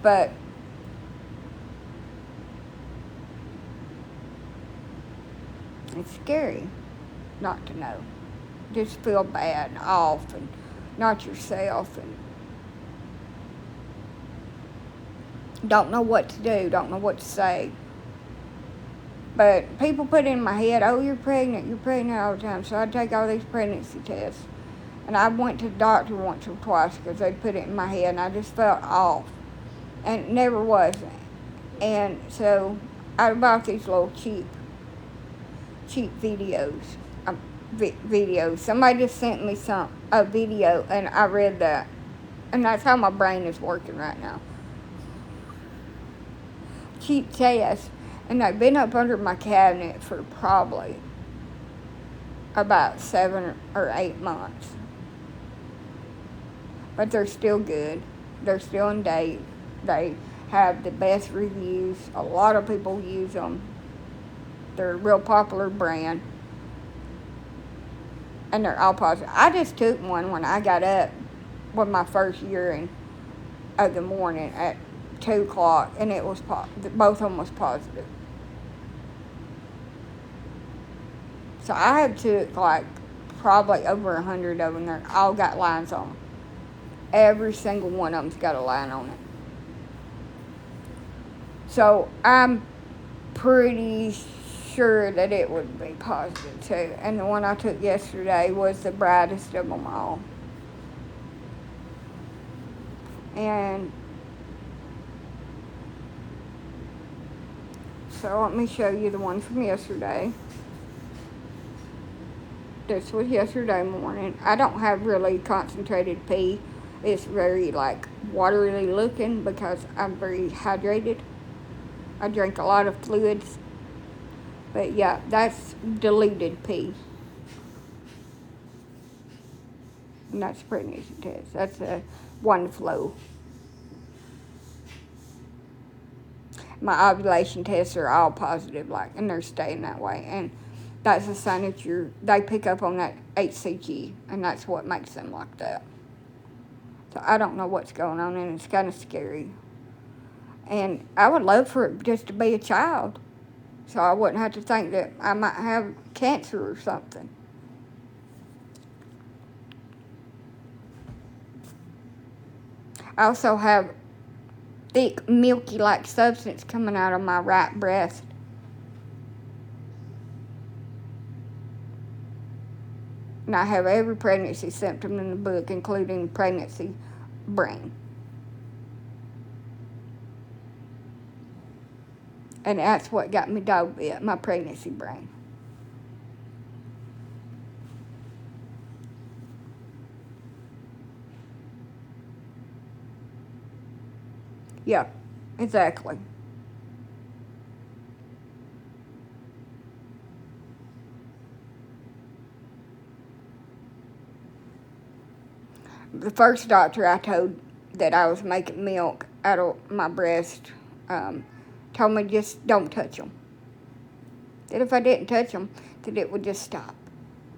But it's scary not to know. Just feel bad and off and not yourself and don't know what to do, don't know what to say. But people put in my head, oh, you're pregnant all the time. So I take all these pregnancy tests. And I went to the doctor once or twice because they put it in my head and I just felt off. And it never was. And so I bought these little cheap videos. Somebody just sent me a video and I read that. And that's how my brain is working right now. Cheap tests, and they've been up under my cabinet for probably about 7 or 8 months. But they're still good. They're still in date. They have the best reviews. A lot of people use them. They're a real popular brand. And they're all positive. I just took one when I got up with my first urine of the morning at 2 o'clock, and it was both of them was positive. So I have took like probably over 100 of them. They're all got lines on them. Every single one of them's got a line on it. So I'm pretty sure that it would be positive too. And the one I took yesterday was the brightest of them all. And so let me show you the one from yesterday. This was yesterday morning. I don't have really concentrated pee. It's very like watery looking because I'm very hydrated. I drink a lot of fluids. But yeah, that's diluted pee. And that's a pregnancy test. That's a one flow. My ovulation tests are all positive, like, and they're staying that way. And that's a sign that they pick up on that HCG, and that's what makes them like that. So I don't know what's going on, and it's kind of scary. And I would love for it just to be a child, so I wouldn't have to think that I might have cancer or something. I also have thick, milky-like substance coming out of my right breast. And I have every pregnancy symptom in the book, including pregnancy brain. And that's what got me dog bit, my pregnancy brain. Yeah, exactly. The first doctor I told that I was making milk out of my breast told me just don't touch them. That if I didn't touch them, that it would just stop.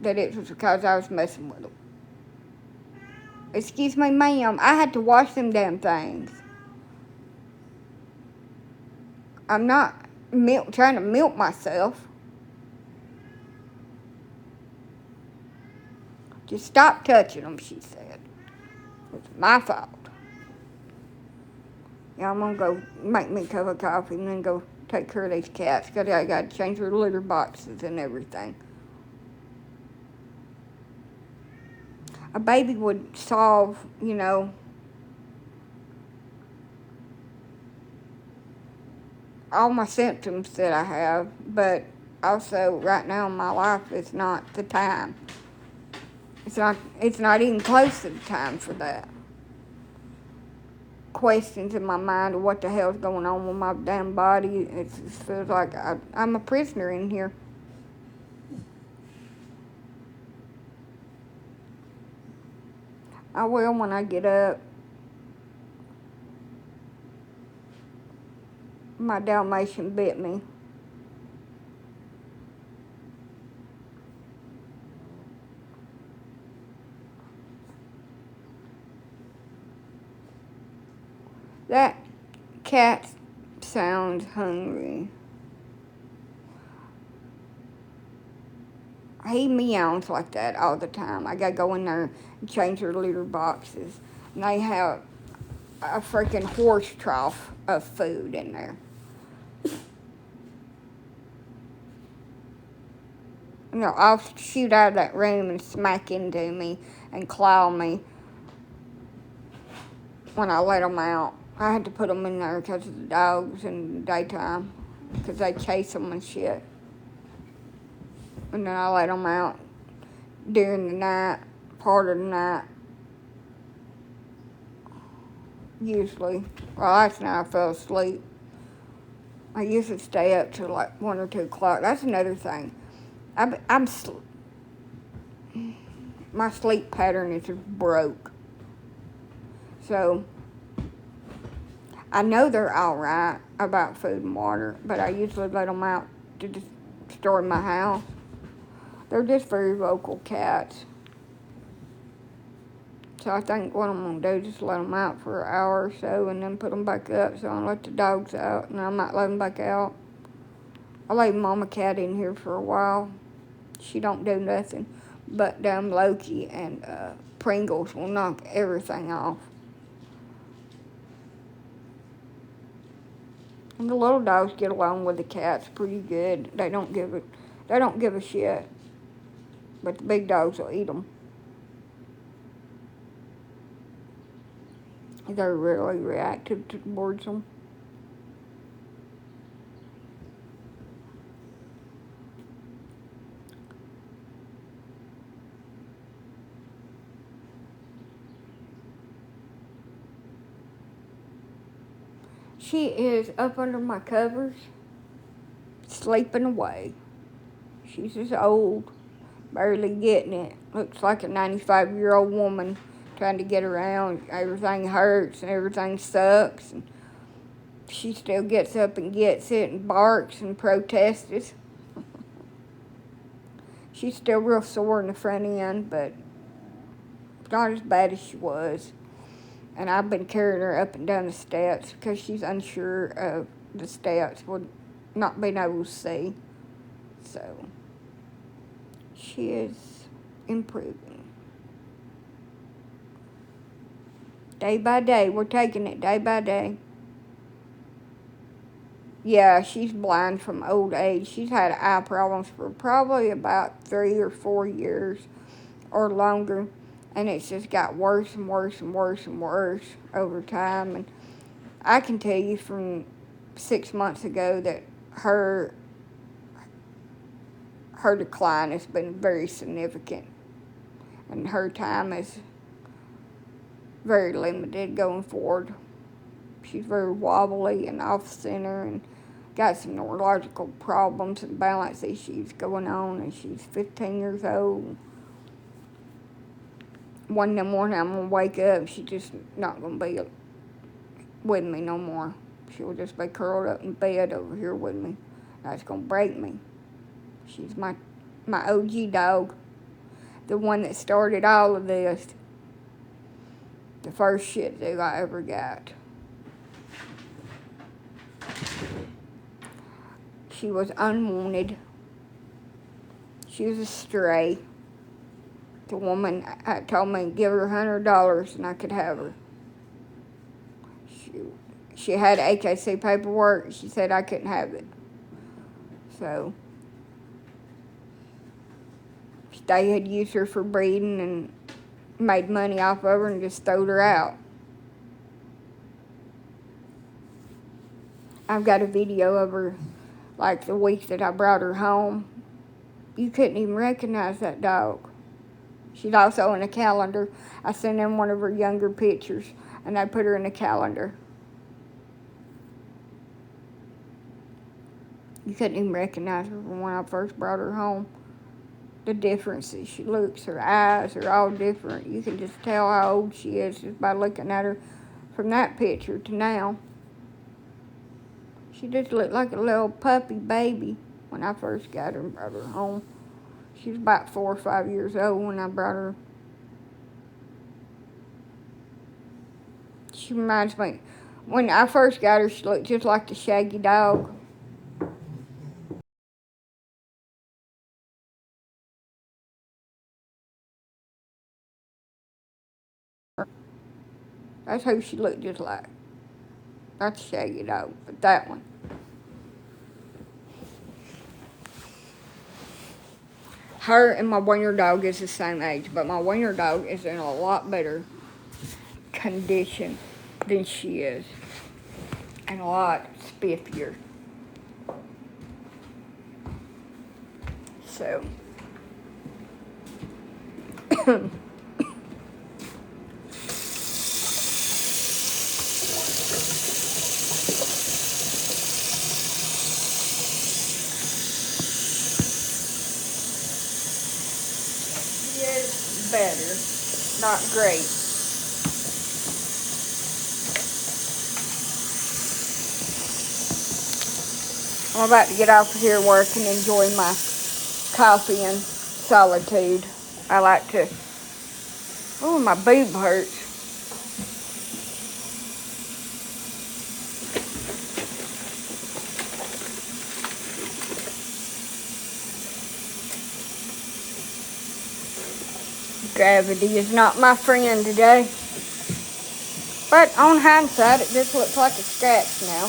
that it was because I was messing with them. Excuse me, ma'am. I had to wash them damn things. I'm not trying to milk myself. Just stop touching them, she said. It's my fault. Yeah, I'm going to go make me a cup of coffee and then go take care of these cats. Because I got to change their litter boxes and everything. A baby would solve, all my symptoms that I have. But also, right now in my life, it's not the time. It's not even close to the time for that. Questions in my mind of what the hell's going on with my damn body. It just feels like I'm a prisoner in here. I will when I get up. My Dalmatian bit me. That cat sounds hungry. He meows like that all the time. I gotta go in there and change their litter boxes. And they have a freaking horse trough of food in there. I'll shoot out of that room and smack into me and claw me when I let them out. I had to put them in there because of the dogs in the daytime, because they chase them and shit. And then I let them out during the night, part of the night. Usually. Well, last night I fell asleep. I usually stay up till like 1 or 2 o'clock. That's another thing. My sleep pattern is just broke. So, I know they're all right about food and water, but I usually let them out to destroy my house. They're just very vocal cats. So I think what I'm going to do is just let them out for an hour or so and then put them back up. So I'll let the dogs out and I might let them back out. I leave Mama Cat in here for a while. She don't do nothing, but Loki and Pringles will knock everything off. And the little dogs get along with the cats pretty good. They don't give a shit. But the big dogs will eat them. They're really reactive towards them. She is up under my covers, sleeping away. She's just old, barely getting it. Looks like a 95-year-old woman trying to get around. Everything hurts and everything sucks. And she still gets up and gets it and barks and protests. She's still real sore in the front end, but not as bad as she was. And I've been carrying her up and down the steps because she's unsure of the steps with not being able to see. So, she is improving. Day by day, we're taking it day by day. Yeah, she's blind from old age. She's had eye problems for probably about 3 or 4 years or longer. And it's just got worse and worse and worse and worse over time. And I can tell you from 6 months ago that her decline has been very significant. And her time is very limited going forward. She's very wobbly and off-center and got some neurological problems and balance issues going on. And she's 15 years old. One morning I'm going to wake up, she's just not going to be with me no more. She will just be curled up in bed over here with me. That's going to break me. She's my OG dog. the one that started all of this. The first Shih Tzu I ever got. She was unwanted. She was a stray. The woman told me to give her $100 and I could have her. She had HAC paperwork. She said I couldn't have it. So they had used her for breeding and made money off of her and just throwed her out. I've got a video of her, like the week that I brought her home. You couldn't even recognize that dog. She's also in a calendar. I sent in one of her younger pictures, and I put her in a calendar. You couldn't even recognize her from when I first brought her home. The differences, she looks, her eyes are all different. You can just tell how old she is just by looking at her from that picture to now. She just looked like a little puppy baby when I first got her and brought her home. She was about 4 or 5 years old when I brought her. She reminds me, when I first got her, she looked just like the Shaggy dog. That's who she looked just like. Not the Shaggy dog, but that one. Her and my wiener dog is the same age, but my wiener dog is in a lot better condition than she is. And a lot spiffier. So. Better, not great. I'm about to get off of here work and enjoy my coffee and solitude. I like to, oh, my boob hurts. Gravity is not my friend today. But on hindsight, it just looks like a scratch now.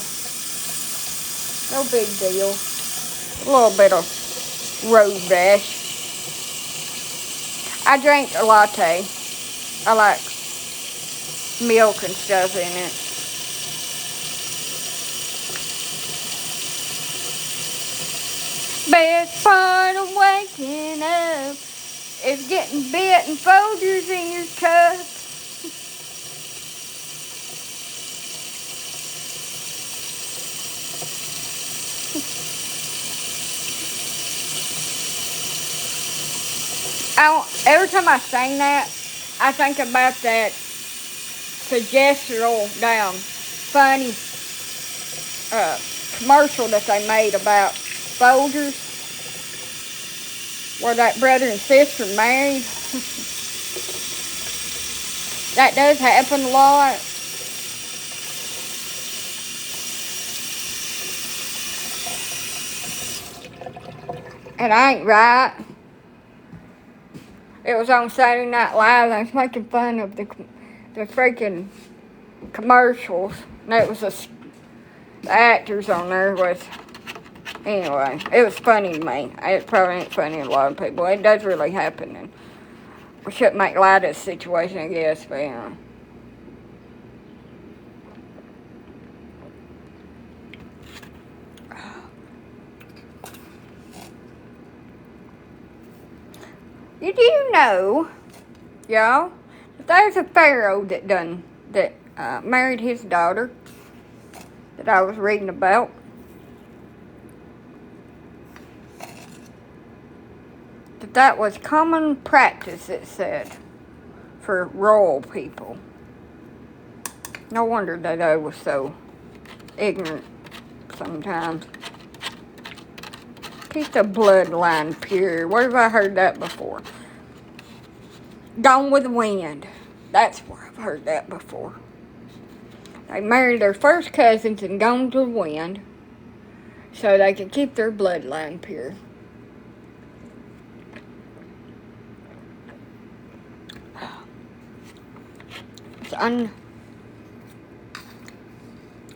No big deal. A little bit of road rash. I drank a latte. I like milk and stuff in it. Best part of waking up is getting bit and Folgers in your cup. Every time I sing that, I think about that suggestional funny commercial that they made about Folgers, where that brother and sister married. That does happen a lot. And I ain't right. It was on Saturday Night Live. I was making fun of the freaking commercials. And it was the actors on there was. Anyway, it was funny to me. It probably ain't funny to a lot of people. It does really happen. And we shouldn't make light of the situation, I guess. But, Did you know, y'all, that there's a pharaoh that married his daughter that I was reading about? That was common practice, it said, for royal people. No wonder that I was so ignorant sometimes. Keep the bloodline pure. Where have I heard that before? Gone with the Wind. That's where I've heard that before. They married their first cousins and gone to the wind so they could keep their bloodline pure. It's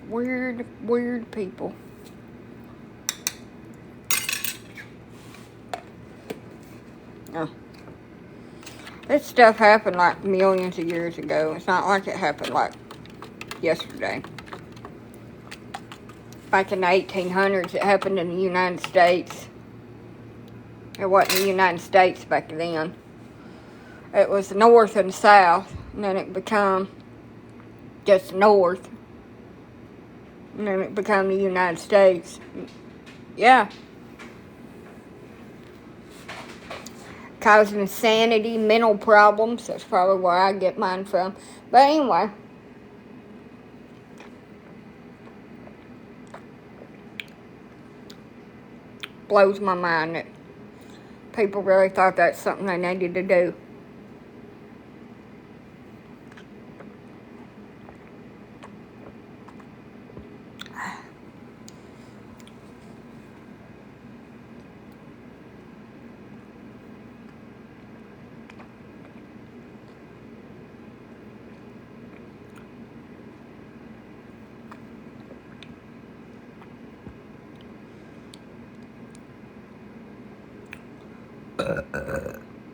weird people. Oh. This stuff happened like millions of years ago. It's not like it happened like yesterday. Back in the 1800s, it happened in the United States. It wasn't the United States back then. It was the North and the South, and then it became just North, and then it became the United States. Yeah. Causing insanity, mental problems. That's probably where I get mine from. But anyway. Blows my mind that people really thought that's something they needed to do.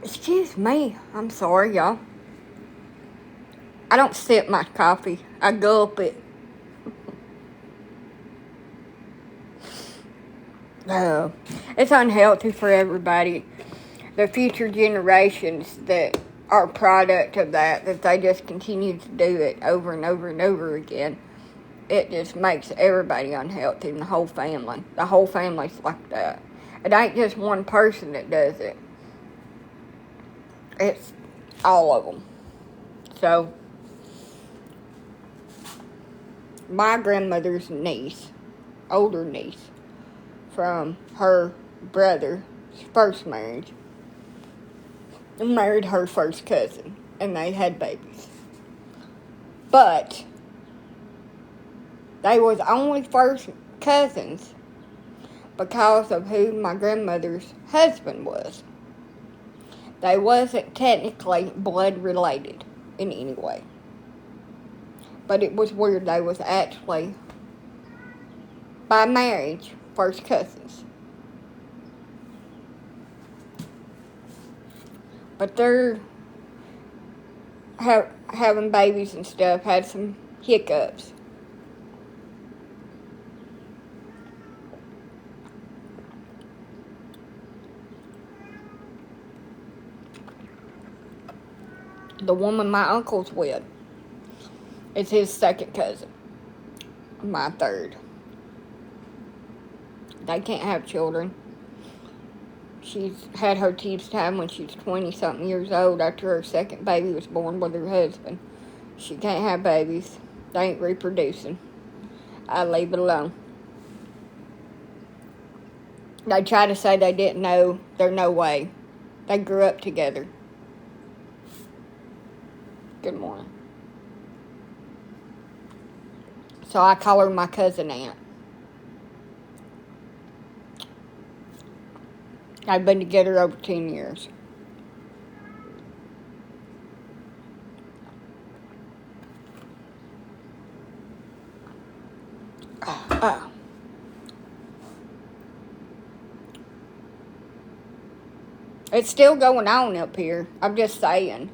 Excuse me. I'm sorry, y'all. I don't sip my coffee. I gulp it. It's unhealthy for everybody. The future generations that are a product of that they just continue to do it over and over and over again. It just makes everybody unhealthy and the whole family. The whole family's like that. It ain't just one person that does it. It's all of them. So, my grandmother's niece, older niece, from her brother's first marriage, married her first cousin, and they had babies. But they was only first cousins because of who my grandmother's husband was. They wasn't technically blood related in any way. But it was weird. They was actually, by marriage, first cousins. But they're having babies and stuff, had some hiccups. The woman my uncle's with is his second cousin. My third. They can't have children. She's had her teeth time when she's 20-something years old after her second baby was born with her husband. She can't have babies. They ain't reproducing. I leave it alone. They try to say they didn't know. There's no way. They grew up together. Good morning. So I call her my cousin aunt. I've been together over 10 years. It's still going on up here. I'm just saying.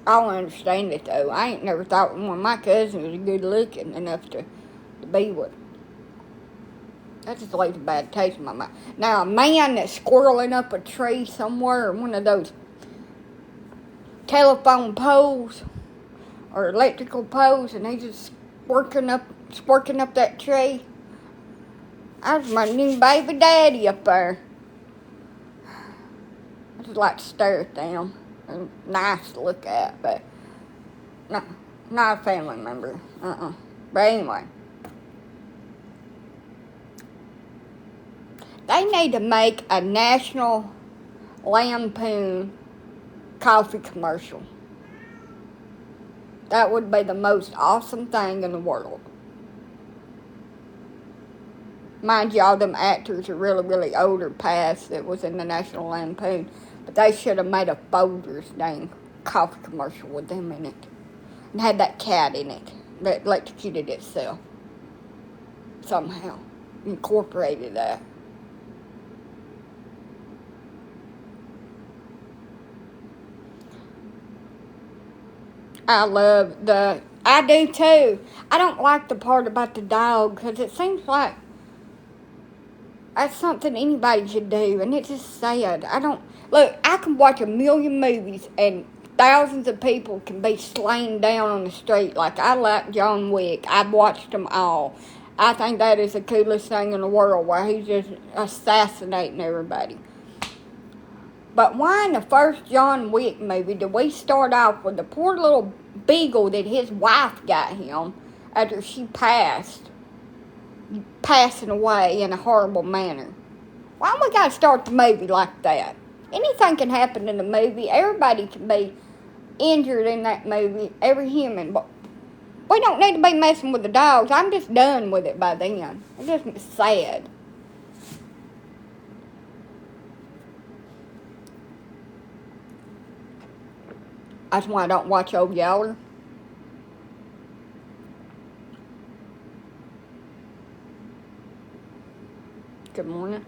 I don't understand it, though. I ain't never thought one of my cousins was good looking enough to be with. That just leaves a bad taste in my mouth. Now, a man that's squirreling up a tree somewhere, one of those telephone poles or electrical poles, and he's just sparking up that tree. That's my new baby daddy up there. I just like to stare at them. They're nice to look at, but not a family member. But anyway. They need to make a National Lampoon coffee commercial. That would be the most awesome thing in the world. Mind you, all them actors are really, really older past that was in the National Lampoon. But they should have made a Folgers dang coffee commercial with them in it. And had that cat in it that electrocuted itself. Somehow. Incorporated that. I do too. I don't like the part about the dog because it seems like that's something anybody should do, and it's just sad. Look, I can watch a million movies and thousands of people can be slain down on the street. Like, I like John Wick. I've watched them all. I think that is the coolest thing in the world, where he's just assassinating everybody. But why in the first John Wick movie did we start off with the poor little beagle that his wife got him after she passing away in a horrible manner? Why we gotta start the movie like that? Anything can happen in the movie. Everybody can be injured in that movie. Every human. But we don't need to be messing with the dogs. I'm just done with it by then. It's just sad. That's why I don't watch Old Yeller. Good morning.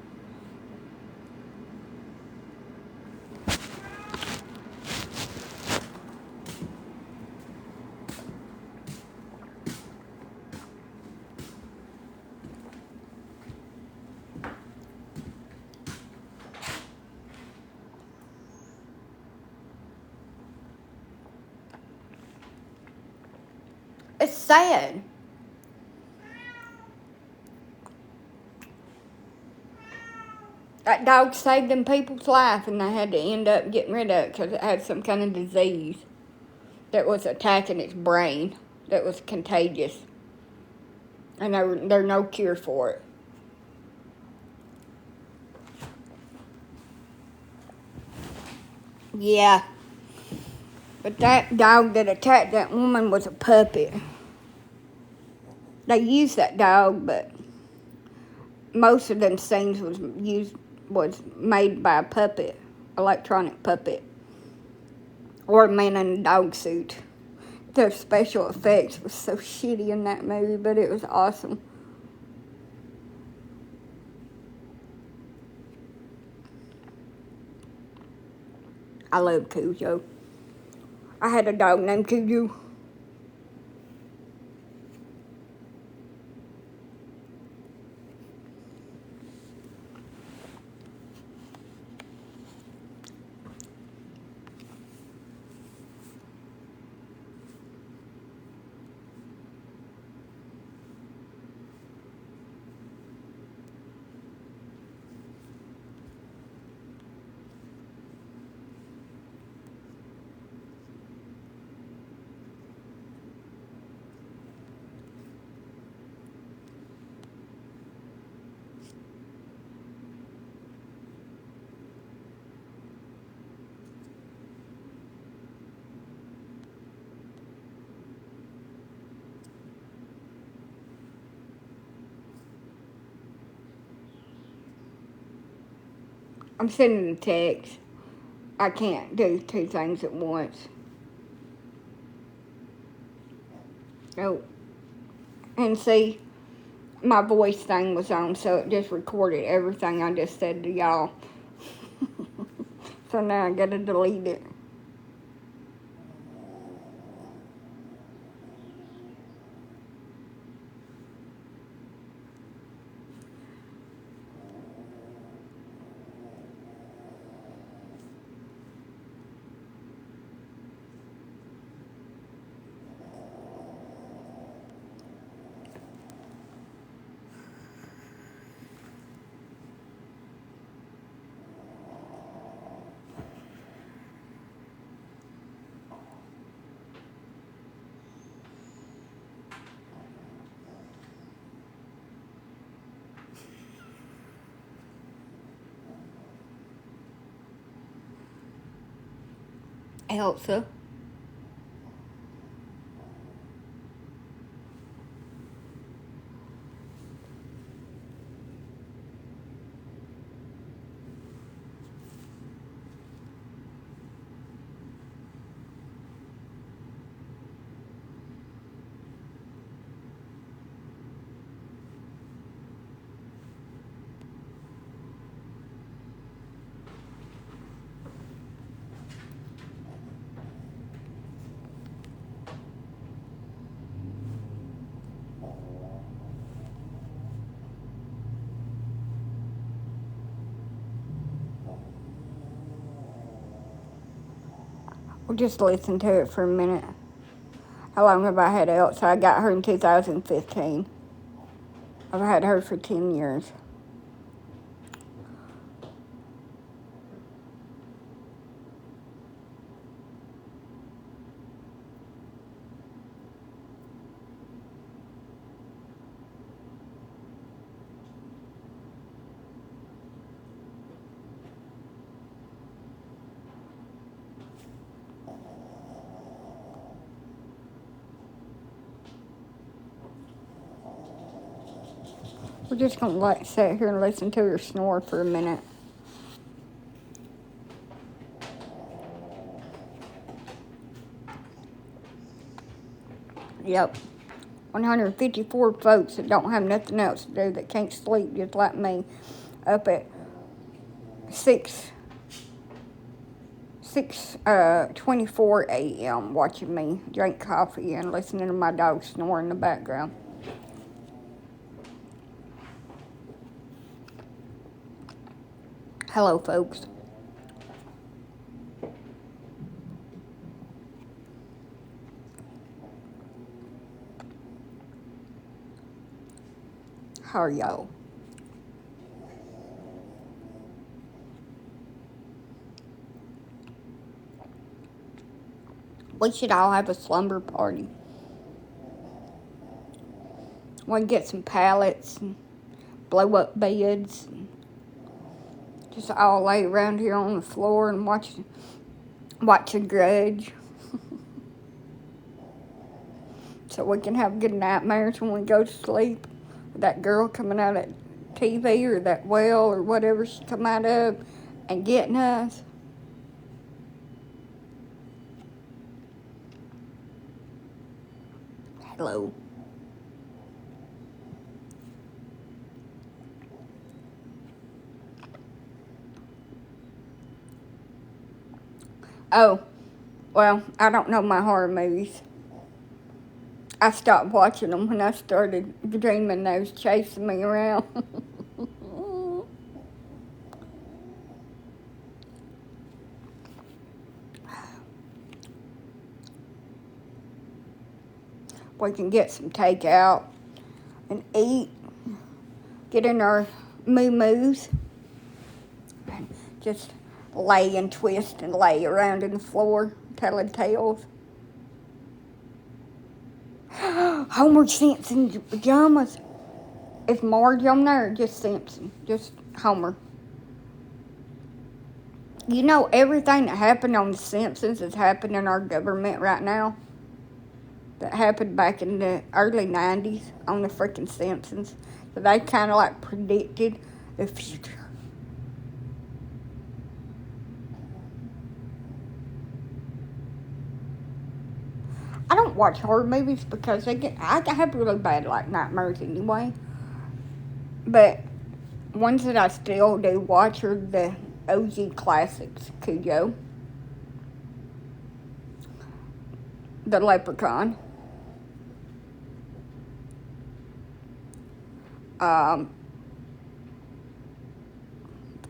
It's sad. That dog saved them people's life, and they had to end up getting rid of it because it had some kind of disease that was attacking its brain that was contagious. And there's no cure for it. Yeah. But that dog that attacked that woman was a puppet. They used that dog, but most of them scenes was made by a puppet, electronic puppet, or a man in a dog suit. The special effects was so shitty in that movie, but it was awesome. I love Cujo. I had a dog named Cujo. I'm sending a text. I can't do two things at once. Oh. And see, my voice thing was on, so it just recorded everything I just said to y'all. So now I gotta delete it. Elsa. We'll just listen to it for a minute. How long have I had Elsa? I got her in 2015. I've had her for 10 years. We're just going to sit here and listen to her snore for a minute. Yep. 154 folks that don't have nothing else to do, that can't sleep just like me, up at 6:24 a.m. watching me drink coffee and listening to my dog snore in the background. Hello, folks. How are y'all? We should all have a slumber party. We can get some pallets and blow up beds and just all lay around here on the floor and watch a Grudge. So we can have good nightmares when we go to sleep. That girl coming out of TV or that well or whatever she come out of and getting us. Hello. Oh, well, I don't know my horror movies. I stopped watching them when I started dreaming they was chasing me around. We can get some takeout and eat, get in our moo-moos, and just lay and twist and lay around in the floor, telling tales. Homer Simpson's pajamas. Is Marge on there or just Simpson? Just Homer. You know, everything that happened on The Simpsons is happening in our government right now. That happened back in the early 90s on the freaking Simpsons. So they kind of like predicted the future. I don't watch horror movies because I have really bad like nightmares anyway. But ones that I still do watch are the OG classics. Cujo, the Leprechaun,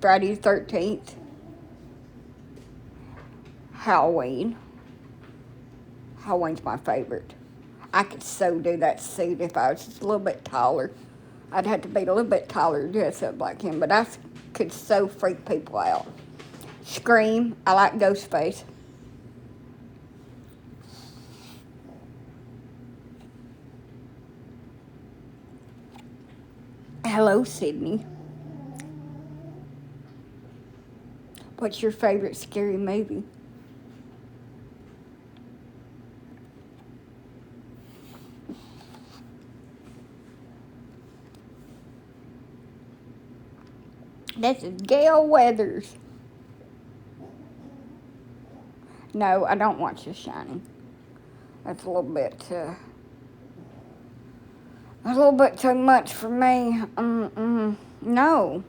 Friday the 13th, Halloween. Halloween's my favorite. I could so do that suit if I was just a little bit taller. I'd have to be a little bit taller to dress up like him, but I could so freak people out. Scream, I like Ghostface. Hello, Sydney. What's your favorite scary movie? This is Gail Weathers. No, I don't watch The Shining. That's a little bit too much for me. No.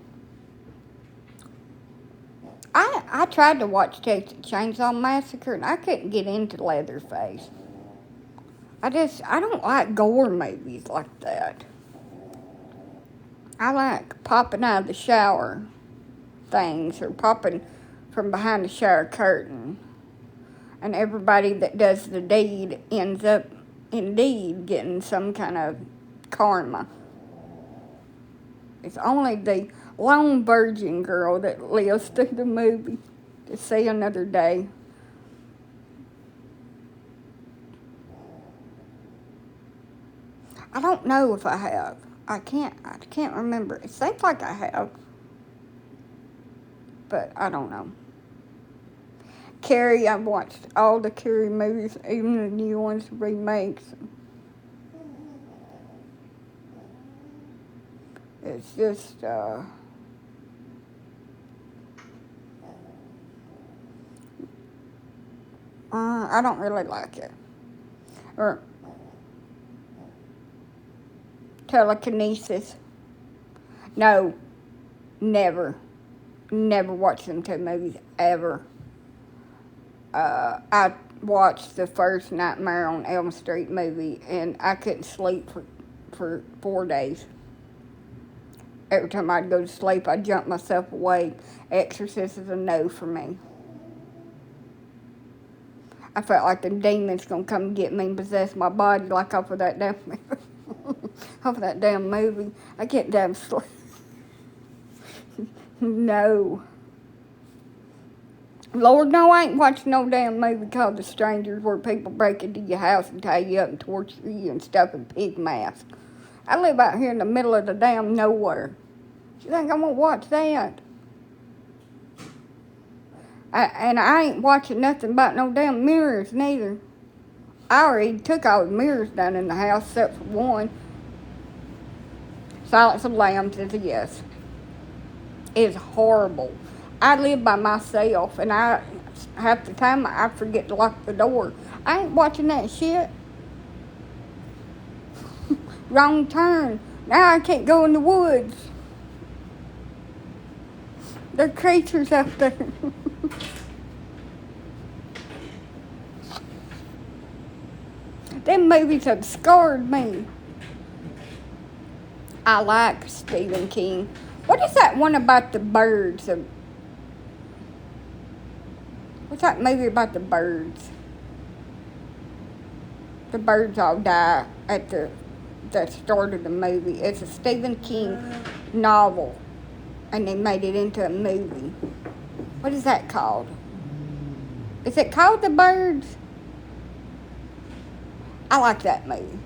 I tried to watch Texas Chainsaw Massacre, and I couldn't get into Leatherface. I don't like gore movies like that. I like popping out of the shower things, or popping from behind the shower curtain. And everybody that does the deed ends up indeed getting some kind of karma. It's only the lone virgin girl that lives through the movie to see another day. I don't know if I have. I can't remember. It seems like I have, but I don't know. Carrie, I've watched all the Carrie movies, even the new ones, remakes. It's just, I don't really like it. Or telekinesis. No, never watched them two movies, ever. I watched the first Nightmare on Elm Street movie, and I couldn't sleep for 4 days. Every time I'd go to sleep, I'd jump myself awake. Exorcist is a no for me. I felt like the demon's gonna come get me and possess my body, like off of that damn movie. I can't damn sleep. No. Lord, no, I ain't watching no damn movie called The Strangers, where people break into your house and tie you up and torture you and stuff in pig masks. I live out here in the middle of the damn nowhere. You think I'm gonna watch that? And I ain't watching nothing about no damn mirrors neither. I already took all the mirrors down in the house except for one. Silence of the Lambs is a yes. It's horrible. I live by myself, and half the time I forget to lock the door. I ain't watching that shit. Wrong turn. Now I can't go in the woods. There are creatures out there. Them movies have scarred me. I like Stephen King. What is that one about the birds? What's that movie about the birds? The birds all die at the start of the movie. It's a Stephen King novel, and they made it into a movie. What is that called? Is it called The Birds? I like that movie.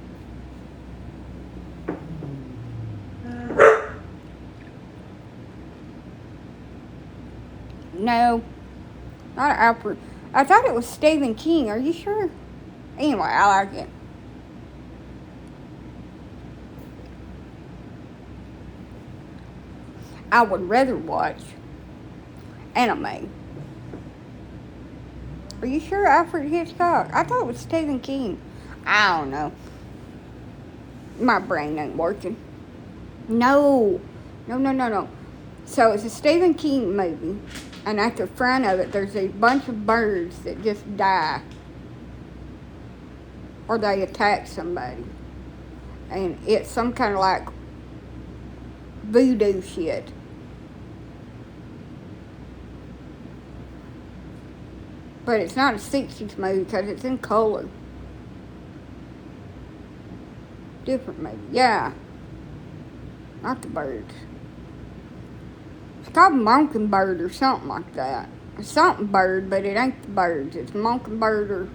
No, not Alfred. I thought it was Stephen King. Are you sure? Anyway, I like it. I would rather watch anime. Are you sure Alfred Hitchcock? I thought it was Stephen King. I don't know. My brain ain't working. No. So it's a Stephen King movie, and at the front of it, there's a bunch of birds that just die, or they attack somebody, and it's some kind of like voodoo shit. But it's not a 60s movie because it's in color. Different movie. Yeah. Not the birds. It's called Mockingbird or something like that. It's something bird, but it ain't the birds. It's Mockingbird or...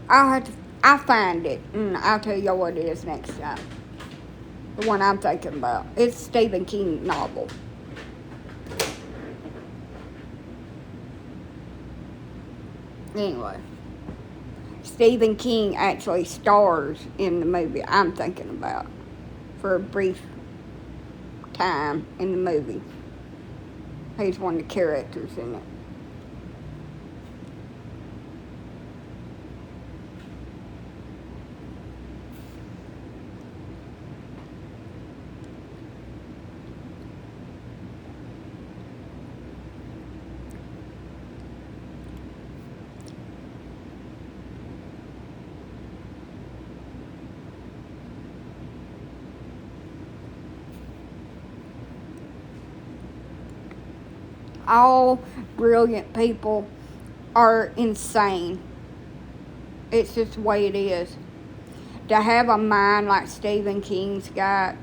I'll find it, and I'll tell you what it is next time. The one I'm thinking about. It's a Stephen King novel. Anyway, Stephen King actually stars in the movie I'm thinking about for a brief time in the movie. He's one of the characters in it. All brilliant people are insane. It's just the way it is. To have a mind like Stephen King's got,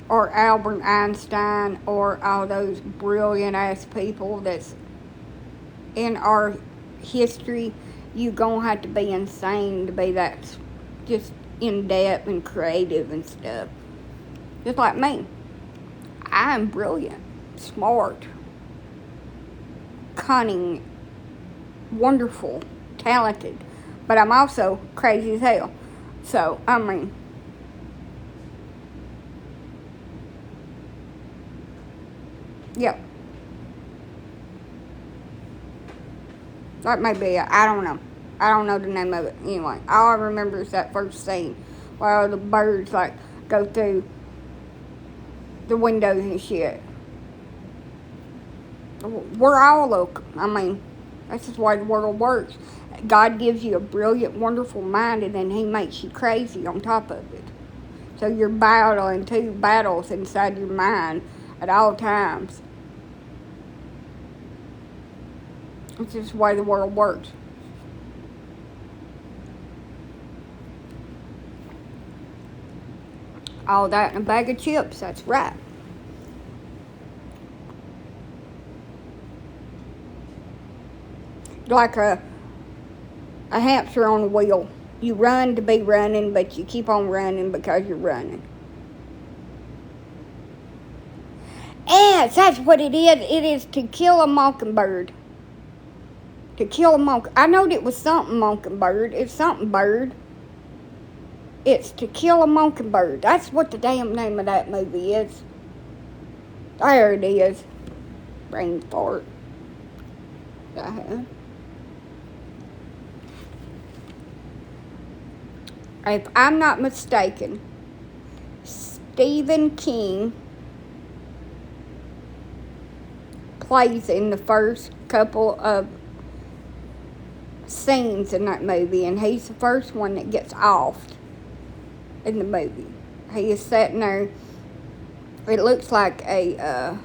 or Albert Einstein, or all those brilliant ass people that's in our history, you gonna have to be insane to be that just in depth and creative and stuff. Just like me. I am brilliant, smart, cunning, wonderful, talented, but I'm also crazy as hell. So, I mean, yep. That may be it. I don't know. I don't know the name of it. Anyway, all I remember is that first scene where the birds, like, go through the windows and shit. We're all local. I mean, that's just why the world works. God gives you a brilliant, wonderful mind, and then He makes you crazy on top of it. So you're battling two battles inside your mind at all times. It's just the way the world works. All that in a bag of chips, that's right. Like a hamster on a wheel. You run to be running, but you keep on running because you're running. Yes, that's what it is. It is To Kill a Mockingbird. To Kill a Mockingbird. I knowed it was something Mockingbird. It's something bird. It's To Kill a Mockingbird. That's what the damn name of that movie is. There it is. Brain fart. If I'm not mistaken, Stephen King plays in the first couple of scenes in that movie, and he's the first one that gets offed in the movie. He is sitting there. It looks like a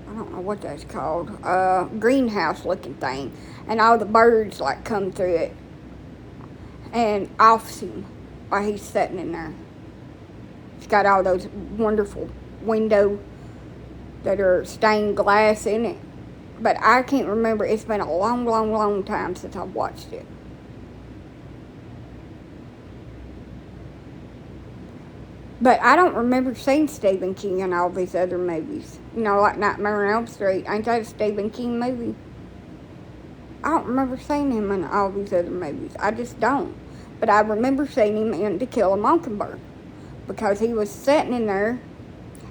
I don't know what that's called, greenhouse looking thing, and all the birds like come through it and offs him while he's sitting in there. It's got all those wonderful windows that are stained glass in it, but I can't remember. It's been a long, long, long time since I've watched it. But I don't remember seeing Stephen King in all these other movies. You know, like Nightmare on Elm Street. Ain't that a Stephen King movie? I don't remember seeing him in all these other movies. I just don't. But I remember seeing him in To Kill a Mockingbird. Because he was sitting in there,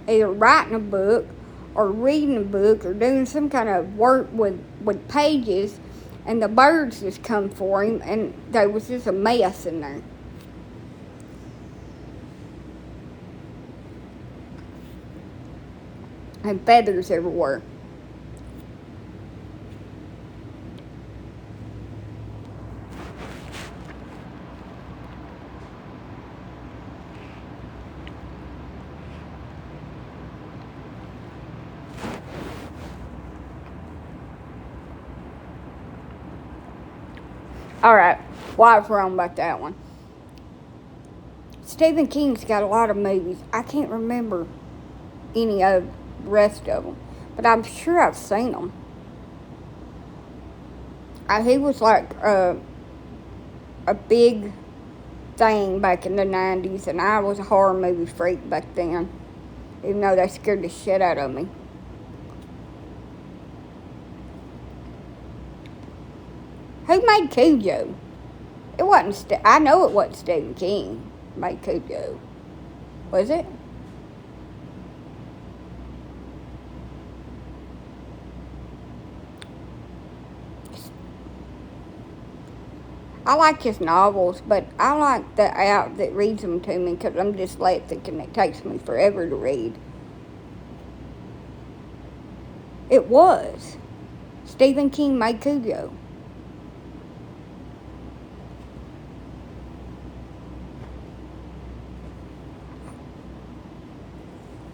either writing a book, or reading a book, or doing some kind of work with pages, and the birds just come for him, and there was just a mess in there. And feathers everywhere. Alright, well, I was wrong about that one. Stephen King's got a lot of movies. I can't remember any of the rest of them, but I'm sure I've seen them. He was like a big thing back in the 90s, and I was a horror movie freak back then, even though that scared the shit out of me. Who made Cujo? It wasn't. I know it wasn't Stephen King made Cujo. Was it? I like his novels, but I like the app that reads them to me because I'm dyslexic and it takes me forever to read. It was. Stephen King made Cujo.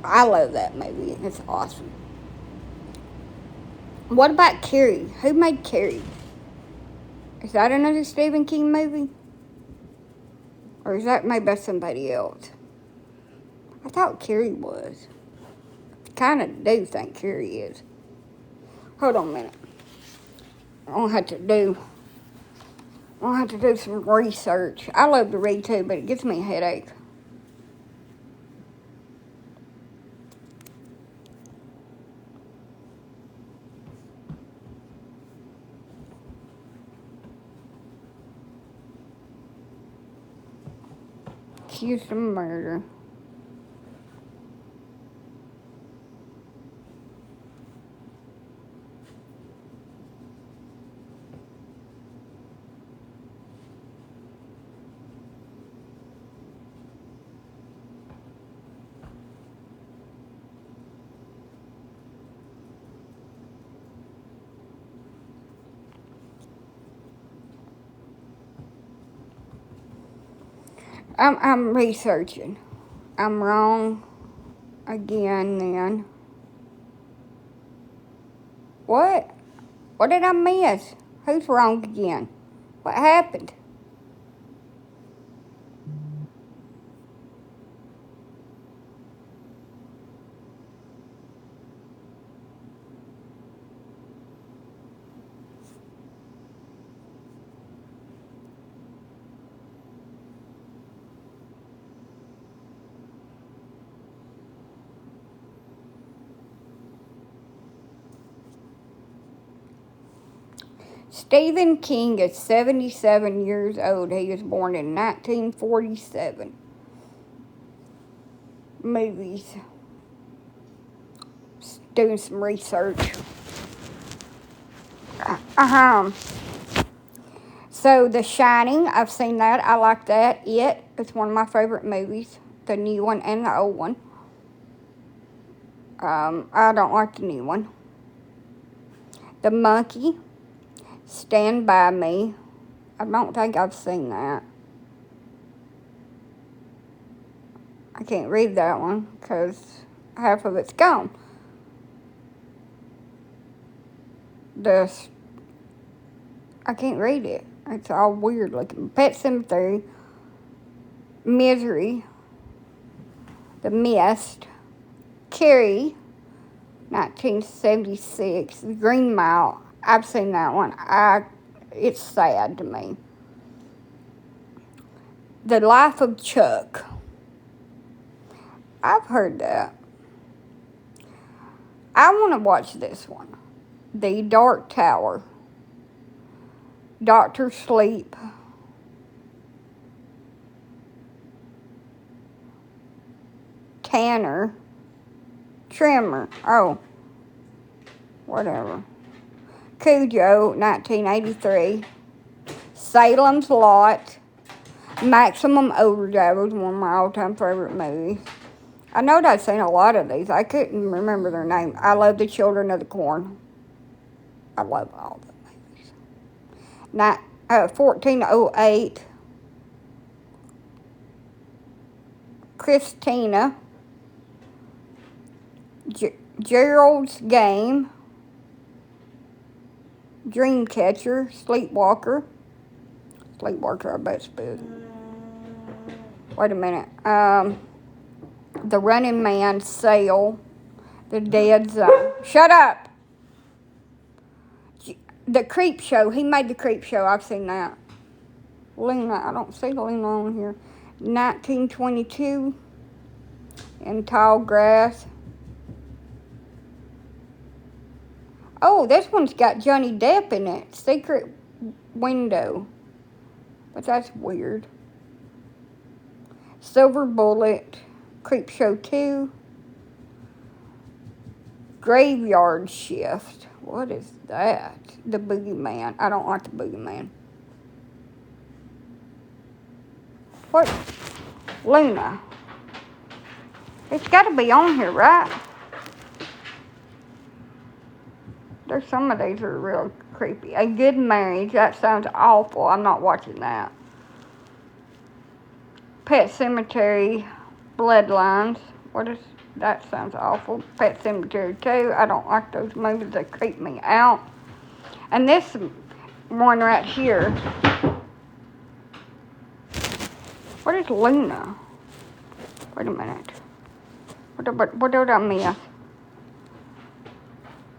I love that movie. It's awesome. What about Carrie? Who made Carrie? Is that another Stephen King movie? Or is that made by somebody else? I thought Carrie was. Kind of do think Carrie is. Hold on a minute. I'll have to do some research. I love to read too, but it gives me a headache. Accused of murder. I'm researching. I'm wrong again then. What? What did I miss? Who's wrong again? What happened? Stephen King is 77 years old. He was born in 1947. Movies. Doing some research. So, The Shining, I've seen that. I like that. It's one of my favorite movies. The new one and the old one. I don't like the new one. The Monkey, Stand By Me. I don't think I've seen that. I can't read that one because half of it's gone. I can't read it. It's all weird looking. Pet Sematary, Misery, The Mist, Carrie, 1976, The Green Mile. I've seen that one. It's sad to me. The Life of Chuck. I've heard that. I want to watch this one. The Dark Tower. Doctor Sleep. Tanner. Trimmer. Oh. Whatever. Cujo, 1983. Salem's Lot. Maximum Overdrive was one of my all-time favorite movies. I know I've seen a lot of these. I couldn't remember their name. I love The Children of the Corn. I love all the movies. 1408. Christina. Gerald's Game. Dreamcatcher. Sleepwalker. Sleepwalker, I bet it's good. Wait a minute. The Running Man, Sale. The Dead Zone. Shut up! The Creep Show. He made The Creep Show. I've seen that. Lena. I don't see Lena on here. 1922. In Tall Grass. Oh, this one's got Johnny Depp in it. Secret Window. But that's weird. Silver Bullet. Creep Show 2. Graveyard Shift. What is that? The Boogeyman. I don't like the Boogeyman. What? Luna. It's got to be on here, right? There's some of these are real creepy. A Good Marriage. That sounds awful. I'm not watching that. Pet Cemetery. Bloodlines. What is... That sounds awful. Pet Cemetery 2. I don't like those movies. They creep me out. And this one right here. What is Luna? Wait a minute. What did I miss?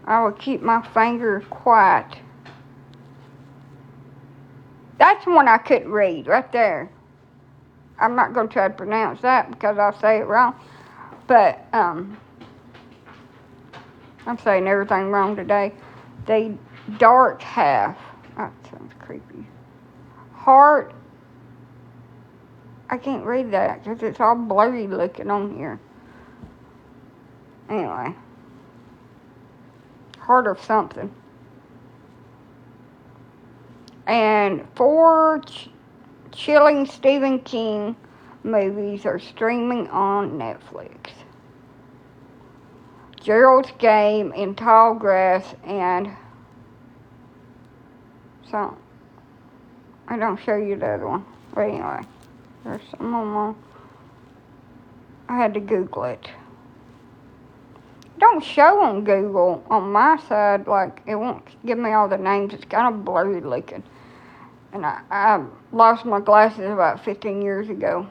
I will keep my finger quiet. That's one I couldn't read right there. I'm not going to try to pronounce that because I'll say it wrong. But, I'm saying everything wrong today. The Dark Half. That sounds creepy. Heart. I can't read that because it's all blurry looking on here. Anyway. Heart of something. And 4 chilling Stephen King movies are streaming on Netflix. Gerald's Game, In Tall Grass, and some. I don't show you the other one. But anyway, there's some of them. I had to Google it. Don't show on Google on my side, like it won't give me all the names. It's kind of blurry looking. And I lost my glasses about 15 years ago.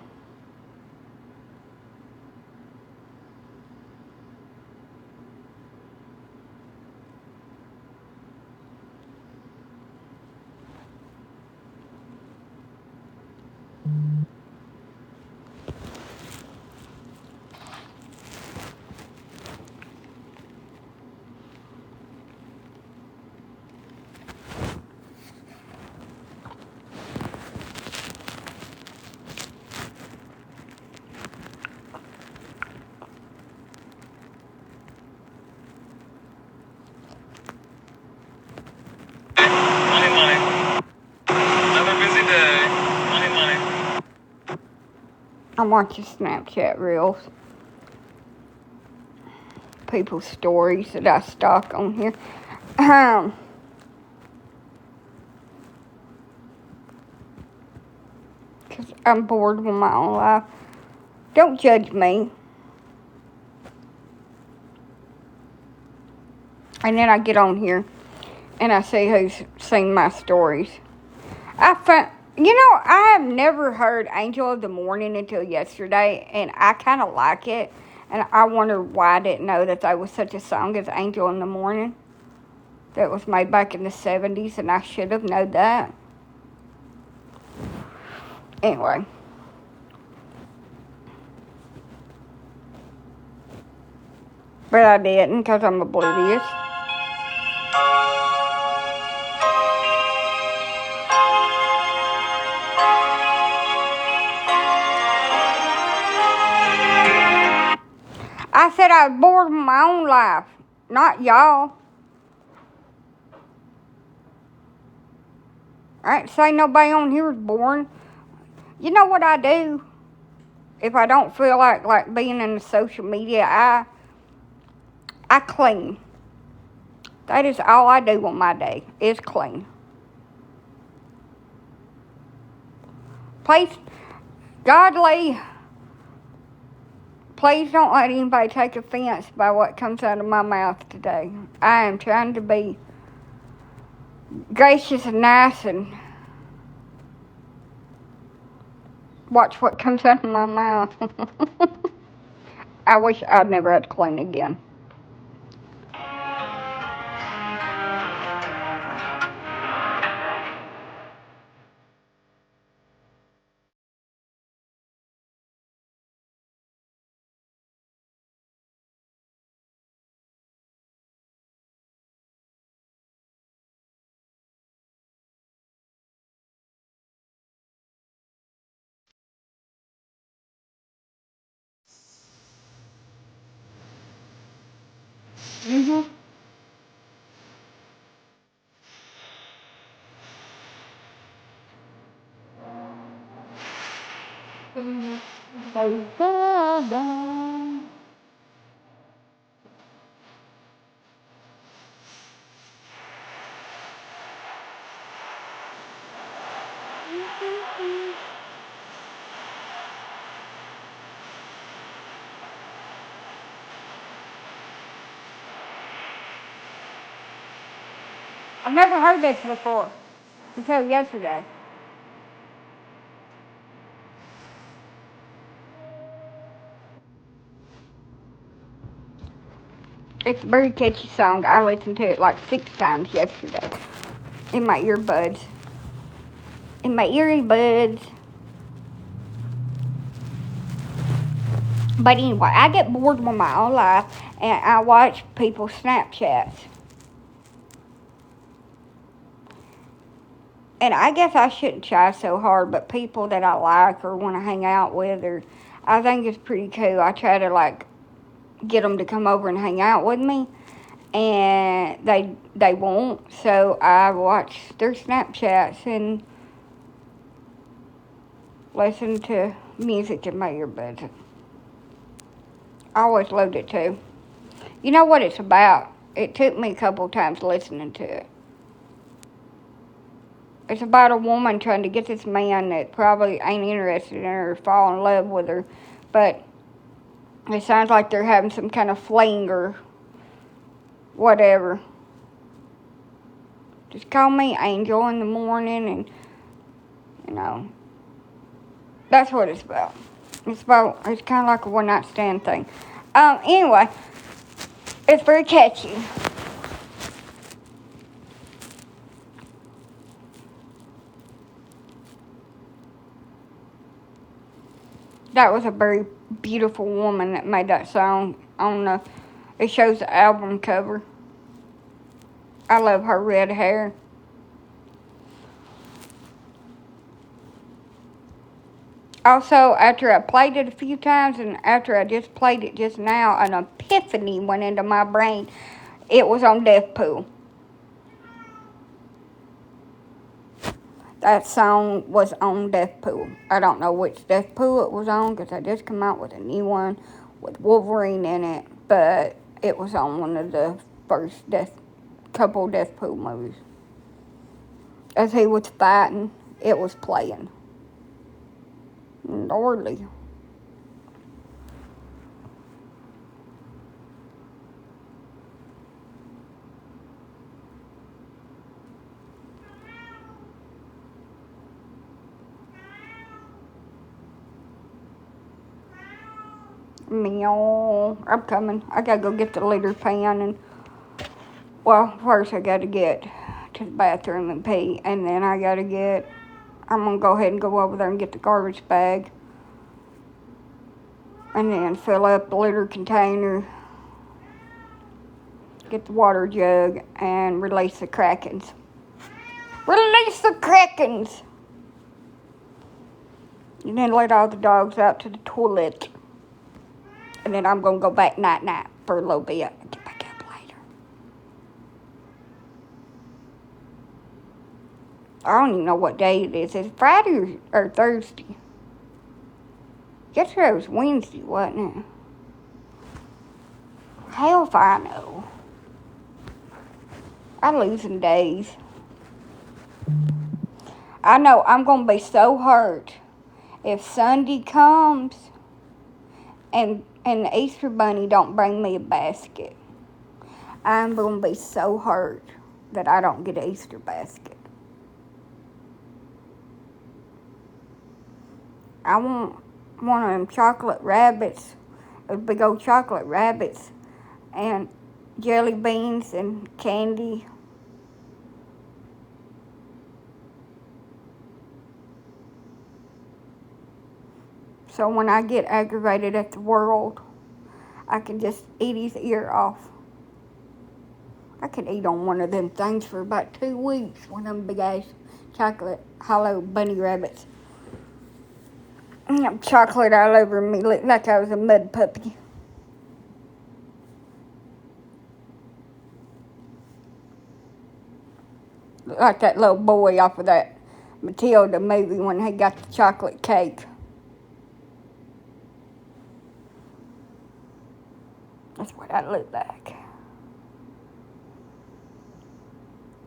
I'm watching Snapchat reels. People's stories that I stalk on here. Because I'm bored with my own life. Don't judge me. And then I get on here and I see who's seen my stories. I have never heard Angel of the Morning until yesterday, and I kind of like it. And I wonder why I didn't know that there was such a song as Angel in the Morning that was made back in the 70s, and I should have known that. Anyway. But I didn't because I'm oblivious. I said I was bored with my own life, not y'all. I ain't say nobody on here is boring. You know what I do? If I don't feel like being in the social media, I clean. That is all I do on my day, is clean. Please, godly, please don't let anybody take offense by what comes out of my mouth today. I am trying to be gracious and nice and watch what comes out of my mouth. I wish I'd never had to clean again. Mm-hmm. I've never heard this before until yesterday. It's a very catchy song. I listened to it like 6 times yesterday in my earbuds. In my earbuds. But anyway, I get bored with my own life and I watch people's Snapchats. And I guess I shouldn't try so hard, but people that I like or want to hang out with, or I think it's pretty cool. I try to like get them to come over and hang out with me, and they won't. So I watch their Snapchats and listen to music in my earbuds. I always loved it too. You know what it's about? It took me a couple times listening to it. It's about a woman trying to get this man that probably ain't interested in her fall in love with her. But it sounds like they're having some kind of fling or whatever. Just call me Angel in the morning and, you know, that's what it's about. It's kind of like a one-night stand thing. Anyway, it's very catchy. That was a very beautiful woman that made that song. It shows the album cover. I love her red hair. Also, after I played it a few times and after I just played it just now, an epiphany went into my brain. It was on Deathpool. That song was on Deathpool. I don't know which Deathpool it was on because I just come out with a new one with Wolverine in it, but it was on one of the first couple Deathpool movies. As he was fighting, it was playing. Lordly. Meow. I'm coming. I gotta go get the litter pan and, well, first I gotta get to the bathroom and pee, and then I'm gonna go ahead and go over there and get the garbage bag, and then fill up the litter container, get the water jug, and release the Krakens. Release the Krakens! And then let all the dogs out to the toilet. And then I'm going to go back night-night for a little bit and get back up later. I don't even know what day it is. Is it Friday or Thursday? Yesterday was Wednesday, wasn't it? Hell if I know. I'm losing days. I know I'm going to be so hurt if Sunday comes and the Easter Bunny don't bring me a basket. I'm going to be so hurt that I don't get an Easter basket. I want one of them chocolate rabbits, those big old chocolate rabbits, and jelly beans and candy. So when I get aggravated at the world, I can just eat his ear off. I could eat on one of them things for about 2 weeks. One of them big ass chocolate hollow bunny rabbits. Chocolate all over me, looked like I was a mud puppy. Like that little boy off of that Matilda movie when he got the chocolate cake. That's what I look like.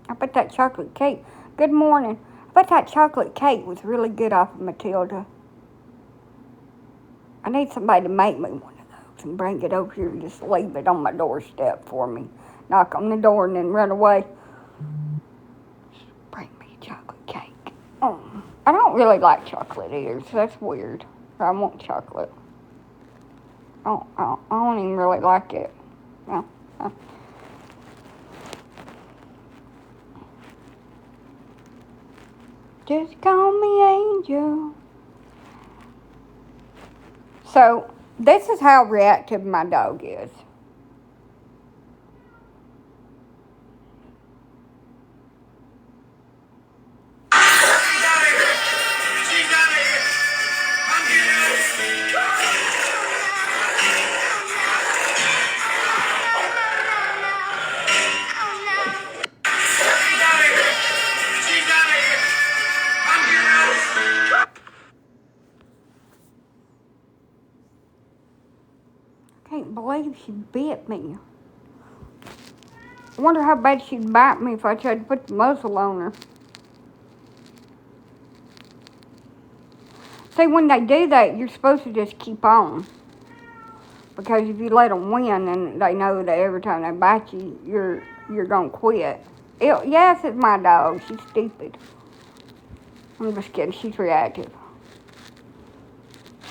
I bet that chocolate cake. Good morning. I bet that chocolate cake was really good off of Matilda. I need somebody to make me one of those and bring it over here and just leave it on my doorstep for me. Knock on the door and then run away. Bring me a chocolate cake. Oh, I don't really like chocolate either, so that's weird. I want chocolate. I don't even really like it. No. Just call me Angel. So, this is how reactive my dog is. I can't believe she bit me. I wonder how bad she'd bite me if I tried to put the muzzle on her. See, when they do that, you're supposed to just keep on. Because if you let them win, then they know that every time they bite you, you're going to quit. Yes, it's my dog. She's stupid. I'm just kidding. She's reactive.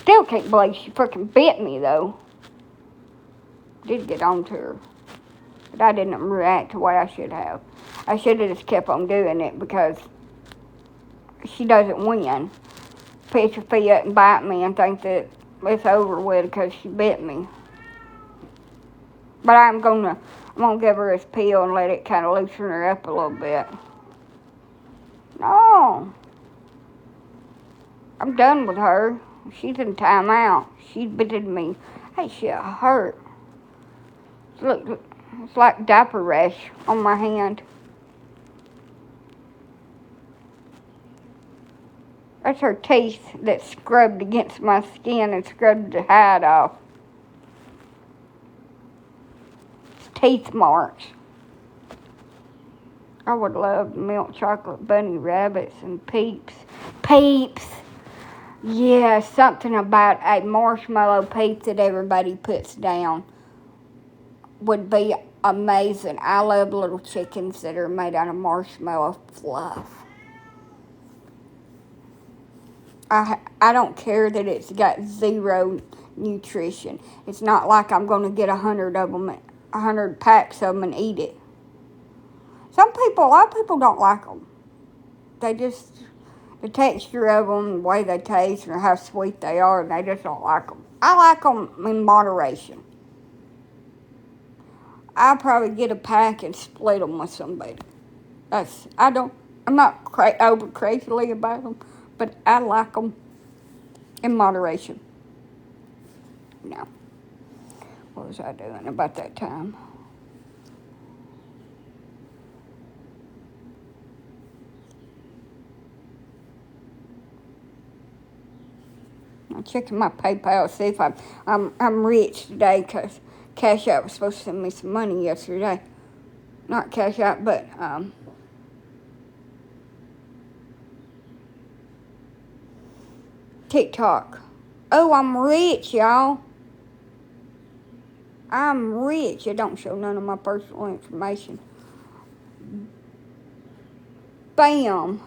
Still can't believe she freaking bit me, though. Did get on to her. But I didn't react the way I should have. I should have just kept on doing it because she doesn't win. Pitch her feet up and bite me and think that it's over with because she bit me. But I'm gonna give her this pill and let it kind of loosen her up a little bit. No. I'm done with her. She's in timeout. She bit me. Hey, she hurt. Look, it's like diaper rash on my hand. That's her teeth that scrubbed against my skin and scrubbed the hide off. It's teeth marks. I would love milk chocolate bunny rabbits and Peeps. Peeps! Yeah, something about a marshmallow Peep that everybody puts down would be amazing. I love little chickens that are made out of marshmallow fluff. I don't care that it's got zero nutrition. It's not like I'm going to get 100 of them, 100 packs of them and eat it. A lot of people don't like them. The texture of them, the way they taste, or how sweet they are, they just don't like them. I like them in moderation. I'll probably get a pack and split them with somebody. I'm not over crazily about them, but I like them in moderation. Now, what was I doing about that time? I'm checking my PayPal, see if I'm rich today, because Cash App was supposed to send me some money yesterday. Not Cash App, but TikTok. Oh, I'm rich, y'all. I'm rich. It don't show none of my personal information. Bam.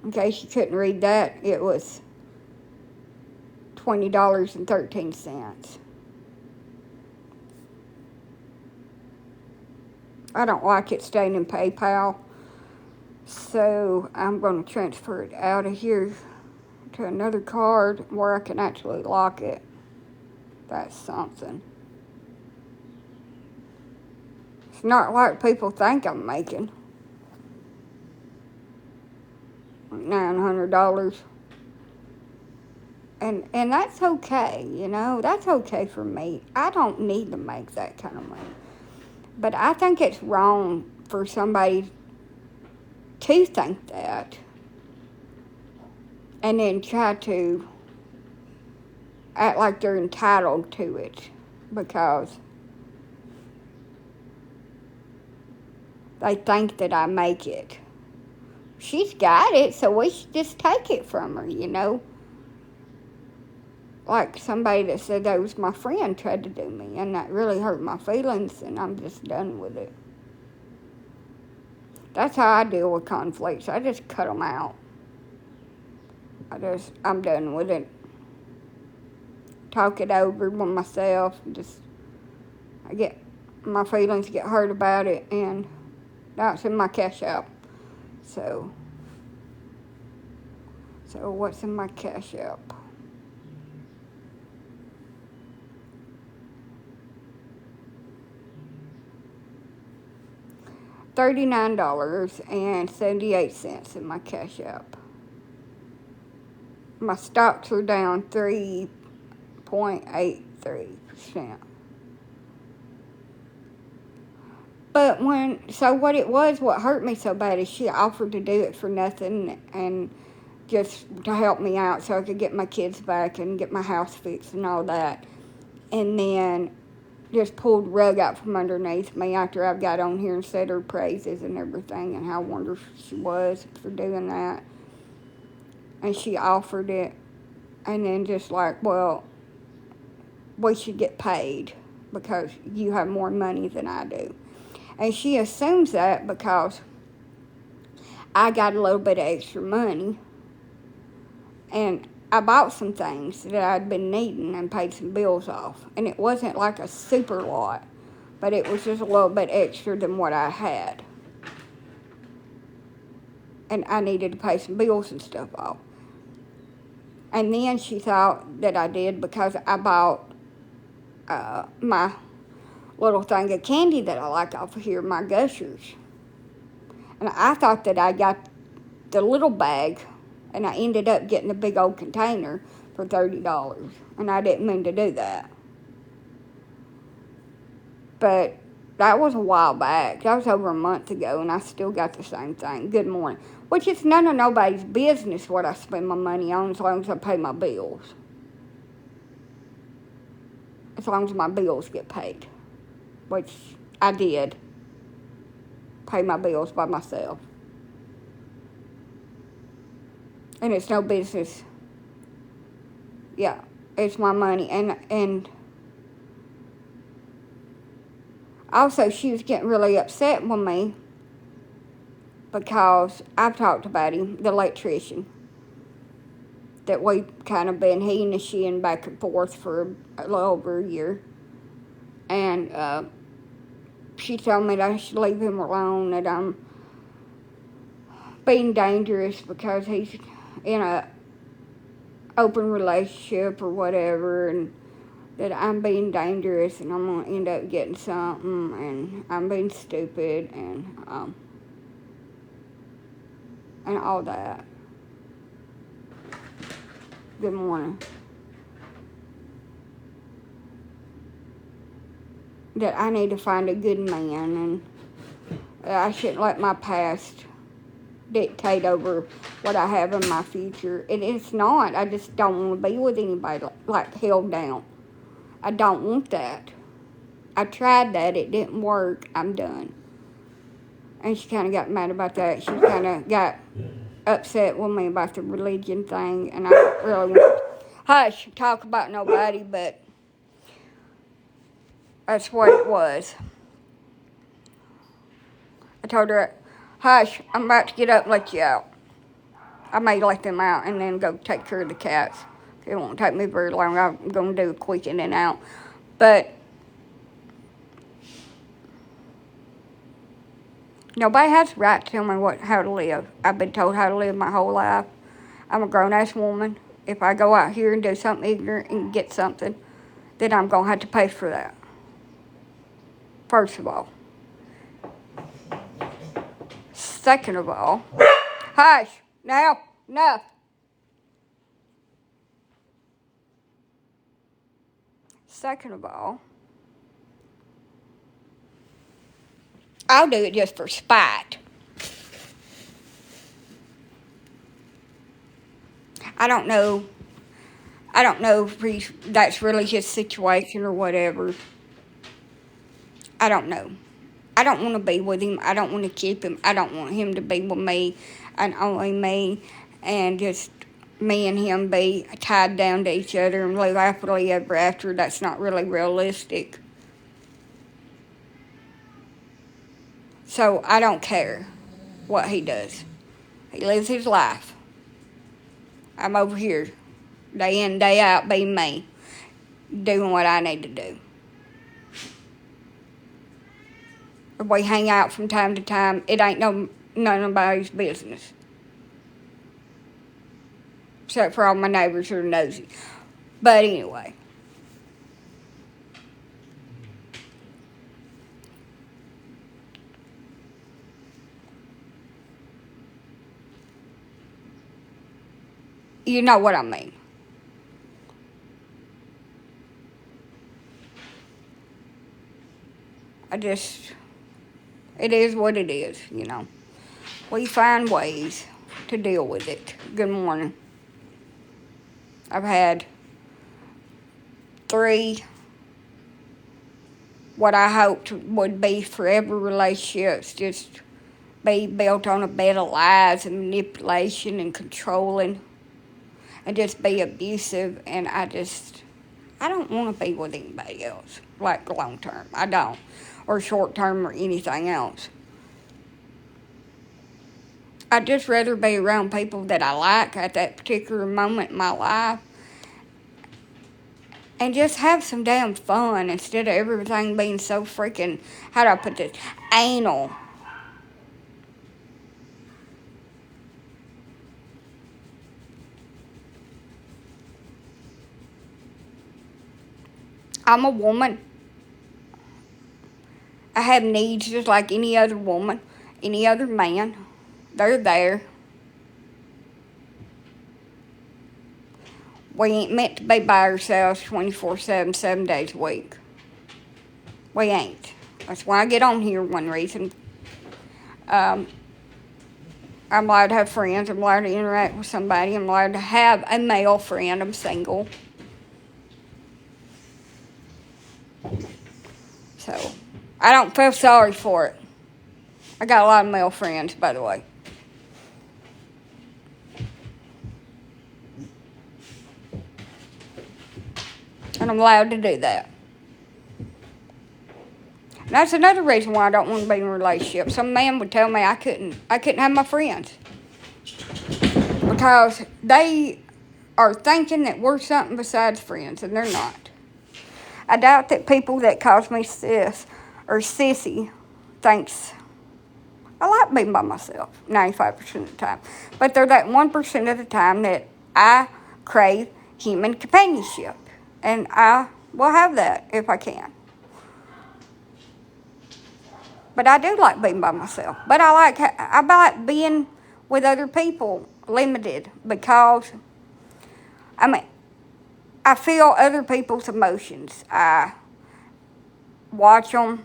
In case you couldn't read that, it was $20.13. I don't like it staying in PayPal, so I'm going to transfer it out of here to another card where I can actually lock it. That's something. It's not like people think I'm making $900. And that's okay, you know. That's okay for me. I don't need to make that kind of money. But I think it's wrong for somebody to think that. and then try to act like they're entitled to it because they think that I make it. She's got it, so we should just take it from her, you know. Like somebody that said that was my friend tried to do me, and that really hurt my feelings, and I'm just done with it. That's how I deal with conflicts. I just cut them out. I'm done with it. Talk it over with myself. My feelings get hurt about it, and now it's in my cash app. So what's in my cash app? $39.78 in my cash app. My stocks are down 3.83%. But what hurt me so bad is she offered to do it for nothing and just to help me out so I could get my kids back and get my house fixed and all that. And then just pulled the rug out from underneath me after I got on here and said her praises and everything and how wonderful she was for doing that. And she offered it, and then just like, well, we should get paid because you have more money than I do. And she assumes that because I got a little bit of extra money, and I bought some things that I'd been needing and paid some bills off. And it wasn't like a super lot, but it was just a little bit extra than what I had. And I needed to pay some bills and stuff off. And then she thought that I did because I bought my little thing of candy that I like off of here, my Gushers. And I thought that I got the little bag, and I ended up getting a big old container for $30. And I didn't mean to do that. But that was a while back. That was over a month ago, and I still got the same thing. Good morning. Which is none of nobody's business what I spend my money on as long as I pay my bills. As long as my bills get paid. Which I did. Pay my bills by myself. And it's no business. Yeah, it's my money. And also she was getting really upset with me because I've talked about him, the electrician, that we've kind of been he and sheing back and forth for a little over a year. And she told me that I should leave him alone, that I'm being dangerous because he's in a open relationship or whatever, and that I'm being dangerous and I'm going to end up getting something, and I'm being stupid, and all that. Good morning. That I need to find a good man, and I shouldn't let my past dictate over what I have in my future. It's not. I just don't want to be with anybody like held down. I don't want that. I tried that. It didn't work. I'm done. And she kind of got mad about that. She kind of got upset with me about the religion thing, and I really want to talk about nobody, but that's what it was. I told her, hush, I'm about to get up and let you out. I may let them out and then go take care of the cats. It won't take me very long. I'm going to do a quick in and out. But nobody has the right to tell me how to live. I've been told how to live my whole life. I'm a grown-ass woman. If I go out here and do something ignorant and get something, then I'm going to have to pay for that. First of all. Second of all, hush, now, enough. Second of all, I'll do it just for spite. I don't know. I don't know if that's really his situation or whatever. I don't know. I don't want to be with him. I don't want to keep him. I don't want him to be with me and only me, and just me and him be tied down to each other and live happily ever after. That's not really realistic. So I don't care what he does. He lives his life. I'm over here, day in, day out, being me, doing what I need to do. If we hang out from time to time, it ain't none of nobody's business. Except for all my neighbors who are nosy. But anyway. You know what I mean. It is what it is, you know. We find ways to deal with it. Good morning. I've had 3 what I hoped would be forever relationships just be built on a bed of lies and manipulation and controlling and just be abusive, and I don't want to be with anybody else, like long term. I don't. Or short term or anything else. I'd just rather be around people that I like at that particular moment in my life and just have some damn fun instead of everything being so freaking, how do I put this, anal. I'm a woman. I have needs just like any other woman, any other man. They're there. We ain't meant to be by ourselves 24/7, 7 days a week. We ain't. That's why I get on here, one reason. I'm allowed to have friends. I'm allowed to interact with somebody. I'm allowed to have a male friend. I'm single. So, I don't feel sorry for it. I got a lot of male friends, by the way. And I'm allowed to do that. And that's another reason why I don't want to be in a relationship. Some man would tell me I couldn't have my friends. Because they are thinking that we're something besides friends, and they're not. I doubt that people that calls me sis or sissy thinks I like being by myself 95% of the time. But they're that 1% of the time that I crave human companionship. And I will have that if I can. But I do like being by myself. But I like being with other people limited because, I feel other people's emotions. I watch them.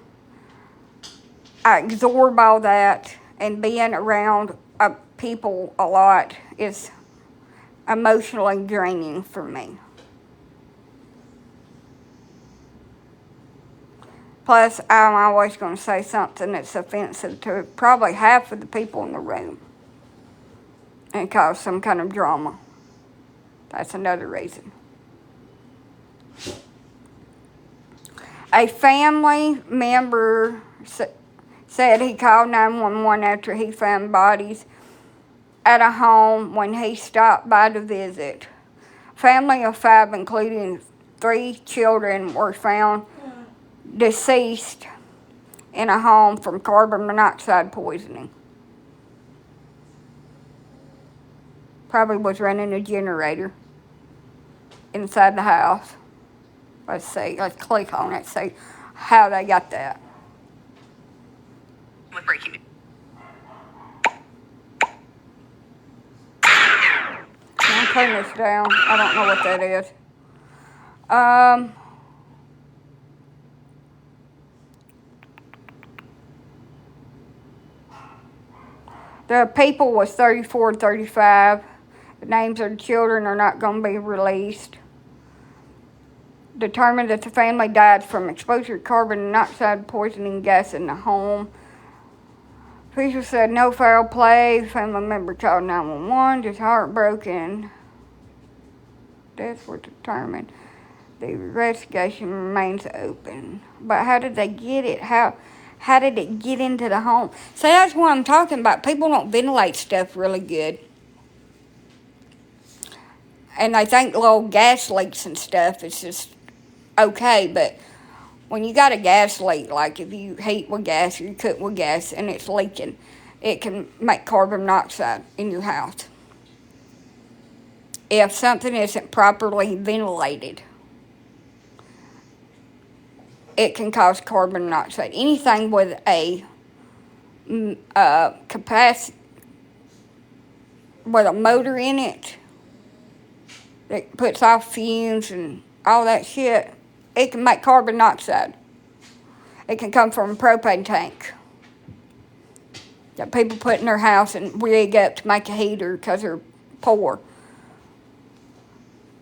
I absorb all that. And being around people a lot is emotionally draining for me. Plus, I'm always going to say something that's offensive to probably half of the people in the room and cause some kind of drama. That's another reason. A family member said he called 911 after he found bodies at a home when he stopped by to visit. Family of 5, including 3 children, were found deceased in a home from carbon monoxide poisoning. Probably was running a generator inside the house. Let's see, let's click on it, see how they got that. With breaking. I'll turn this down. I don't know what that is. The people was 34 and 35. The names of the children are not going to be released. Determined that the family died from exposure to carbon monoxide poisoning gas in the home. Officials said no foul play. Family member called 911, just heartbroken. Deaths were determined. The investigation remains open. But how did they get it? How did it get into the home? See, that's what I'm talking about. People don't ventilate stuff really good. And they think little gas leaks and stuff is just okay, but when you got a gas leak, like if you heat with gas or you cook with gas and it's leaking, it can make carbon monoxide in your house. If something isn't properly ventilated, it can cause carbon monoxide. Anything with a capacity, with a motor in it that puts off fumes and all that shit, it can make carbon monoxide. It can come from a propane tank that people put in their house and rig up to make a heater because they're poor.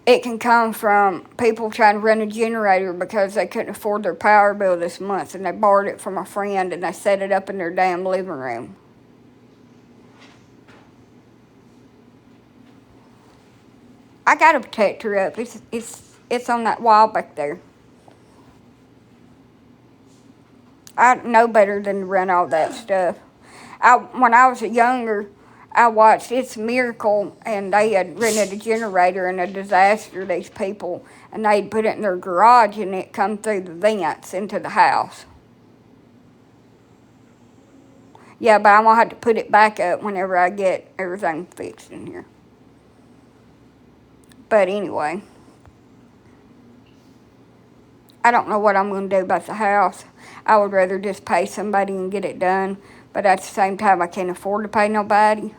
It can come from people trying to run a generator because they couldn't afford their power bill this month and they borrowed it from a friend and they set it up in their damn living room. I got a protector up. It's on that wall back there. I know better than to run all that stuff. When I was younger, I watched It's a Miracle, and they had rented a generator in a disaster, these people, and they'd put it in their garage, and it come through the vents into the house. Yeah, but I'm going to have to put it back up whenever I get everything fixed in here. But anyway, I don't know what I'm going to do about the house. I would rather just pay somebody and get it done. But at the same time, I can't afford to pay nobody.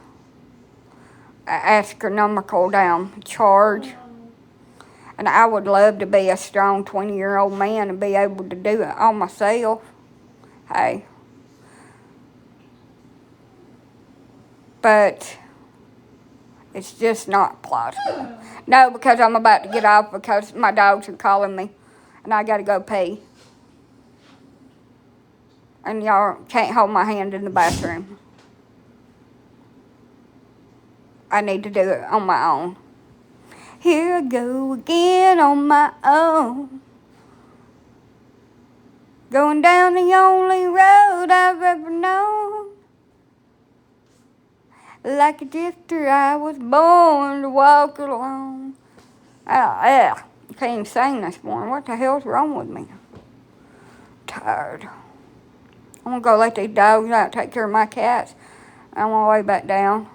Astronomical down charge. And I would love to be a strong 20-year-old man and be able to do it all myself. Hey. But it's just not plausible. No, because I'm about to get off because my dogs are calling me. And I got to go pee. And y'all can't hold my hand in the bathroom. I need to do it on my own. Here I go again on my own. Going down the only road I've ever known. Like a drifter, I was born to walk alone. I can't even sing this morning. What the hell's wrong with me? Tired. I'm going to go let these dogs out and take care of my cats. I'm on my way back down.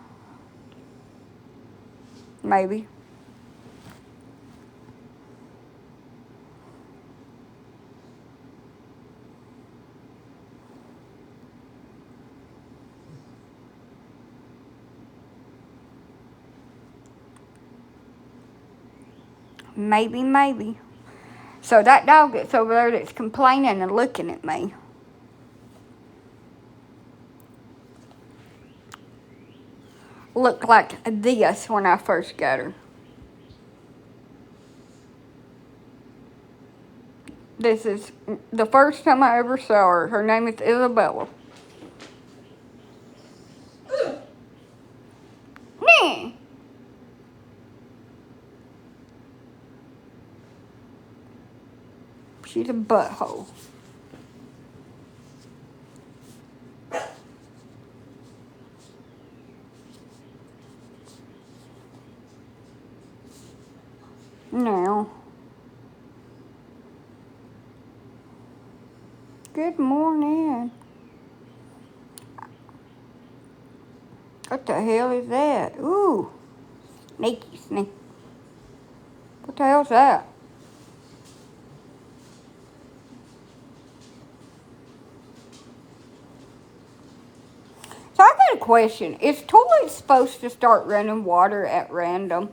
Maybe. Maybe. So that dog that's over there that's complaining and looking at me. Looked like this when I first got her. This is the first time I ever saw her. Her name is Isabella. Nah. She's a butthole. Now, good morning. What the hell is that? Ooh, sneaky snake. What the hell's that? So I got a question. Is toilets supposed to start running water at random,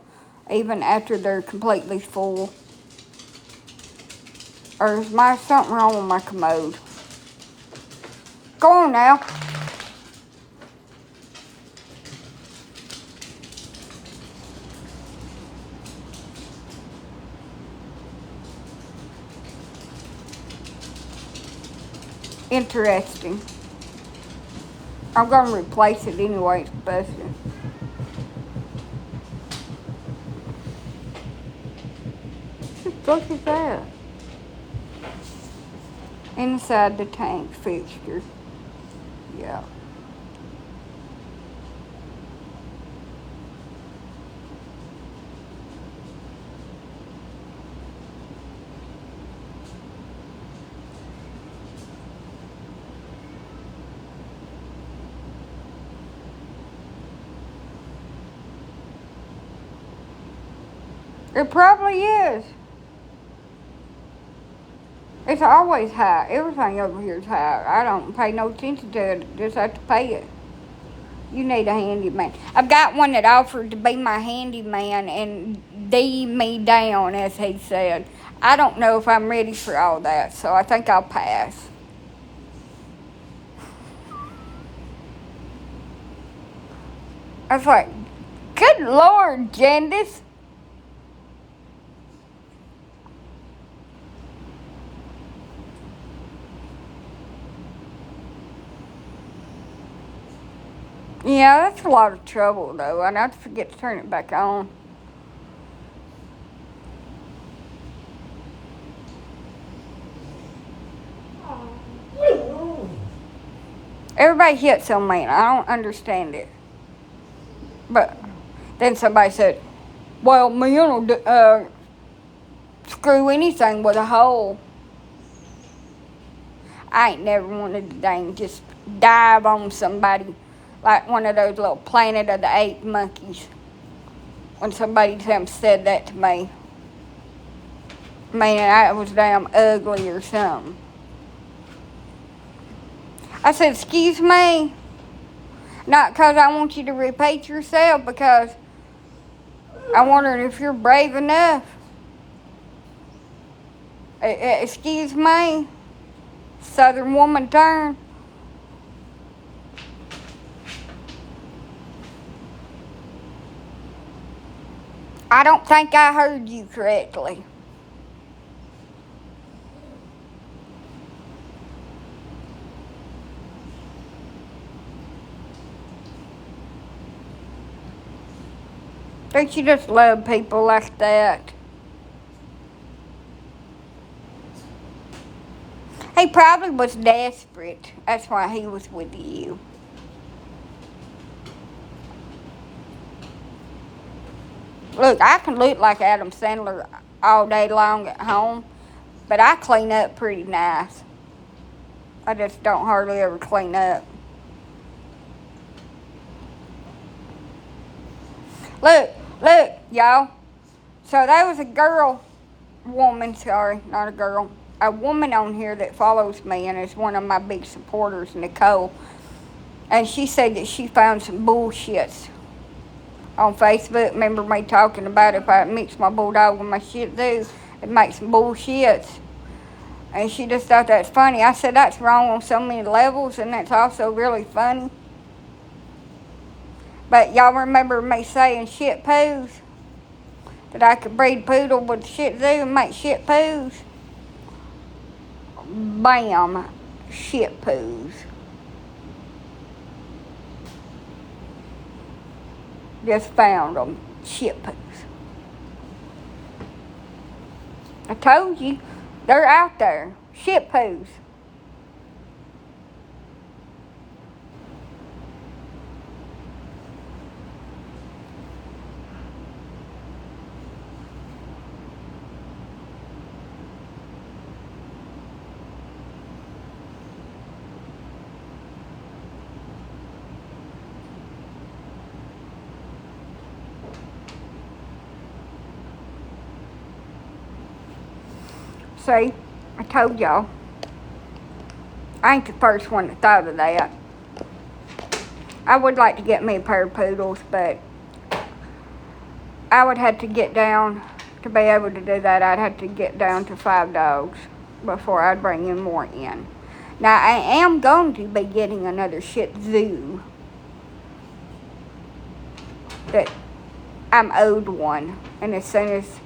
even after they're completely full? Or is something wrong with my commode? Go on now. Interesting. I'm going to replace it anyway. It's busted. What is that? Inside the tank fixture. Yeah. It probably is. It's always high. Everything over here is high. I don't pay no attention to it. Just have to pay it. You need a handyman. I've got one that offered to be my handyman and D me down, as he said. I don't know if I'm ready for all that, so I think I'll pass. I was like, good Lord, Candace. Yeah, that's a lot of trouble, though. I'd have to forget to turn it back on. Everybody hits on me, and I don't understand it. But then somebody said, well, men will screw anything with a hole. I ain't never wanted to dang just dive on somebody like one of those little Planet of the Apes monkeys. When somebody said that to me. Man, I was damn ugly or something. I said, excuse me? Not because I want you to repeat yourself, because I'm wondering if you're brave enough. Excuse me? Southern woman turn. I don't think I heard you correctly. Don't you just love people like that? He probably was desperate. That's why he was with you. Look, I can look like Adam Sandler all day long at home, but I clean up pretty nice. I just don't hardly ever clean up. Look, y'all. So there was a woman on here that follows me and is one of my big supporters, Nicole. And she said that she found some bullshits on Facebook. Remember me talking about if I mix my bulldog with my Shih Tzu, it makes some bullshits. And she just thought that's funny. I said that's wrong on so many levels, and that's also really funny. But y'all remember me saying shit poos? That I could breed poodle with Shih Tzu and make shit poos? Bam, shit poos. Just found them, shit poos. I told you, they're out there, shit poos. See, I told y'all. I ain't the first one that thought of that. I would like to get me a pair of poodles, but I would have to get down, to be able to do that, I'd have to get down to 5 dogs before I'd bring in more in. Now, I am going to be getting another Shih Tzu. I'm owed one, and as soon as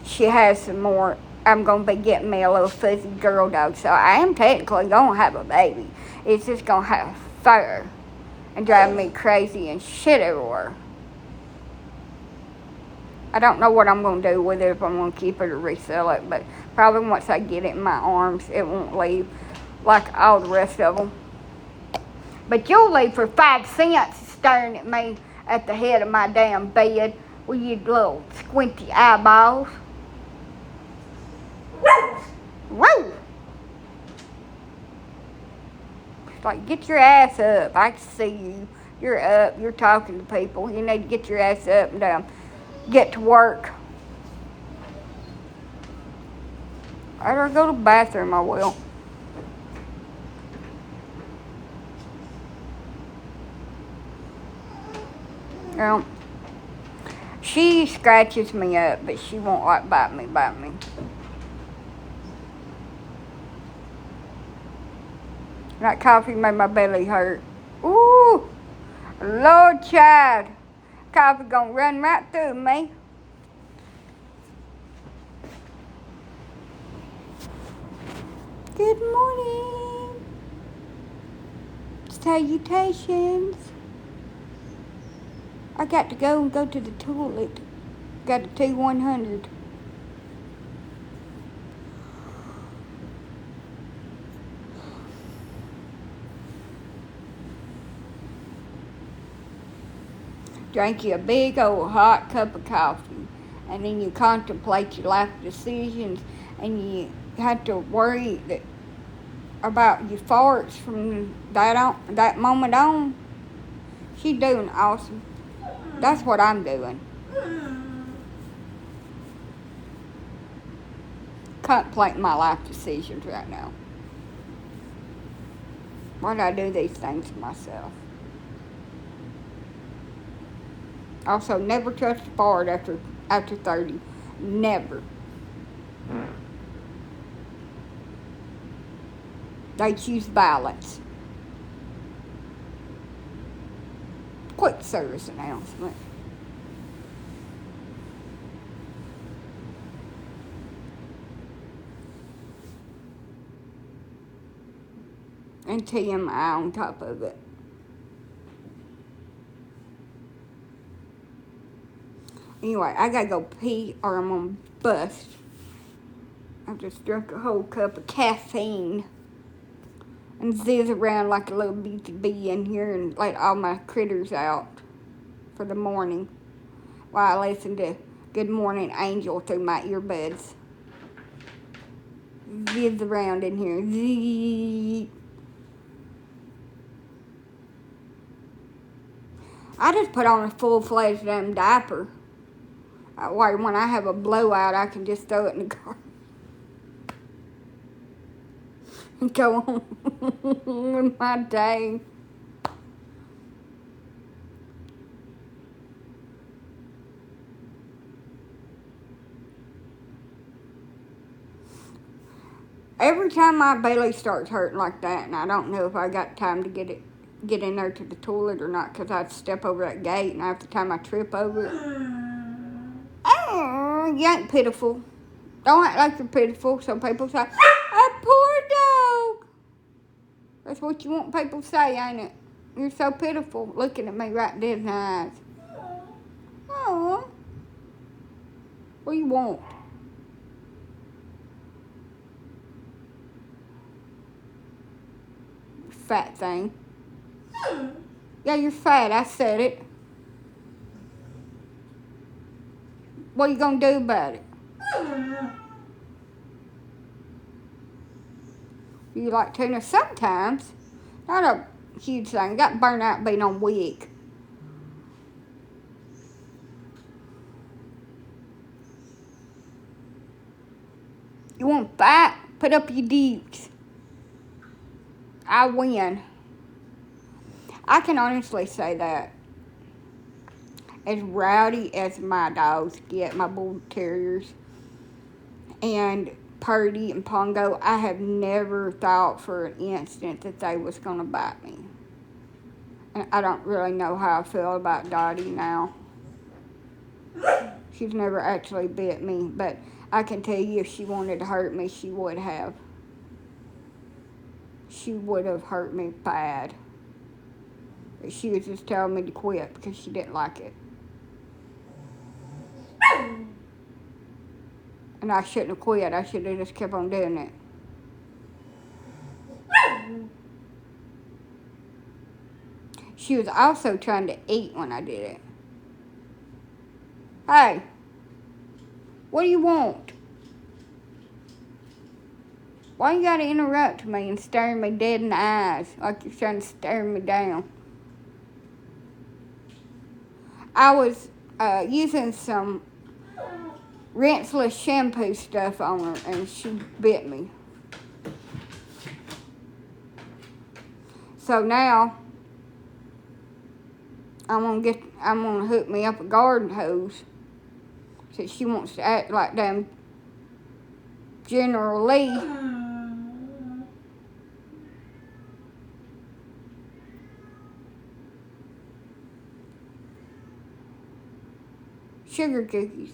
she has some more I'm going to be getting me a little fuzzy girl dog. So I am technically going to have a baby. It's just going to have fur and drive me crazy and shit everywhere. I don't know what I'm going to do with it, if I'm going to keep it or resell it. But probably once I get it in my arms, it won't leave like all the rest of them. But you'll leave for 5 cents staring at me at the head of my damn bed with your little squinty eyeballs. Woo! It's like, get your ass up. I can see you. You're up. You're talking to people. You need to get your ass up and get to work. I'd go to the bathroom, I will. She scratches me up, but she won't like bite me. That coffee made my belly hurt. Ooh, Lord child. Coffee gonna run right through me. Good morning. Salutations. I got to go to the toilet. Got a T100. Drink you a big old hot cup of coffee, and then you contemplate your life decisions, and you have to worry about your farts from that moment on. She's doing awesome. That's what I'm doing. Contemplating my life decisions right now. Why do I do these things to myself? Also, never trust a fart after 30. Never. They choose violence. Quick service announcement. And TMI on top of it. Anyway, I gotta go pee or I'm gonna bust. I just drank a whole cup of caffeine and zizz around like a little bee in here and let all my critters out for the morning while I listen to Good Morning Angel through my earbuds. Zizz around in here. Zzzz. I just put on a full-fledged diaper. When I have a blowout, I can just throw it in the car and go on with my day. Every time my belly starts hurting like that, and I don't know if I got time to get in there to the toilet or not, because I'd step over that gate, and half the time I trip over it. Oh, you ain't pitiful. Don't act like you're pitiful. Some people say, a poor dog. That's what you want people to say, ain't it? You're so pitiful, looking at me right dead in the eyes. Oh, what do you want? Fat thing. Yeah, you're fat. I said it. What are you gonna do about it? You like tuna sometimes. Not a huge thing. Got burnt out being on wig. You want to fight? Put up your dukes. I win. I can honestly say that. As rowdy as my dogs get, my bull terriers, and Purdy and Pongo, I have never thought for an instant that they was going to bite me. And I don't really know how I feel about Dottie now. She's never actually bit me, but I can tell you if she wanted to hurt me, she would have. She would have hurt me bad. But she was just telling me to quit because she didn't like it. And I shouldn't have quit. I should have just kept on doing it. She was also trying to eat when I did it. Hey, what do you want? Why you gotta interrupt me and stare me dead in the eyes like you're trying to stare me down? I was using some rinseless shampoo stuff on her and she bit me. So now I'm gonna hook me up a garden hose. So she wants to act like damn General Lee. Sugar cookies.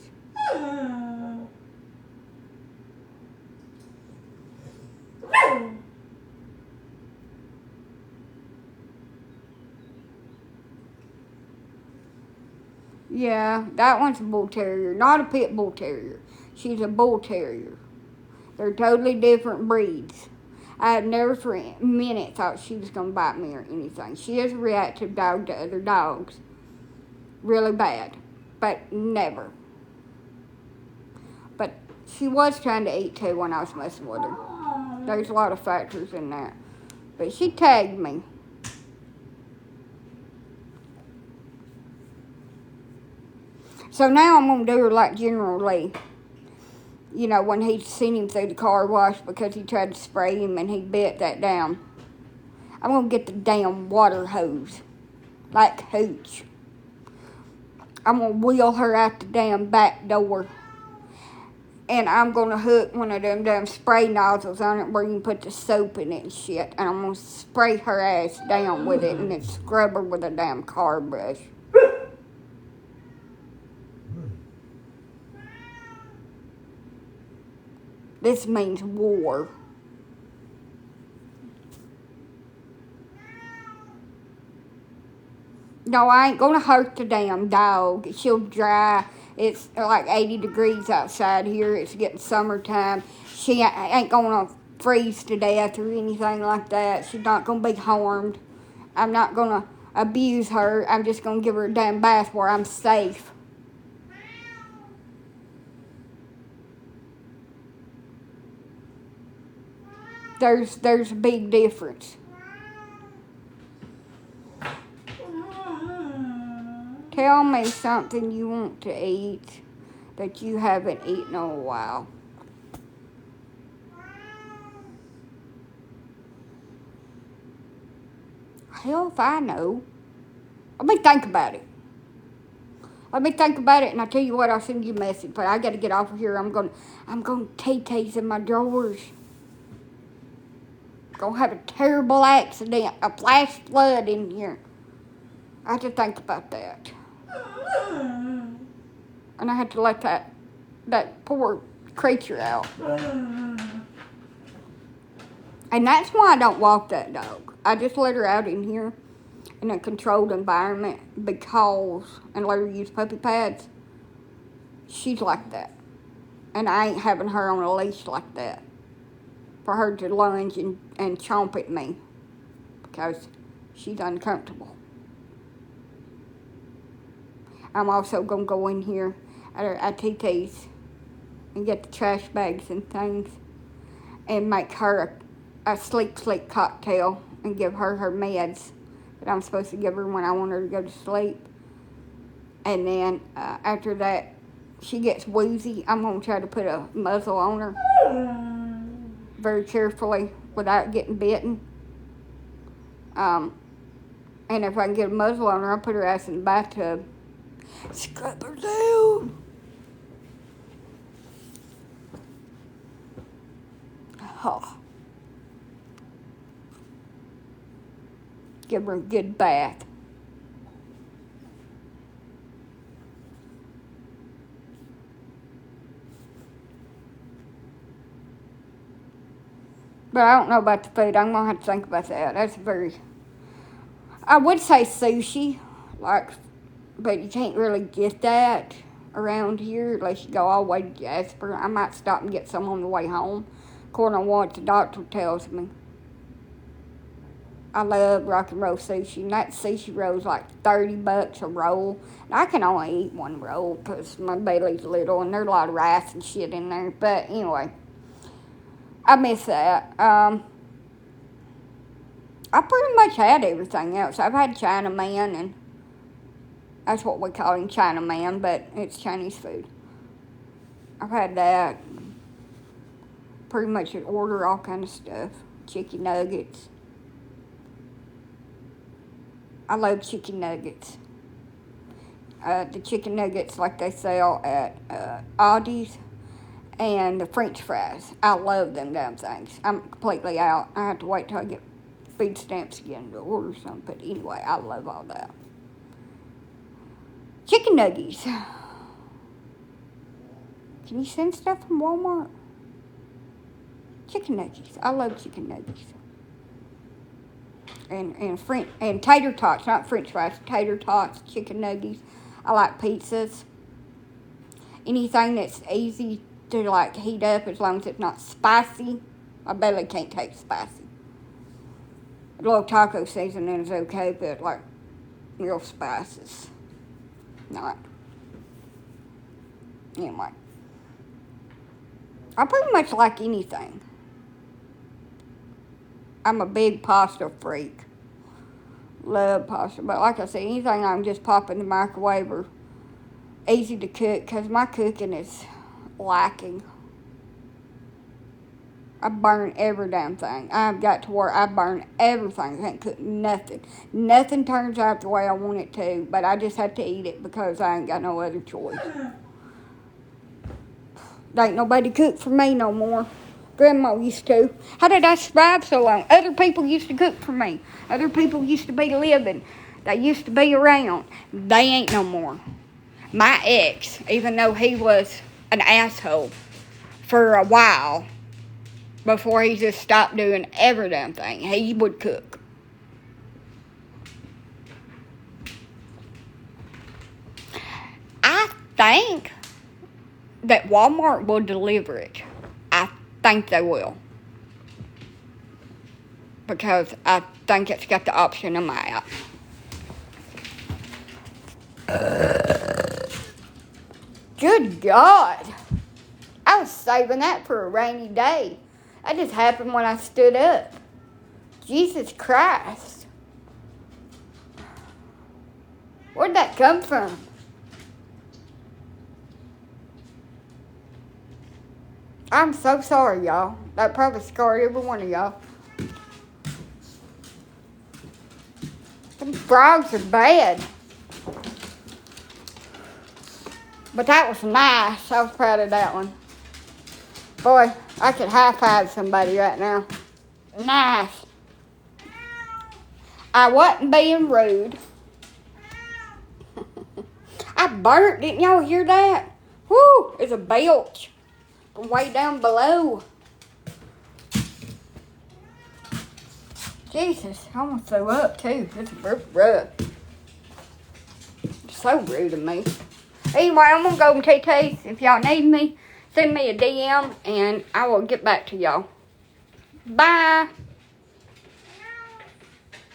Yeah, that one's a bull terrier, not a pit bull terrier. She's a bull terrier. They're totally different breeds. I had never for a minute thought she was going to bite me or anything. She is a reactive dog to other dogs. Really bad. But never. But she was trying to eat too when I was messing with her. There's a lot of factors in that. But she tagged me. So now I'm going to do her like General Lee. You know, when he'd seen him through the car wash because he tried to spray him and he bit that down. I'm going to get the damn water hose. Like Hooch. I'm going to wheel her out the damn back door. And I'm going to hook one of them damn spray nozzles on it where you can put the soap in it and shit. And I'm going to spray her ass down with it and then scrub her with a damn car brush. This means war. No, I ain't gonna hurt the damn dog. She'll dry. It's like 80 degrees outside here. It's getting summertime. She ain't gonna freeze to death or anything like that. She's not gonna be harmed. I'm not gonna abuse her. I'm just gonna give her a damn bath where I'm safe. There's a big difference. Tell me something you want to eat that you haven't eaten in a while. Hell if I know. Let me think about it. And I'll tell you what, I'll send you a message. But I gotta get off of here. I'm gonna Tay-Tay's in my drawers. Gonna have a terrible accident, a flash flood in here. I have to think about that. And I had to let that poor creature out. And that's why I don't walk that dog. I just let her out in here in a controlled environment and let her use puppy pads. She's like that. And I ain't having her on a leash like that for her to lunge and chomp at me because she's uncomfortable. I'm also going to go in here at TT's and get the trash bags and things and make her a sleep cocktail and give her her meds that I'm supposed to give her when I want her to go to sleep. And then after that, she gets woozy. I'm going to try to put a muzzle on her very carefully without getting bitten. And if I can get a muzzle on her, I'll put her ass in the bathtub. Scrub her down. Oh. Give her a good bath. But I don't know about the food. I'm going to have to think about that. That's very... I would say sushi, but you can't really get that around here unless you go all the way to Jasper. I might stop and get some on the way home, according to what the doctor tells me. I love rock and roll sushi, and that sushi roll is like $30 a roll. And I can only eat one roll because my belly's little, and there's a lot of rice and shit in there. But anyway, I miss that. I pretty much had everything else. I've had Chinaman, and that's what we call him, Chinaman, but it's Chinese food. I've had that. Pretty much order all kind of stuff. Chicken nuggets. I love chicken nuggets. The chicken nuggets like they sell at Aldi's, and the French fries. I love them damn things. I'm completely out. I have to wait till I get food stamps again to order something. But anyway, I love all that. Chicken nuggies. Can you send stuff from Walmart? Chicken nuggies. I love chicken nuggies. And tater tots, not French fries. Tater tots, chicken nuggies. I like pizzas. Anything that's easy to like heat up as long as it's not spicy. My belly can't take spicy. A little taco seasoning is okay, but like real spices, not. Anyway, I pretty much like anything. I'm a big pasta freak. Love pasta, but like I said, anything I can just pop in the microwave or easy to cook, because my cooking is lacking. I burn every damn thing. I've got to where I burn everything. I can't cook nothing. Nothing turns out the way I want it to, but I just have to eat it because I ain't got no other choice. There ain't nobody cook for me no more. Grandma used to. How did I survive so long? Other people used to cook for me. Other people used to be living. They used to be around. They ain't no more. My ex, even though he was an asshole for a while, before he just stopped doing every damn thing, he would cook. I think that Walmart will deliver it. I think they will. Because I think it's got the option in my app. Good God. I was saving that for a rainy day. That just happened when I stood up. Jesus Christ. Where'd that come from? I'm so sorry, y'all. That probably scarred every one of y'all. Them frogs are bad. But that was nice. I was proud of that one. Boy, I could high-five somebody right now. Nice. I wasn't being rude. I burnt. Didn't y'all hear that? Whoo! It's a belch from way down below. Jesus, I almost threw up too. It's rough. So rude of me. Anyway, I'm going to go and TT's. If y'all need me, send me a DM and I will get back to y'all. Bye.